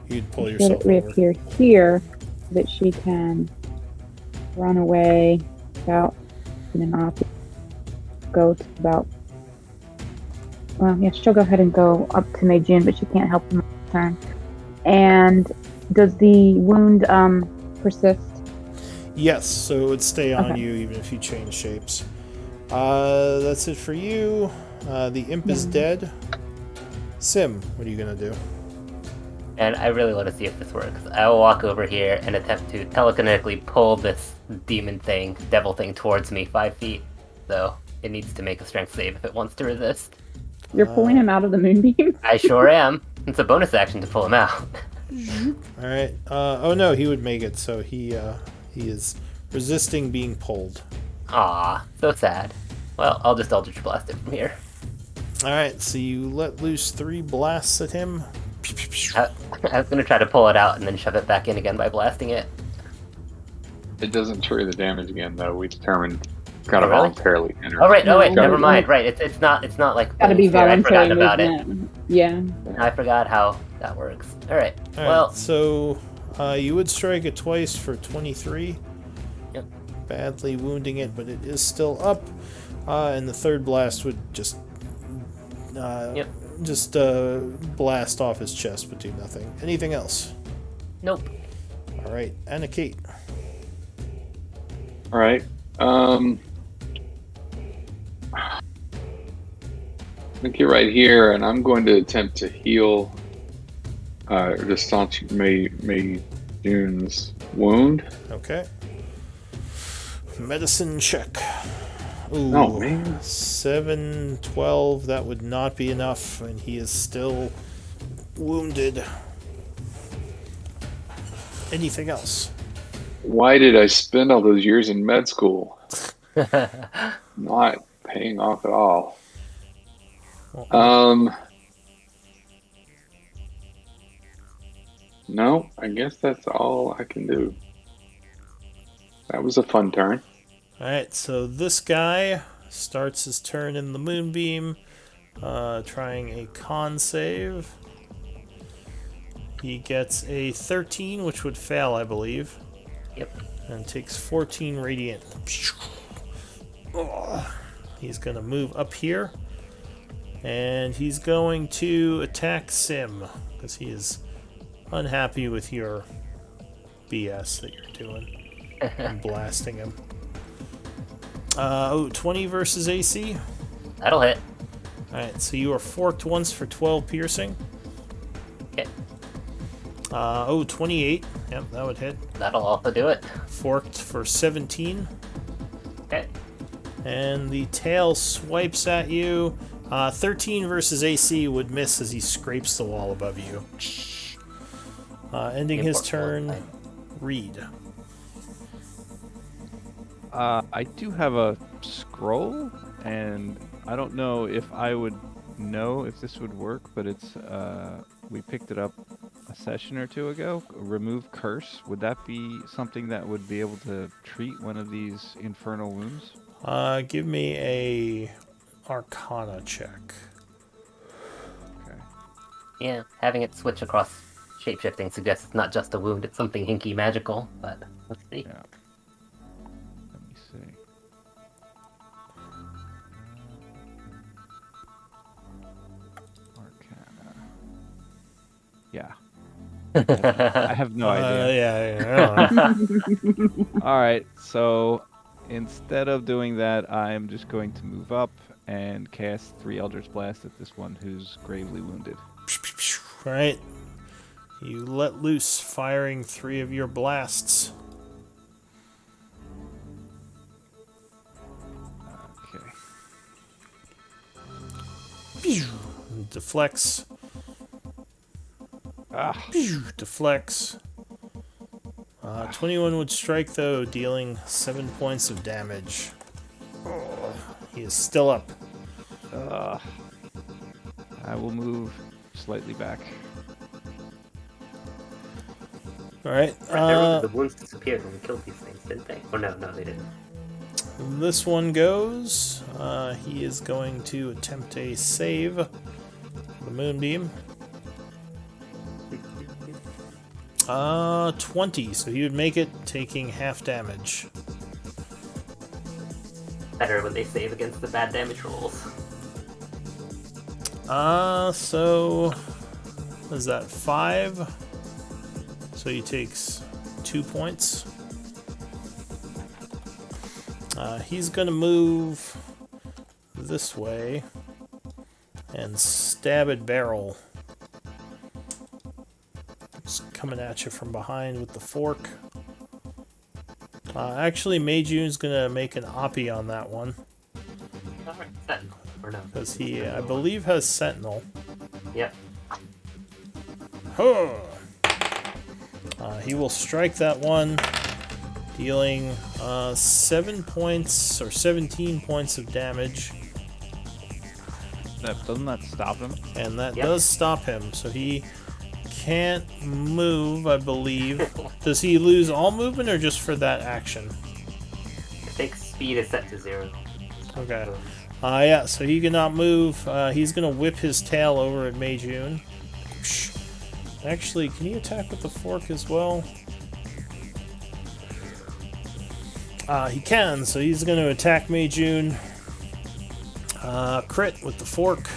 S1: You'd pull
S4: should
S1: yourself
S4: it
S1: over.
S4: reappear here so that she can run away about and then off go to about she'll go ahead and go up to Mei Jun, but she can't help him turn. And does the wound persist?
S1: Yes, so it would stay on
S4: Okay.
S1: you even if you change shapes. That's it for you. The imp is dead. Sim, what are you gonna do?
S2: And I really want to see if this works. I will walk over here and attempt to telekinetically pull this demon thing, devil thing, towards me 5 feet. So it needs to make a strength save if it wants to resist.
S4: You're pulling him out of the moonbeam?
S2: I sure am. It's a bonus action to pull him out.
S1: Alright. Oh no, he would make it, so he is resisting being pulled.
S2: Aw, so sad. Well, I'll just Eldritch Blast it from here.
S1: Alright, so you let loose 3 blasts at him.
S2: I was going to try to pull it out and then shove it back in again by blasting it.
S3: It doesn't trigger the damage again, though. We determined gotta
S2: Oh, really?
S3: voluntarily enter.
S2: Oh, right,
S4: No,
S2: never
S4: no.
S2: mind. Right, it's not like...
S4: Gotta be
S2: bonus here. I
S4: voluntary
S2: forgot about it.
S4: movement. Yeah.
S2: I forgot how that works. Alright,
S1: Alright,
S2: well...
S1: so you would strike it twice for 23.
S2: Yep.
S1: badly wounding it, but it is still up. And the third blast would just blast off his chest, but do nothing. Anything else?
S2: Nope.
S1: All right, Anna Kate.
S3: All right. I think you're right here, and I'm going to attempt to heal to staunch May June's wound.
S1: Okay. Medicine check. Ooh,
S3: Oh, man.
S1: 7, 12, that would not be enough, and he is still wounded. Anything else?
S3: Why did I spend all those years in med school? Not paying off at all. No, I guess that's all I can do. That was a fun turn.
S1: Alright, so this guy starts his turn in the Moonbeam, trying a con save. He gets a 13, which would fail, I believe.
S2: Yep.
S1: And takes 14 radiant. Oh, he's going to move up here. And he's going to attack Sim, because he is unhappy with your BS that you're doing. And blasting him. 20 versus AC.
S2: That'll hit.
S1: Alright, so you are forked once for 12 piercing.
S2: Okay.
S1: 28. Yep, that would hit.
S2: That'll also do it.
S1: Forked for 17.
S2: Okay.
S1: And the tail swipes at you. 13 versus AC would miss as he scrapes the wall above you. Ending his turn. Reed.
S6: I do have a scroll, and I don't know if I would know if this would work, but it's we picked it up a session or two ago. Remove curse. Would that be something that would be able to treat one of these infernal wounds?
S1: Give me a Arcana check.
S6: Okay.
S2: Yeah, having it switch across shapeshifting suggests it's not just a wound, it's something hinky magical, but let's see.
S6: Yeah. Let me see. Arcana. Yeah. I have no idea.
S1: Yeah. I don't know.
S6: All right, so instead of doing that, I'm just going to move up and cast 3 Eldritch Blast at this one who's gravely wounded.
S1: Right. You let loose, firing 3 of your blasts.
S6: Okay.
S1: Deflects. Deflects. 21 would strike, though, dealing 7 points of damage. He is still up.
S6: I will move slightly back.
S1: Alright.
S2: The wounds disappeared when we killed these things, didn't they? Or no, they didn't.
S1: This one goes. He is going to attempt a save. The Moonbeam. 20, so he would make it, taking half damage.
S2: Better when they save against the bad damage rolls.
S1: So is that 5? So he takes 2 points. He's gonna move this way and stab at Barrel. Just coming at you from behind with the fork. Actually, Meijune's gonna make an Oppie on that one.
S2: Alright, Sentinel. Or no.
S1: Because he, I believe, has Sentinel.
S2: Yep.
S1: Huh. He will strike that one, dealing 7 points or 17 points of damage.
S6: Doesn't that stop him?
S1: And that does stop him, so he can't move, I believe. Does he lose all movement or just for that action?
S2: I think speed is set to 0.
S1: Okay. Yeah, so he cannot move. He's going to whip his tail over at Meijun. Actually, can he attack with the fork as well? He can, so he's going to attack Meijun. Crit with the fork.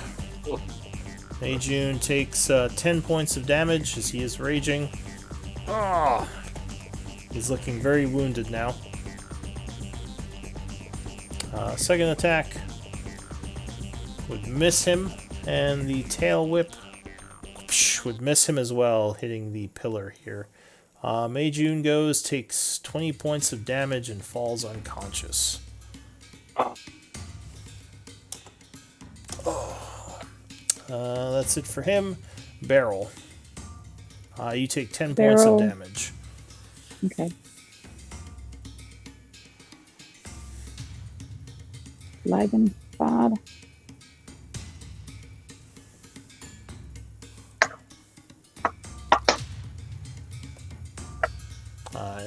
S1: Meijun takes 10 points of damage as he is raging. Oh, he's looking very wounded now. Second attack would miss him, and the tail whip would miss him as well, hitting the pillar here. Meijun goes, takes 20 points of damage, and falls unconscious. That's it for him. Barrel. You take 10 points of damage.
S4: Okay. Liven Bob.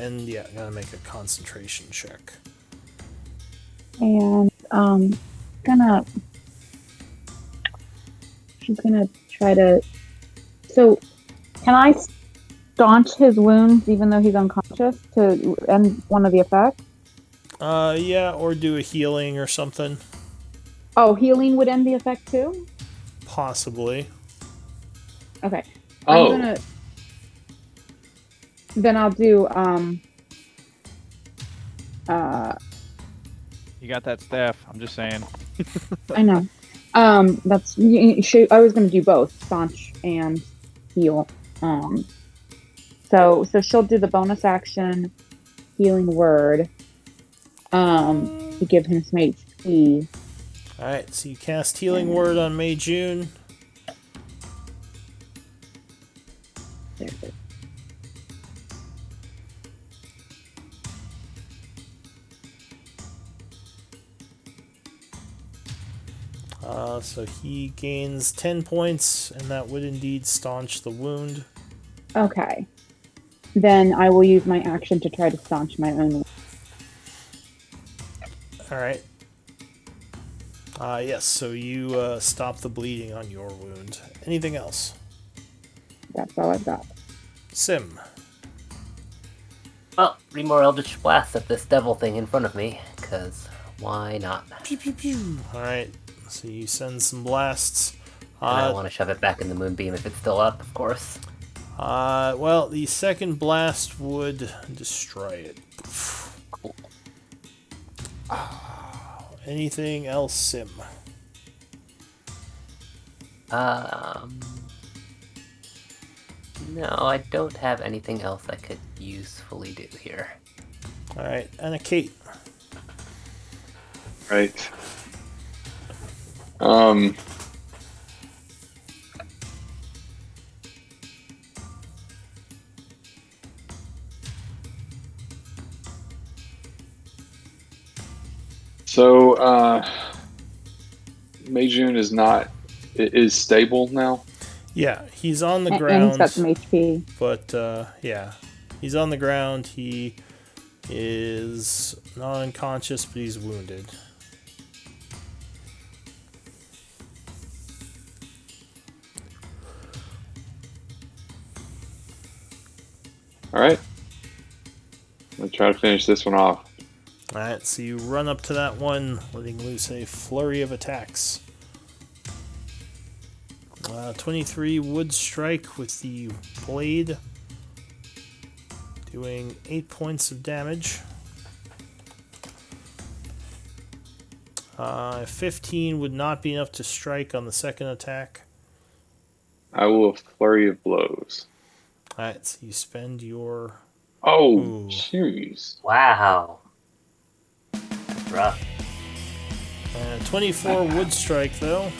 S1: And yeah, gotta make a concentration check.
S4: And she's gonna try to. So, can I staunch his wounds even though he's unconscious to end one of the effects?
S1: Yeah, or do a healing or something.
S4: Oh, healing would end the effect too?
S1: Possibly.
S4: Okay.
S3: Oh.
S4: Then I'll do
S6: You got that staff. I'm just saying.
S4: I know. That's I was gonna do both, staunch and heal. So she'll do the bonus action healing word. To give him some HP.
S1: Alright, so you cast Healing Word on Meijun.
S4: There it is.
S1: So he gains 10 points, and that would indeed staunch the wound.
S4: Okay. Then I will use my action to try to staunch my own wound.
S1: Alright. Yes, so you stop the bleeding on your wound. Anything else?
S4: That's all I've got.
S1: Sim.
S2: Well, 3 more Eldritch Blasts at this devil thing in front of me, because why not?
S1: Pew, pew, pew. Alright, so you send some blasts.
S2: And I want to shove it back in the moonbeam if it's still up, of course.
S1: Well, the second blast would destroy it.
S2: Cool.
S1: Anything else, Sim?
S2: No, I don't have anything else I could usefully do here.
S1: Alright, and a Kate.
S3: Right. So, Meijun is stable now?
S1: Yeah, he's on the
S4: And
S1: ground.
S4: he's got some HP.
S1: But, yeah. He's on the ground. He is not unconscious, but he's wounded.
S3: Alright. I'm going to try to finish this one off.
S1: Alright, so you run up to that one, letting loose a flurry of attacks. 23 wood strike with the blade, doing 8 points of damage. 15 would not be enough to strike on the second attack.
S3: I will flurry of blows.
S1: Alright, so you spend your...
S3: Oh,
S1: Ooh.
S3: jeez.
S2: Wow. Rough.
S1: 24 wood strike, though.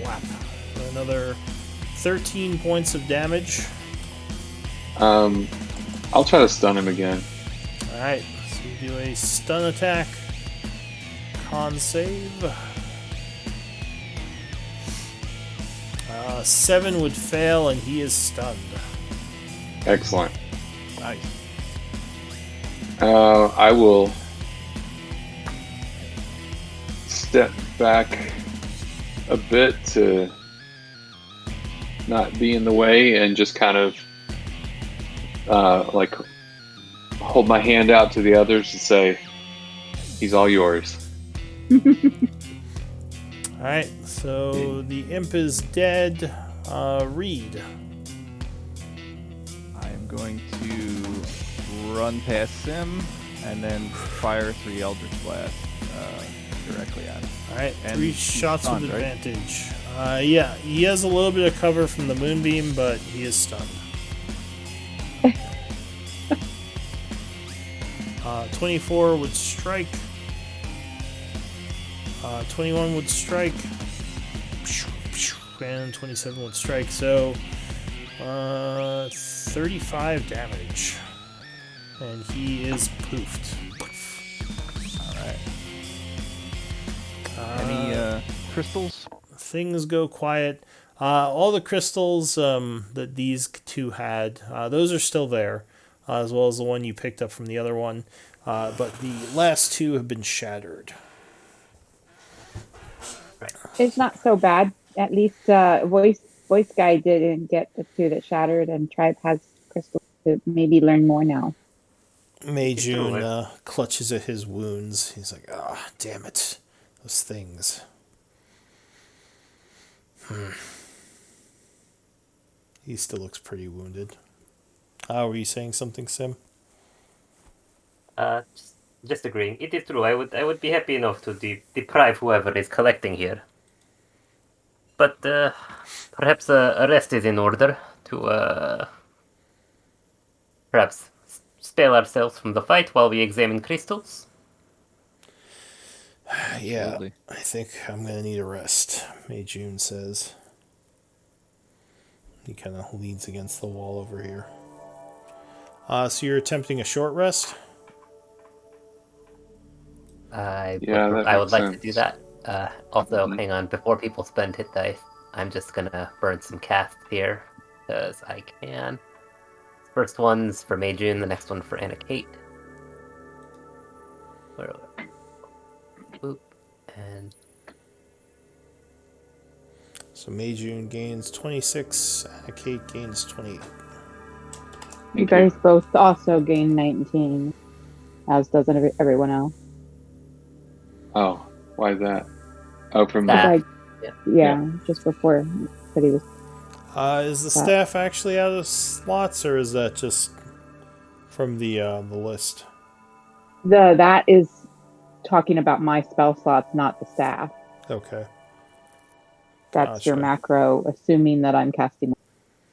S1: Whap. For another 13 points of damage.
S3: I'll try to stun him again.
S1: Alright, so you do a stun attack. Con save. 7 would fail, and he is stunned.
S3: Excellent.
S6: Nice.
S3: I will step back a bit to not be in the way and just kind of like hold my hand out to the others and say, "He's all yours."
S1: Alright, so the imp is dead. Reed.
S6: I am going to run past Sim and then fire 3 Eldritch Blasts directly at him.
S1: Alright,
S6: And
S1: 3
S6: he's
S1: shots
S6: stunned,
S1: with
S6: right?
S1: advantage. Yeah, he has a little bit of cover from the moonbeam, but he is stunned. 24 would strike. 21 would strike. And 27 would strike. So, 35 damage. And he is poofed.
S6: Alright. Any crystals?
S1: Things go quiet. All the crystals that these two had, those are still there, as well as the one you picked up from the other one. But the last 2 have been shattered.
S4: It's not so bad. At least voice guy didn't get the 2 that shattered, and Tribe has crystals to maybe learn more now.
S1: Mei
S2: Get through
S1: Jun clutches at his wounds. He's like, ah, damn it. Those things. He still looks pretty wounded. Were you saying something, Sim?
S2: Just agreeing. It is true. I would be happy enough to deprive whoever is collecting here. But perhaps a rest is in order to perhaps spare ourselves from the fight while we examine crystals.
S1: Yeah,
S6: Absolutely.
S1: I think I'm going to need a rest, Mei Jun says. He kind of leans against the wall over here. So you're attempting a short rest?
S2: I
S3: that
S2: would
S3: makes
S2: like to
S3: sense.
S2: do that. Also,
S3: Mhm.
S2: hang on, before people spend hit dice, I'm just gonna burn some casts here, because I can. First one's for Mei Jun, the next one for Anna Kate. Boop, and
S1: So Mei Jun gains 26, Anna Kate gains 28.
S4: You guys both also gain 19, as does everyone else.
S3: Oh, why that? Oh, from
S2: Staff.
S3: the
S4: Yeah, just before that he was.
S1: Is the staff actually out of slots, or is that just from the list?
S4: That is talking about my spell slots, not the staff.
S1: Okay.
S4: That's your
S1: Gotcha.
S4: macro, assuming that I'm casting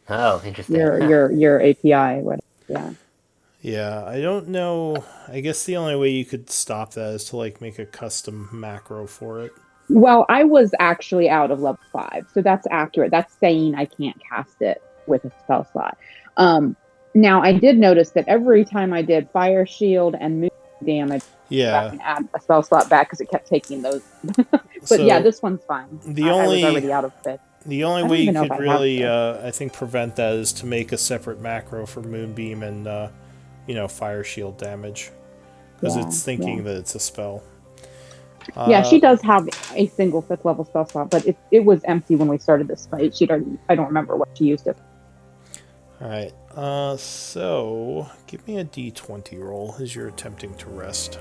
S2: Oh, interesting.
S4: your API. Whatever. Yeah.
S1: Yeah, I don't know. I guess the only way you could stop that is to like make a custom macro for it.
S4: Well, I was actually out of level 5, so that's accurate. That's saying I can't cast it with a spell slot. Now, I did notice that every time I did fire shield and moon damage,
S1: Yeah.
S4: I can add a spell slot back because it kept taking those. But
S1: So
S4: yeah, this one's fine.
S1: the
S4: I was
S1: only
S4: already out of it.
S1: the only
S4: I don't
S1: way you
S4: even know
S1: could
S4: if I have
S1: really,
S4: this.
S1: I think, prevent that is to make a separate macro for Moonbeam and, fire shield damage, because
S4: Yeah,
S1: it's thinking that it's a spell.
S4: yeah, she does have a single 5th level spell slot, but it was empty when we started this fight. I don't remember what she used it.
S1: All right. So give me a D20 roll as you're attempting to rest.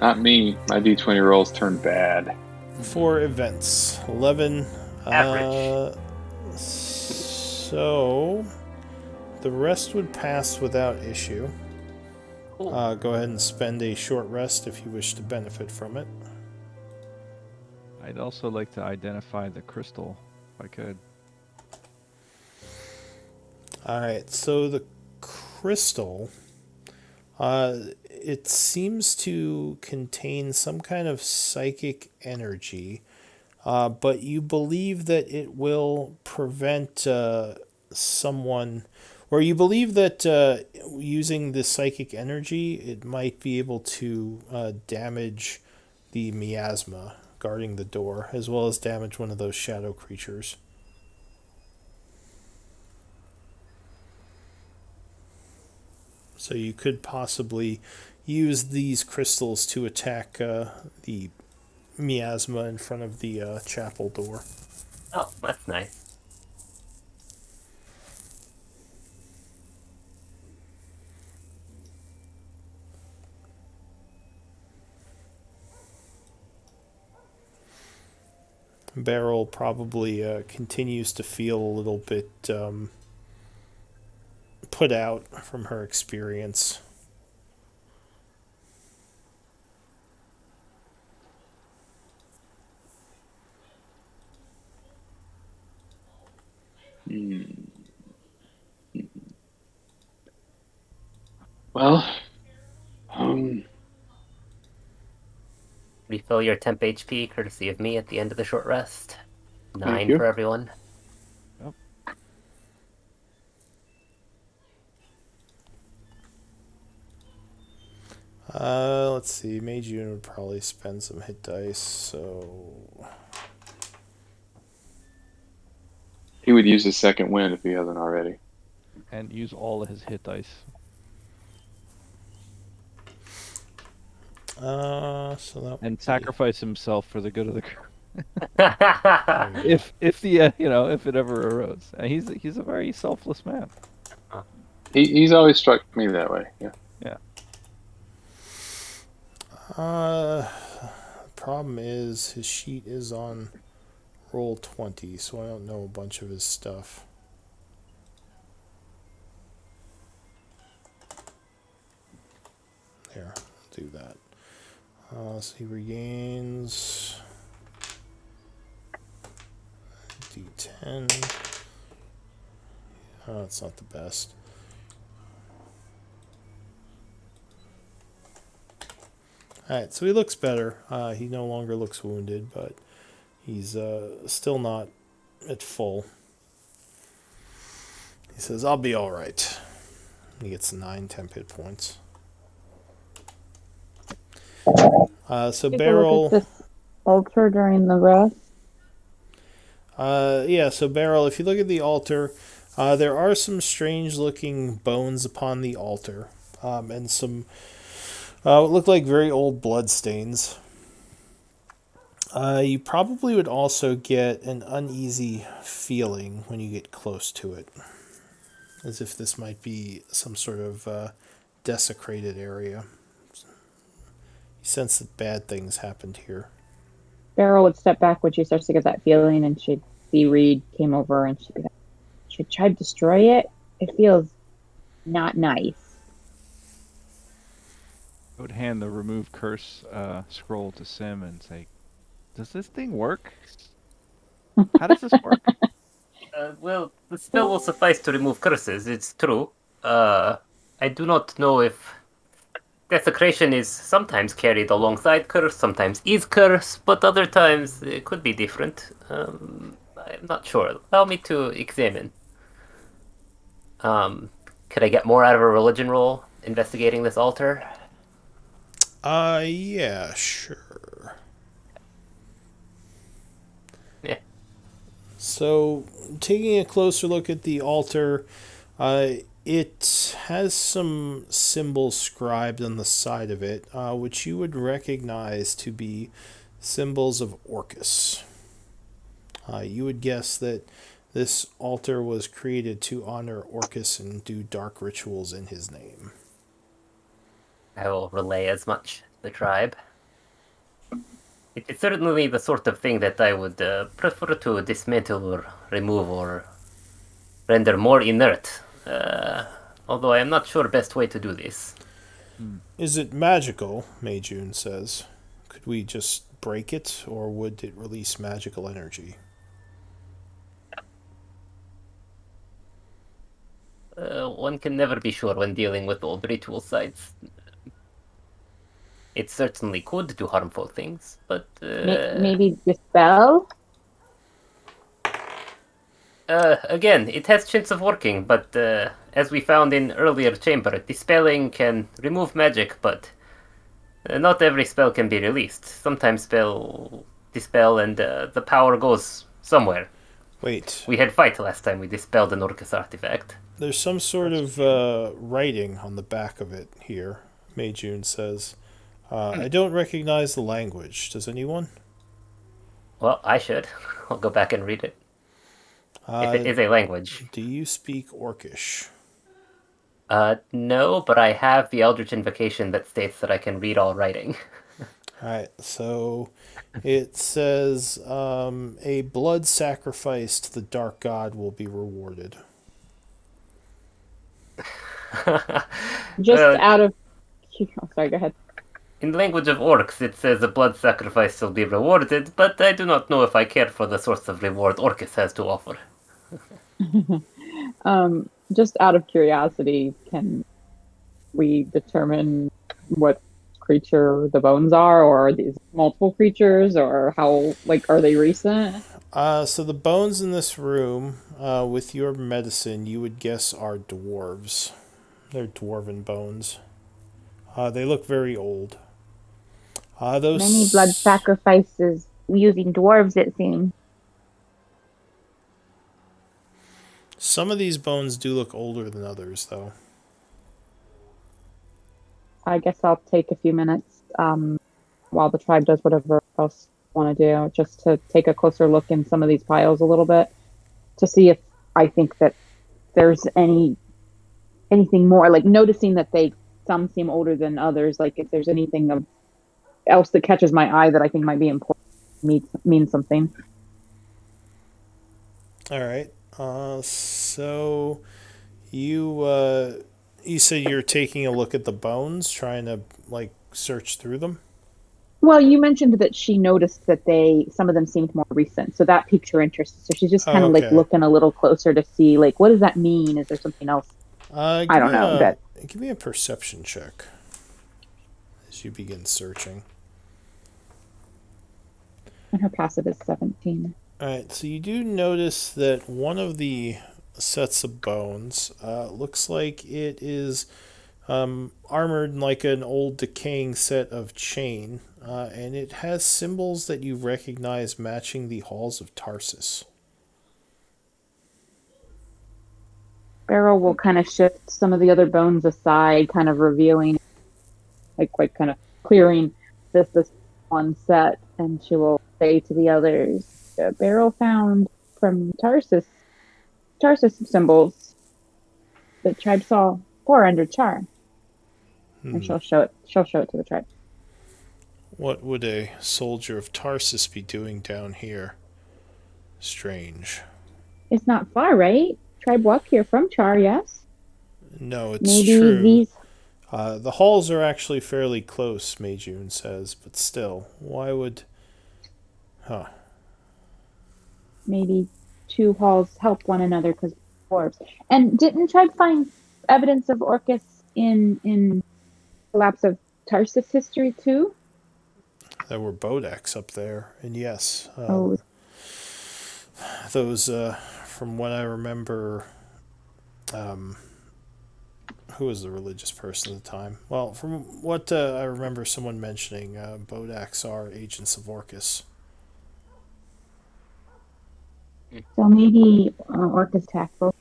S3: Not me. My D20 rolls turned bad.
S1: For events, 11.
S2: Average.
S1: So the rest would pass without issue.
S2: Cool.
S1: Go ahead and spend a short rest if you wish to benefit from it.
S6: I'd also like to identify the crystal, if I could.
S1: Alright, so the crystal, it seems to contain some kind of psychic energy, but you believe that it will prevent someone, or you believe that using the psychic energy, it might be able to damage the miasma guarding the door, as well as damage one of those shadow creatures. So you could possibly use these crystals to attack the miasma in front of the chapel door.
S2: Oh, that's nice.
S1: Beryl probably continues to feel a little bit put out from her experience.
S3: Well,
S2: Refill your temp HP, courtesy of me at the end of the short rest.
S3: Thank
S2: 9
S3: you.
S2: for everyone.
S1: Let's see. Mei Jun would probably spend some hit dice, so
S3: he would use his second wind if he hasn't already.
S6: And use all of his hit dice.
S1: so that
S6: And
S1: would
S6: sacrifice himself for the good of the group.
S1: be,
S6: If if it ever arose. And he's a very selfless man.
S3: He's always struck me that way. Yeah.
S6: Yeah.
S1: The problem is his sheet is on roll 20, so I don't know a bunch of his stuff. There, I'll do that. So he regains D10. Oh, it's not the best. Alright, so he looks better. He no longer looks wounded, but he's still not at full. He says, I'll be alright. He gets 9 temp hit points. So
S4: Take
S1: Beryl...
S4: a look at this altar during the rest.
S1: Yeah, so Beryl, if you look at the altar, there are some strange-looking bones upon the altar, and some what look like very old blood stains. You probably would also get an uneasy feeling when you get close to it, as if this might be some sort of desecrated area. You sense that bad things happened here.
S4: Beryl would step back when she starts to get that feeling, and she'd see Reed came over, and she'd be like, "Should try to destroy it? It feels not nice."
S6: I would hand the remove curse scroll to Sim and say, "Does this thing work? How does this work?"
S2: Well, the spell will suffice to remove curses, it's true. I do not know if desecration is sometimes carried alongside curse, sometimes is curse, but other times it could be different. I'm not sure. Allow me to examine. Could I get more out of a religion roll investigating this altar?
S1: Yeah, sure.
S2: Yeah.
S1: So, taking a closer look at the altar, it has some symbols scribed on the side of it, which you would recognize to be symbols of Orcus. You would guess that this altar was created to honor Orcus and do dark rituals in his name.
S2: I will relay as much to the tribe. It's certainly the sort of thing that I would prefer to dismantle or remove or render more inert. Although I am not sure best way to do this.
S1: Is it magical? Mei Jun says. Could we just break it, or would it release magical energy?
S2: One can never be sure when dealing with old ritual sites. It certainly could do harmful things, but...
S4: Maybe dispel?
S2: Again, it has chance of working, but as we found in earlier chamber, dispelling can remove magic, but not every spell can be released. Sometimes spell dispel and the power goes somewhere.
S1: Wait.
S2: We had fight last time we dispelled an Orcus artifact.
S1: There's some sort of writing on the back of it here, Mei Jun says. I don't recognize the language. Does anyone?
S2: Well, I should. I'll go back and read it. If it is a language.
S1: Do you speak Orcish?
S2: No, but I have the Eldritch Invocation that states that I can read all writing.
S1: All right, so it says a blood sacrifice to the dark god will be rewarded.
S4: Just
S2: Uh,
S4: out of. Oh, sorry, go ahead.
S2: in the language of orcs, it says a blood sacrifice will be rewarded, but I do not know if I care for the sorts of reward Orcus has to offer.
S4: Just out of curiosity, can we determine what creature the bones are, or are these multiple creatures, or how, like, are they recent?
S1: So the bones in this room, with your medicine, you would guess are dwarves. They're dwarven bones. They look very old.
S4: Many blood
S1: Those
S4: sacrifices using dwarves, it seems.
S1: Some of these bones do look older than others, though.
S4: I guess I'll take a few minutes while the tribe does whatever else want to do, just to take a closer look in some of these piles a little bit to see if I think that there's anything more, like noticing that they some seem older than others, like if there's anything else that catches my eye that I think might be important, mean something.
S1: All right. So you said you're taking a look at the bones, trying to like search through them.
S4: Well, you mentioned that she noticed that some of them seemed more recent, so that piqued her interest. So she's just
S1: Oh,
S4: kind of like
S1: okay.
S4: looking a little closer to see, like, what does that mean? Is there something else? I
S1: Give
S4: don't
S1: me
S4: know.
S1: a
S4: That
S1: give me a perception check as you begin searching.
S4: and her passive is 17.
S1: All right. So you do notice that one of the sets of bones looks like it is armored like an old decaying set of chain, and it has symbols that you recognize matching the halls of Tarsus.
S4: Beryl will kind of shift some of the other bones aside, kind of revealing, like, quite kind of clearing this one set, and she will say to the others, Beryl found from Tarsus symbols the tribe saw 4 under Char. And she'll show it to the tribe.
S1: What would a soldier of Tarsus be doing down here? Strange.
S4: It's not far, right? Tribe walk here from Char, yes?
S1: No, it's
S4: Maybe
S1: true.
S4: these
S1: The halls are actually fairly close, Meijun says, but still, why would... Huh.
S4: maybe 2 halls help one another because dwarves. And didn't Tribe find evidence of Orcus in collapse of Tarsus history too?
S1: There were Bodaks up there, and yes,
S4: Oh,
S1: those, from what I remember, who was the religious person at the time? Well, from what I remember someone mentioning, Bodaks are agents of Orcus.
S4: so maybe Orcus attack both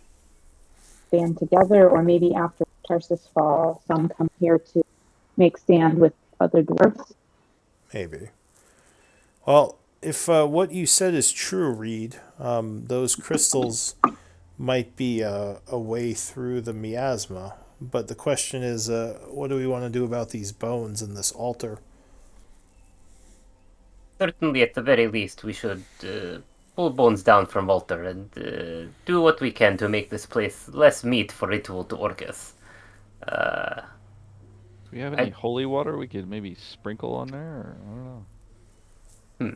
S4: band together, or maybe after Tarsus fall, some come here to make stand with other dwarves.
S1: Maybe. Well, if what you said is true, Reed, those crystals might be a way through the miasma. But the question is, what do we want to do about these bones in this altar?
S2: Certainly, at the very least, we should pull bones down from altar and do what we can to make this place less meet for ritual to Orcus.
S6: Do we have any holy water we could maybe sprinkle on there? Or, I don't know.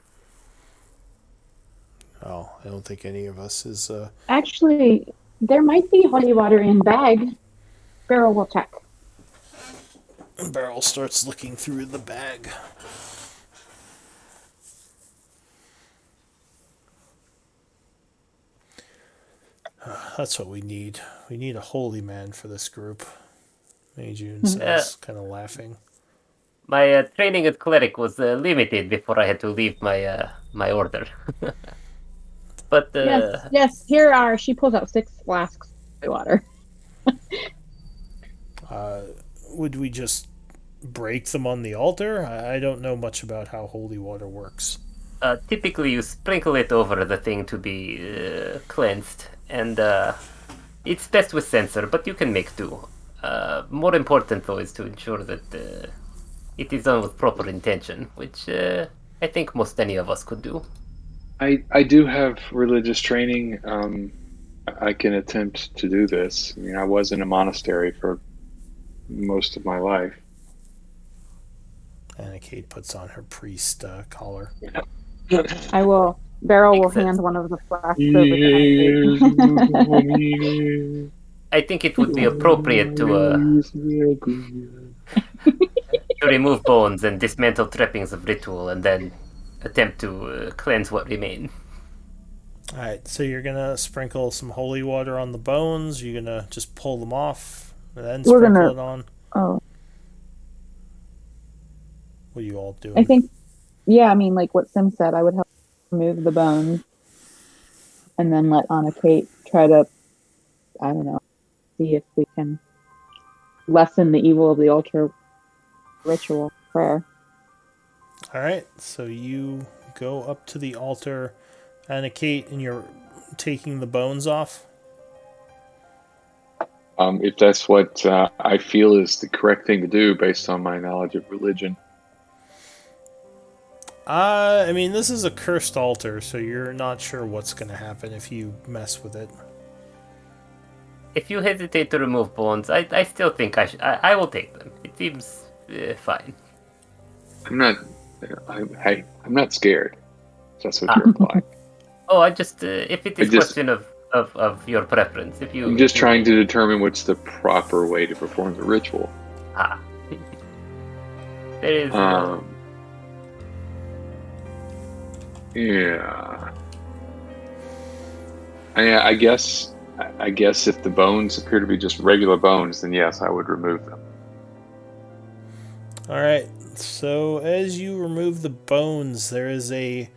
S1: Oh, I don't think any of us is.
S4: Actually, there might be holy water in bag. Beryl will check.
S1: Beryl starts looking through the bag. That's what we need. We need a holy man for this group. Meijun says, kind of laughing.
S2: My training as cleric was limited before I had to leave my order. But
S4: Yes. Here are. She pulls out 6 flasks of water.
S1: Would we just break them on the altar? I don't know much about how holy water works.
S2: typically you sprinkle it over the thing to be cleansed, and it's best with censer, but you can make do. More important though is to ensure that it is done with proper intention, which I think most any of us could do.
S3: I do have religious training. I can attempt to do this. I mean, I was in a monastery for most of my life.
S1: And Kate puts on her priest collar.
S4: I will. Beryl will
S2: Makes sense.
S4: hand one of the flasks over to Annie.
S2: I think it would be appropriate to remove bones and dismantle trappings of ritual, and then attempt to cleanse what remain.
S1: Alright, so you're gonna sprinkle some holy water on the bones, you're gonna just pull them off, and then
S4: We're
S1: sprinkle
S4: gonna-
S1: it on.
S4: Oh,
S1: What are you all doing?
S4: I think. Yeah, I mean, like what Sim said, I would help remove the bones, and then let Anna Kate try to, I don't know, see if we can lessen the evil of the altar ritual prayer.
S1: Alright, so you go up to the altar, Anna Kate, and you're taking the bones off.
S3: If that's what I feel is the correct thing to do based on my knowledge of religion.
S1: I mean, this is a cursed altar, so you're not sure what's going to happen if you mess with it.
S2: If you hesitate to remove bones, I still think I will take them. It seems fine.
S3: I'm not. I'm not scared. If that's what you're implying.
S2: Oh, I just if it is
S3: I just-
S2: question of your preference, if you.
S3: I'm just trying to determine what's the proper way to perform the ritual.
S2: There is.
S3: Yeah. I guess if the bones appear to be just regular bones, then yes, I would remove them.
S1: Alright, so as you remove the bones, there is a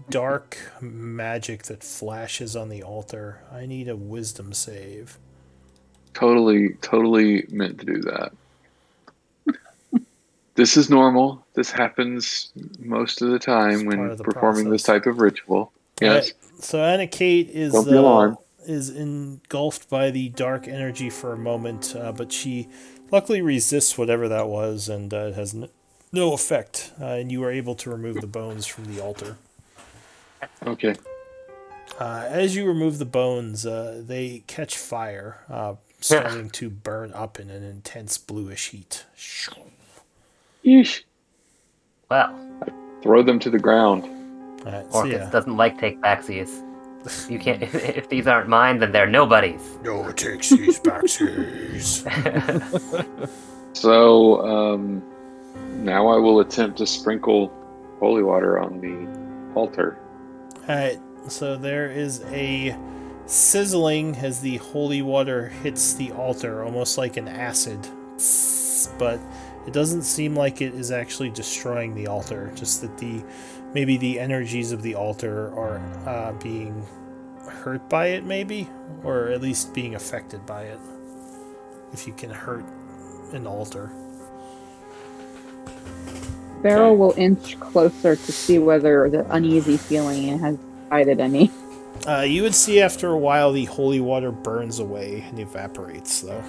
S1: dark magic that flashes on the altar. I need a wisdom save.
S3: Totally meant to do that. This is normal. This happens most of the time
S1: It's part
S3: when
S1: of the
S3: performing this
S1: process.
S3: type of ritual. Yes.
S1: Alright, so Anna Kate is
S3: Don't be alarmed.
S1: is engulfed by the dark energy for a moment, but she luckily resists whatever that was, and it has no effect. And you are able to remove the bones from the altar.
S3: Okay.
S1: As you remove the bones, they catch fire, starting to burn up in an intense bluish heat.
S3: Yeesh.
S2: Well,
S3: Throw them to the ground.
S1: Alright, so
S2: Orcus
S1: yeah.
S2: doesn't like take backsies. You can't. If these aren't mine, then they're nobody's.
S1: No takesies, backsies.
S3: So now I will attempt to sprinkle holy water on the altar.
S1: Alright, so there is a sizzling as the holy water hits the altar, almost like an acid. But it doesn't seem like it is actually destroying the altar, just that maybe the energies of the altar are being hurt by it, maybe? Or at least being affected by it. If you can hurt an altar.
S4: Beryl will inch closer to see whether the uneasy feeling has subsided any.
S1: You would see after a while the holy water burns away and evaporates, though.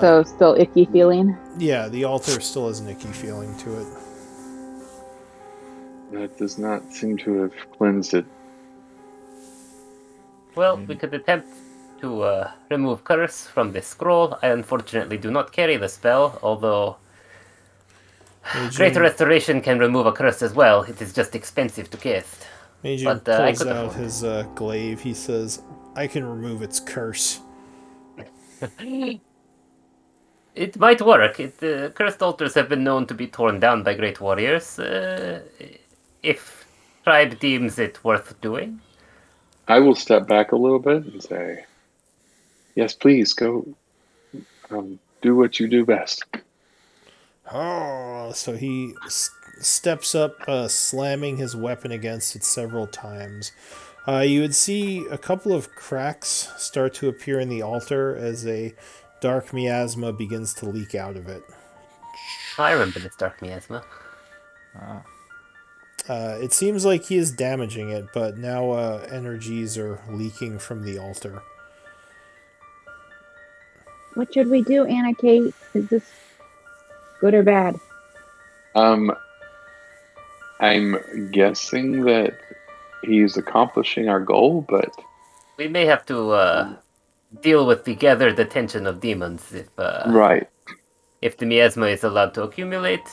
S4: So still icky feeling.
S1: Yeah, the altar still has an icky feeling to it.
S3: That does not seem to have cleansed it.
S2: Well, we could attempt to remove curse from this scroll. I unfortunately do not carry the spell, although Greater Restoration can remove a curse as well. It is just expensive to cast.
S1: Meijin
S2: But, I
S1: pulls
S2: could
S1: out
S2: afford it.
S1: his glaive. He says, I can remove its curse.
S2: It might work. Cursed altars have been known to be torn down by great warriors. If tribe deems it worth doing.
S3: I will step back a little bit and say, yes, please, go do what you do best.
S1: Oh, so he steps up, slamming his weapon against it several times. You would see a couple of cracks start to appear in the altar as a dark miasma begins to leak out of it.
S2: I remember this dark miasma.
S1: It seems like he is damaging it, but now energies are leaking from the altar.
S4: What should we do, Anna Kate? Is this good or bad?
S3: Um, I'm guessing that he's accomplishing our goal, but
S2: We may have to deal with the gathered attention of demons
S3: right.
S2: if the miasma is allowed to accumulate.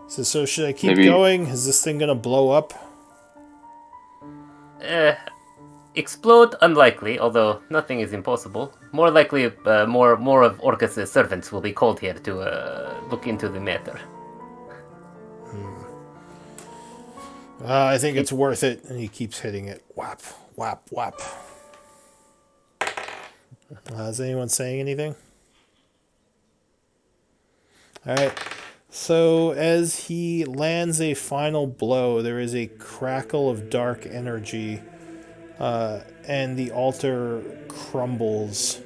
S1: So should I keep
S3: Maybe
S1: going? Is this thing gonna blow up?
S2: Uh, Explode unlikely, although nothing is impossible. More likely, more of Orcus's servants will be called here to look into the matter.
S1: I think it's worth it. And he keeps hitting it. Whap, whap, whap. Is anyone saying anything? All right. So as he lands a final blow, there is a crackle of dark energy, and the altar crumbles.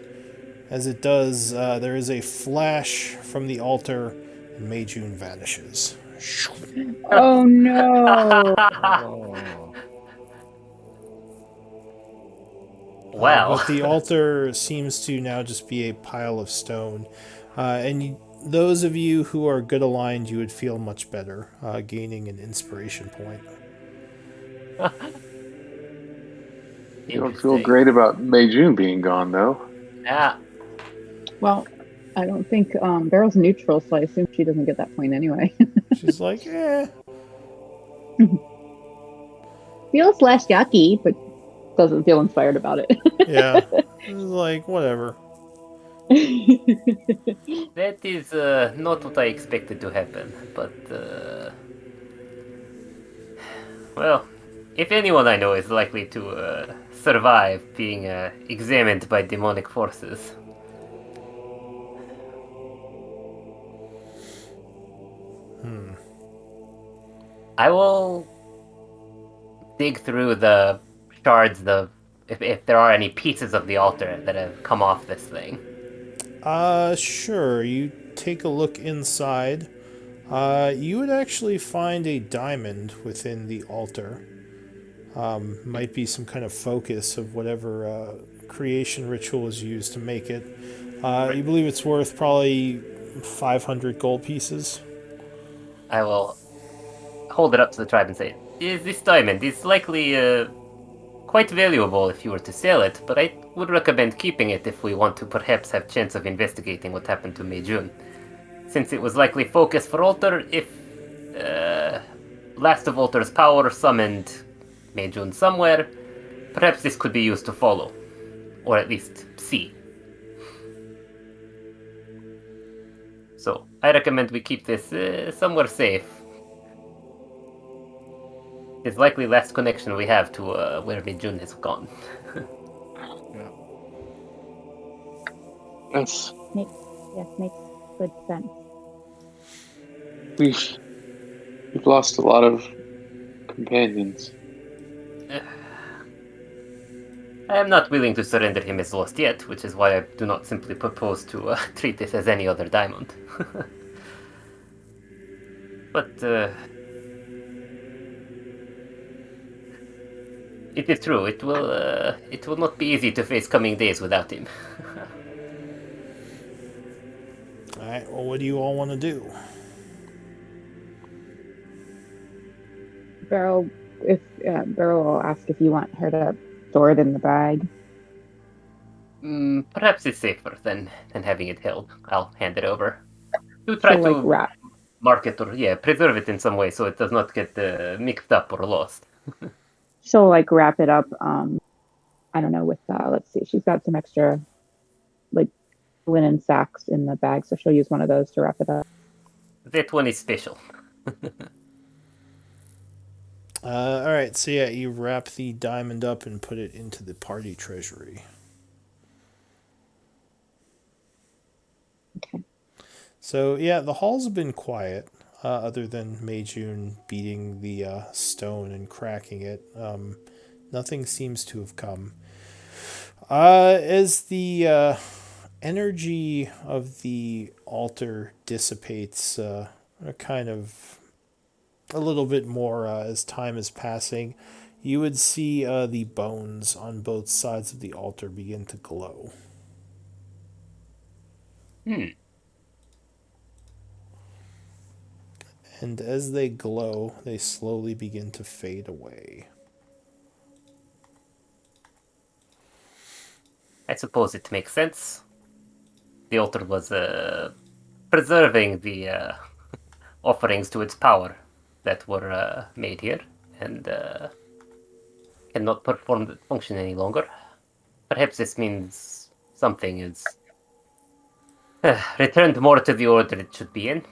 S1: As it does, there is a flash from the altar, and Mei Jun vanishes.
S4: Oh no!
S6: Oh.
S2: Wow.
S1: But the altar seems to now just be a pile of stone. Those of you who are good aligned, you would feel much better, gaining an inspiration point.
S3: you don't feel
S2: Interesting.
S3: great about Mei Jun being gone, though.
S2: Yeah.
S4: Well, I don't think Beryl's neutral, so I assume she doesn't get that point anyway.
S1: She's like, eh,
S4: Feels less yucky, but doesn't feel inspired about it.
S1: yeah. It's like, whatever.
S2: That is not what I expected to happen, but well, if anyone I know is likely to survive being examined by demonic forces, I will dig through the shards, if there are any pieces of the altar that have come off this thing.
S1: Sure. You take a look inside. You would actually find a diamond within the altar. Might be some kind of focus of whatever creation ritual was used to make it. You believe it's worth probably 500 gold pieces.
S2: I will hold it up to the tribe and say, this diamond is likely quite valuable if you were to sell it, but I would recommend keeping it if we want to perhaps have chance of investigating what happened to Mei Jun. Since it was likely focus for Altar, if Last of Altar's power summoned Mei Jun somewhere, perhaps this could be used to follow, or at least see. So, I recommend we keep this somewhere safe. It's likely last connection we have to where Mei Jun has gone.
S6: Yeah.
S3: That's
S4: Makes good sense.
S3: we've lost a lot of companions.
S2: I am not willing to surrender him as lost yet, which is why I do not simply propose to treat this as any other diamond. But it is true. It will not be easy to face coming days without him.
S1: Alright, well, what do you all want to do?
S4: Beryl, if Beryl will ask if you want her to store it in the bag.
S2: Perhaps it's safer than having it held. I'll hand it over. You try
S4: She'll like
S2: to
S4: wrap.
S2: mark it or preserve it in some way so it does not get mixed up or lost.
S4: She'll like wrap it up. I don't know with let's see. She's got some extra like linen sacks in the bag, so she'll use one of those to wrap it up.
S2: That one is special.
S1: Alright, so yeah, you wrap the diamond up and put it into the party treasury.
S4: Okay.
S1: So yeah, the halls have been quiet, other than Mei Jun beating the stone and cracking it. Nothing seems to have come. As the energy of the altar dissipates, kind of a little bit more as time is passing, you would see the bones on both sides of the altar begin to glow.
S2: Hmm.
S1: And as they glow, they slowly begin to fade away.
S2: I suppose it makes sense. The altar was preserving the offerings to its power that were made here, and cannot perform the function any longer. Perhaps this means something is returned more to the order it should be in.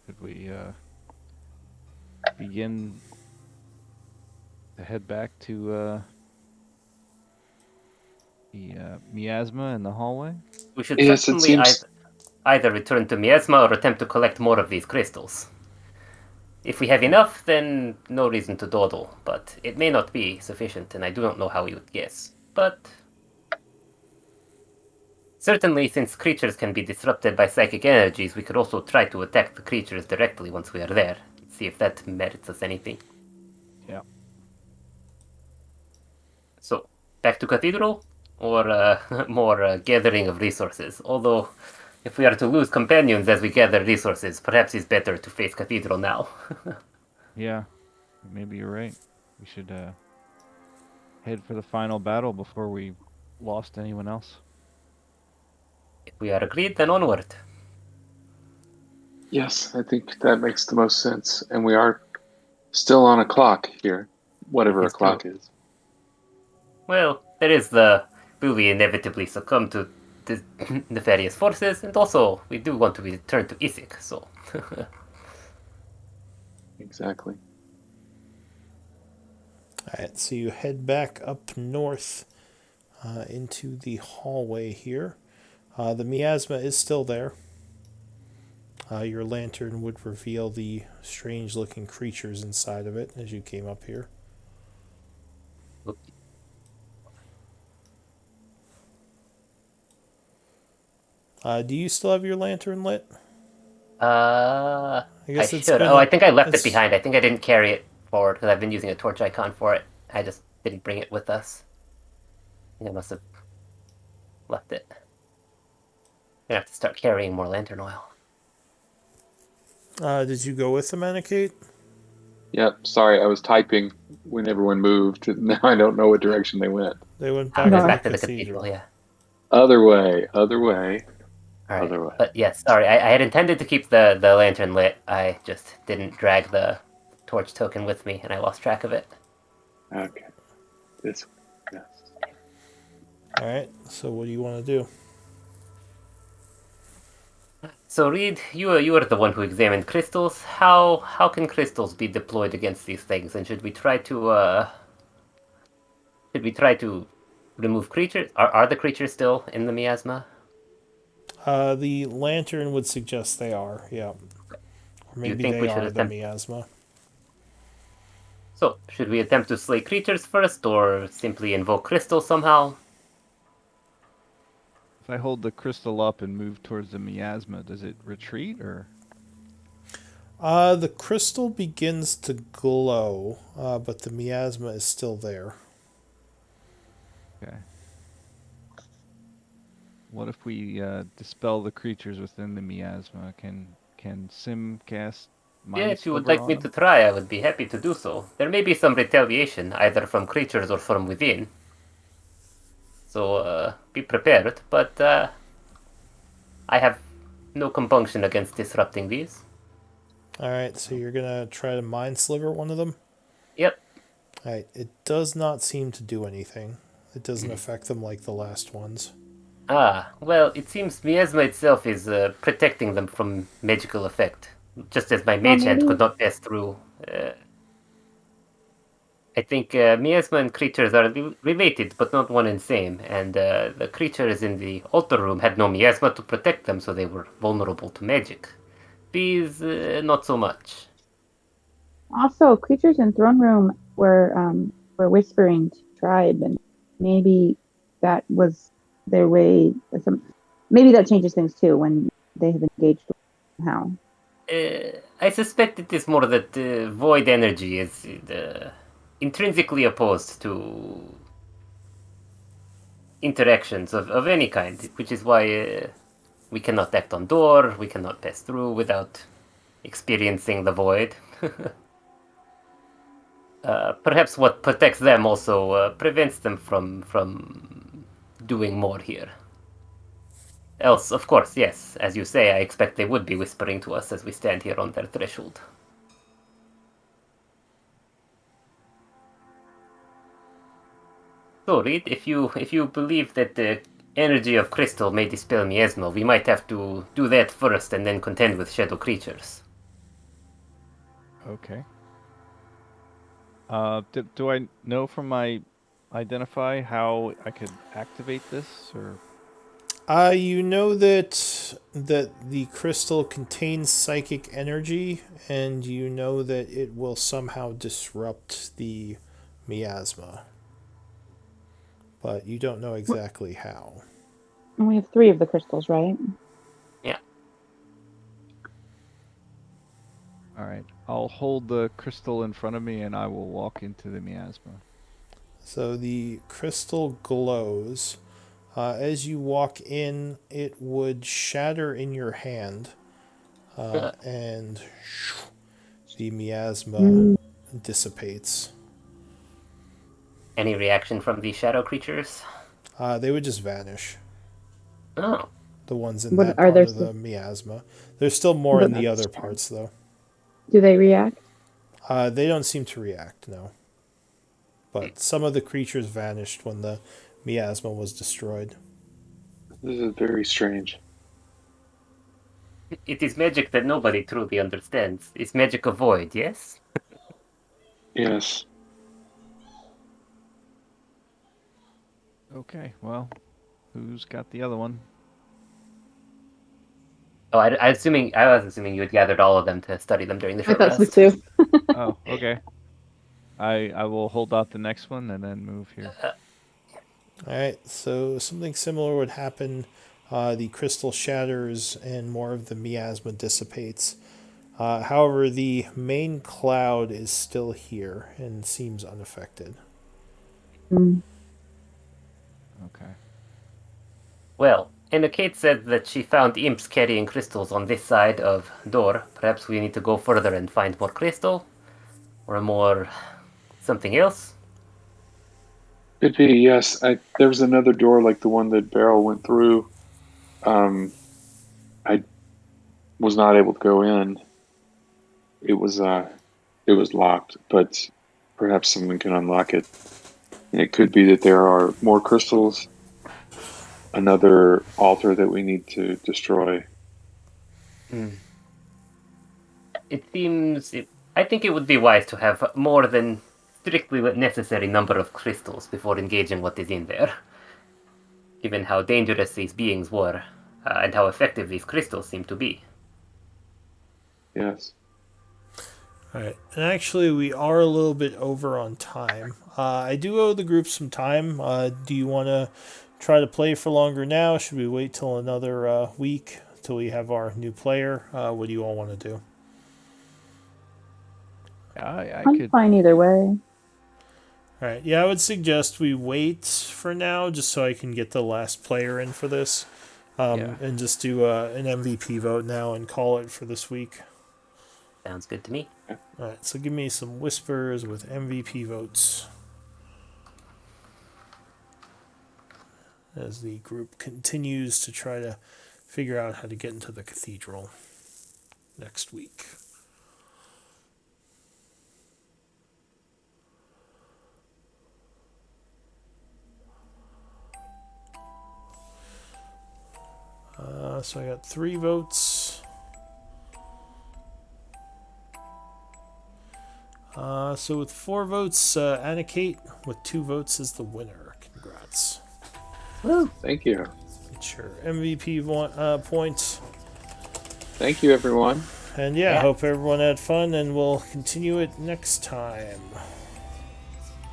S6: Could we begin to head back to the miasma in the hallway?
S2: We should
S3: Yes, it
S2: certainly
S3: seems.
S2: either return to Miasma or attempt to collect more of these crystals. If we have enough, then no reason to dawdle, but it may not be sufficient, and I do not know how we would guess. But certainly, since creatures can be disrupted by psychic energies, we could also try to attack the creatures directly once we are there. See if that merits us anything.
S6: Yeah.
S2: So, back to Cathedral? Or more gathering of resources? Although, if we are to lose companions as we gather resources, perhaps it's better to face Cathedral now.
S6: Yeah. Maybe you're right. We should head for the final battle before we lost anyone else.
S2: If we are agreed, then onward.
S3: Yes, I think that makes the most sense. And we are still on a clock here, whatever a
S2: It's true.
S3: clock is.
S2: Well, there is the will we inevitably succumb to the nefarious forces, and also we do want to return to Isik, so.
S3: Exactly.
S1: Alright, so you head back up north into the hallway here. The miasma is still there. Your lantern would reveal the strange looking creatures inside of it as you came up here. Do you still have your lantern lit?
S2: I
S1: guess it's
S2: should.
S1: been
S2: Oh, I think I left it
S1: it's-
S2: behind. I think I didn't carry it forward because I've been using a torch icon for it. I just didn't bring it with us. I think I must have left it. I'm gonna have to start carrying more lantern oil.
S1: Did you go with the Manicate?
S3: Yep. Sorry, I was typing when everyone moved. Now I don't know what direction they went.
S1: They went
S2: Ah,
S1: back
S4: No.
S1: to the
S2: back to the
S1: cathedral.
S2: cathedral, yeah.
S3: Other way. Other way.
S2: All right.
S3: Other way.
S2: But yes, sorry, I had intended to keep the lantern lit. I just didn't drag the torch token with me, and I lost track of it.
S3: Okay. This way. Yes.
S1: Alright, so what do you want to do?
S2: So Reed, you are the one who examined crystals. How can crystals be deployed against these things? And should we try to remove creatures? Are the creatures still in the miasma?
S1: The lantern would suggest they are, yeah. Or
S2: Do you
S1: maybe
S2: think
S1: they
S2: we should
S1: are the
S2: attempt?
S1: miasma.
S2: So should we attempt to slay creatures first, or simply invoke crystals somehow?
S6: If I hold the crystal up and move towards the miasma, does it retreat or?
S1: The crystal begins to glow, but the miasma is still there.
S6: Okay. What if we dispel the creatures within the miasma? Can Sim cast
S2: Yeah,
S6: Mind
S2: if you would
S6: Sliver
S2: like
S6: on
S2: me
S6: them?
S2: to try, I would be happy to do so. There may be some retaliation, either from creatures or from within. So be prepared, but I have no compunction against disrupting these.
S1: Alright, so you're gonna try to mind sliver one of them?
S2: Yep.
S1: Alright, it does not seem to do anything. It doesn't affect them like the last ones.
S2: Ah, well, it seems miasma itself is protecting them from magical effect, just as my
S4: Well,
S2: mage hand
S4: maybe
S2: could not pass through. I think miasma and creatures are related, but not one and same. And the creatures in the altar room had no miasma to protect them, so they were vulnerable to magic. These, not so much.
S4: also creatures in throne room were whispering to tribe, and maybe that was their way. Maybe that changes things too when they have engaged somehow.
S2: I suspect it is more that void energy is intrinsically opposed to interactions of any kind, which is why we cannot act on door, we cannot pass through without experiencing the void. Perhaps what protects them also prevents them from doing more here. Else, of course, yes, as you say, I expect they would be whispering to us as we stand here on their threshold. So, Reed, if you believe that the energy of crystal may dispel miasma, we might have to do that first and then contend with shadow creatures.
S6: Okay. Do I know from my identify how I could activate this, or
S1: You know that the crystal contains psychic energy, and you know that it will somehow disrupt the miasma, but you don't know exactly how.
S4: And we have 3 of the crystals, right?
S2: Yeah.
S6: all right? I'll hold the crystal in front of me, and I will walk into the miasma.
S1: So the crystal glows. As you walk in, it would shatter in your hand, and the miasma
S4: Mm.
S1: dissipates.
S2: Any reaction from these shadow creatures?
S1: They would just vanish.
S2: Oh.
S1: The ones in
S4: What
S1: that
S4: are
S1: part
S4: there?
S1: of the miasma. There's still more in
S4: But
S1: the other parts, though.
S4: do they react?
S1: They don't seem to react, no. But some of the creatures vanished when the miasma was destroyed.
S3: This is very strange.
S2: It is magic that nobody truly understands. It's magic of void, yes?
S3: Yes.
S6: Okay. Well, who's got the other one?
S2: Oh, I was assuming you had gathered all of them to study them during the
S4: I
S2: short
S4: thought so
S2: rest.
S4: too.
S6: Oh, okay. I will hold out the next one and then move here.
S1: Alright, so something similar would happen. The crystal shatters and more of the miasma dissipates. However, the main cloud is still here and seems unaffected.
S4: Mm.
S6: Okay.
S2: Well, Anna Kate said that she found imps carrying crystals on this side of door. Perhaps we need to go further and find more crystal? Or more something else?
S3: Could be, yes. There was another door like the one that Beryl went through. I was not able to go in. It was locked, but perhaps someone can unlock it. And it could be that there are more crystals, another altar that we need to destroy.
S2: I think it would be wise to have more than strictly necessary number of crystals before engaging what is in there. Given how dangerous these beings were, and how effective these crystals seem to be.
S3: Yes.
S1: Alright, and actually, we are a little bit over on time. I do owe the group some time. Do you want to try to play for longer now? Should we wait till another week till we have our new player? What do you all want to do?
S6: I
S4: I'm
S6: could.
S4: fine either way.
S1: Alright, yeah, I would suggest we wait for now just so I can get the last player in for this.
S6: Yeah.
S1: And just do an MVP vote now and call it for this week.
S2: Sounds good to me.
S1: Alright, so give me some whispers with MVP votes. As the group continues to try to figure out how to get into the cathedral next week. So I got 3 votes. So with 4 votes, Anna Kate with 2 votes is the winner. Congrats.
S3: Thank you.
S1: Get your MVP points.
S3: Thank you, everyone.
S1: And yeah, hope everyone had fun, and we'll continue it next time.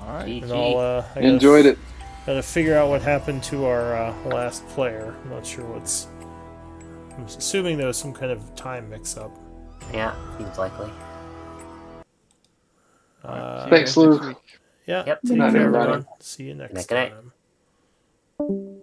S6: All right.
S1: And I
S3: Enjoyed it.
S1: Gotta figure out what happened to our last player. I'm not sure what's. I'm assuming there was some kind of time mix-up.
S2: Yeah, seems likely.
S6: All right, see you
S3: Thanks,
S6: guys next
S3: Lou.
S6: week.
S1: Yeah.
S2: Yep.
S1: Take
S3: Night,
S1: care,
S3: everybody.
S1: everyone. See you next
S2: Good night.
S1: time.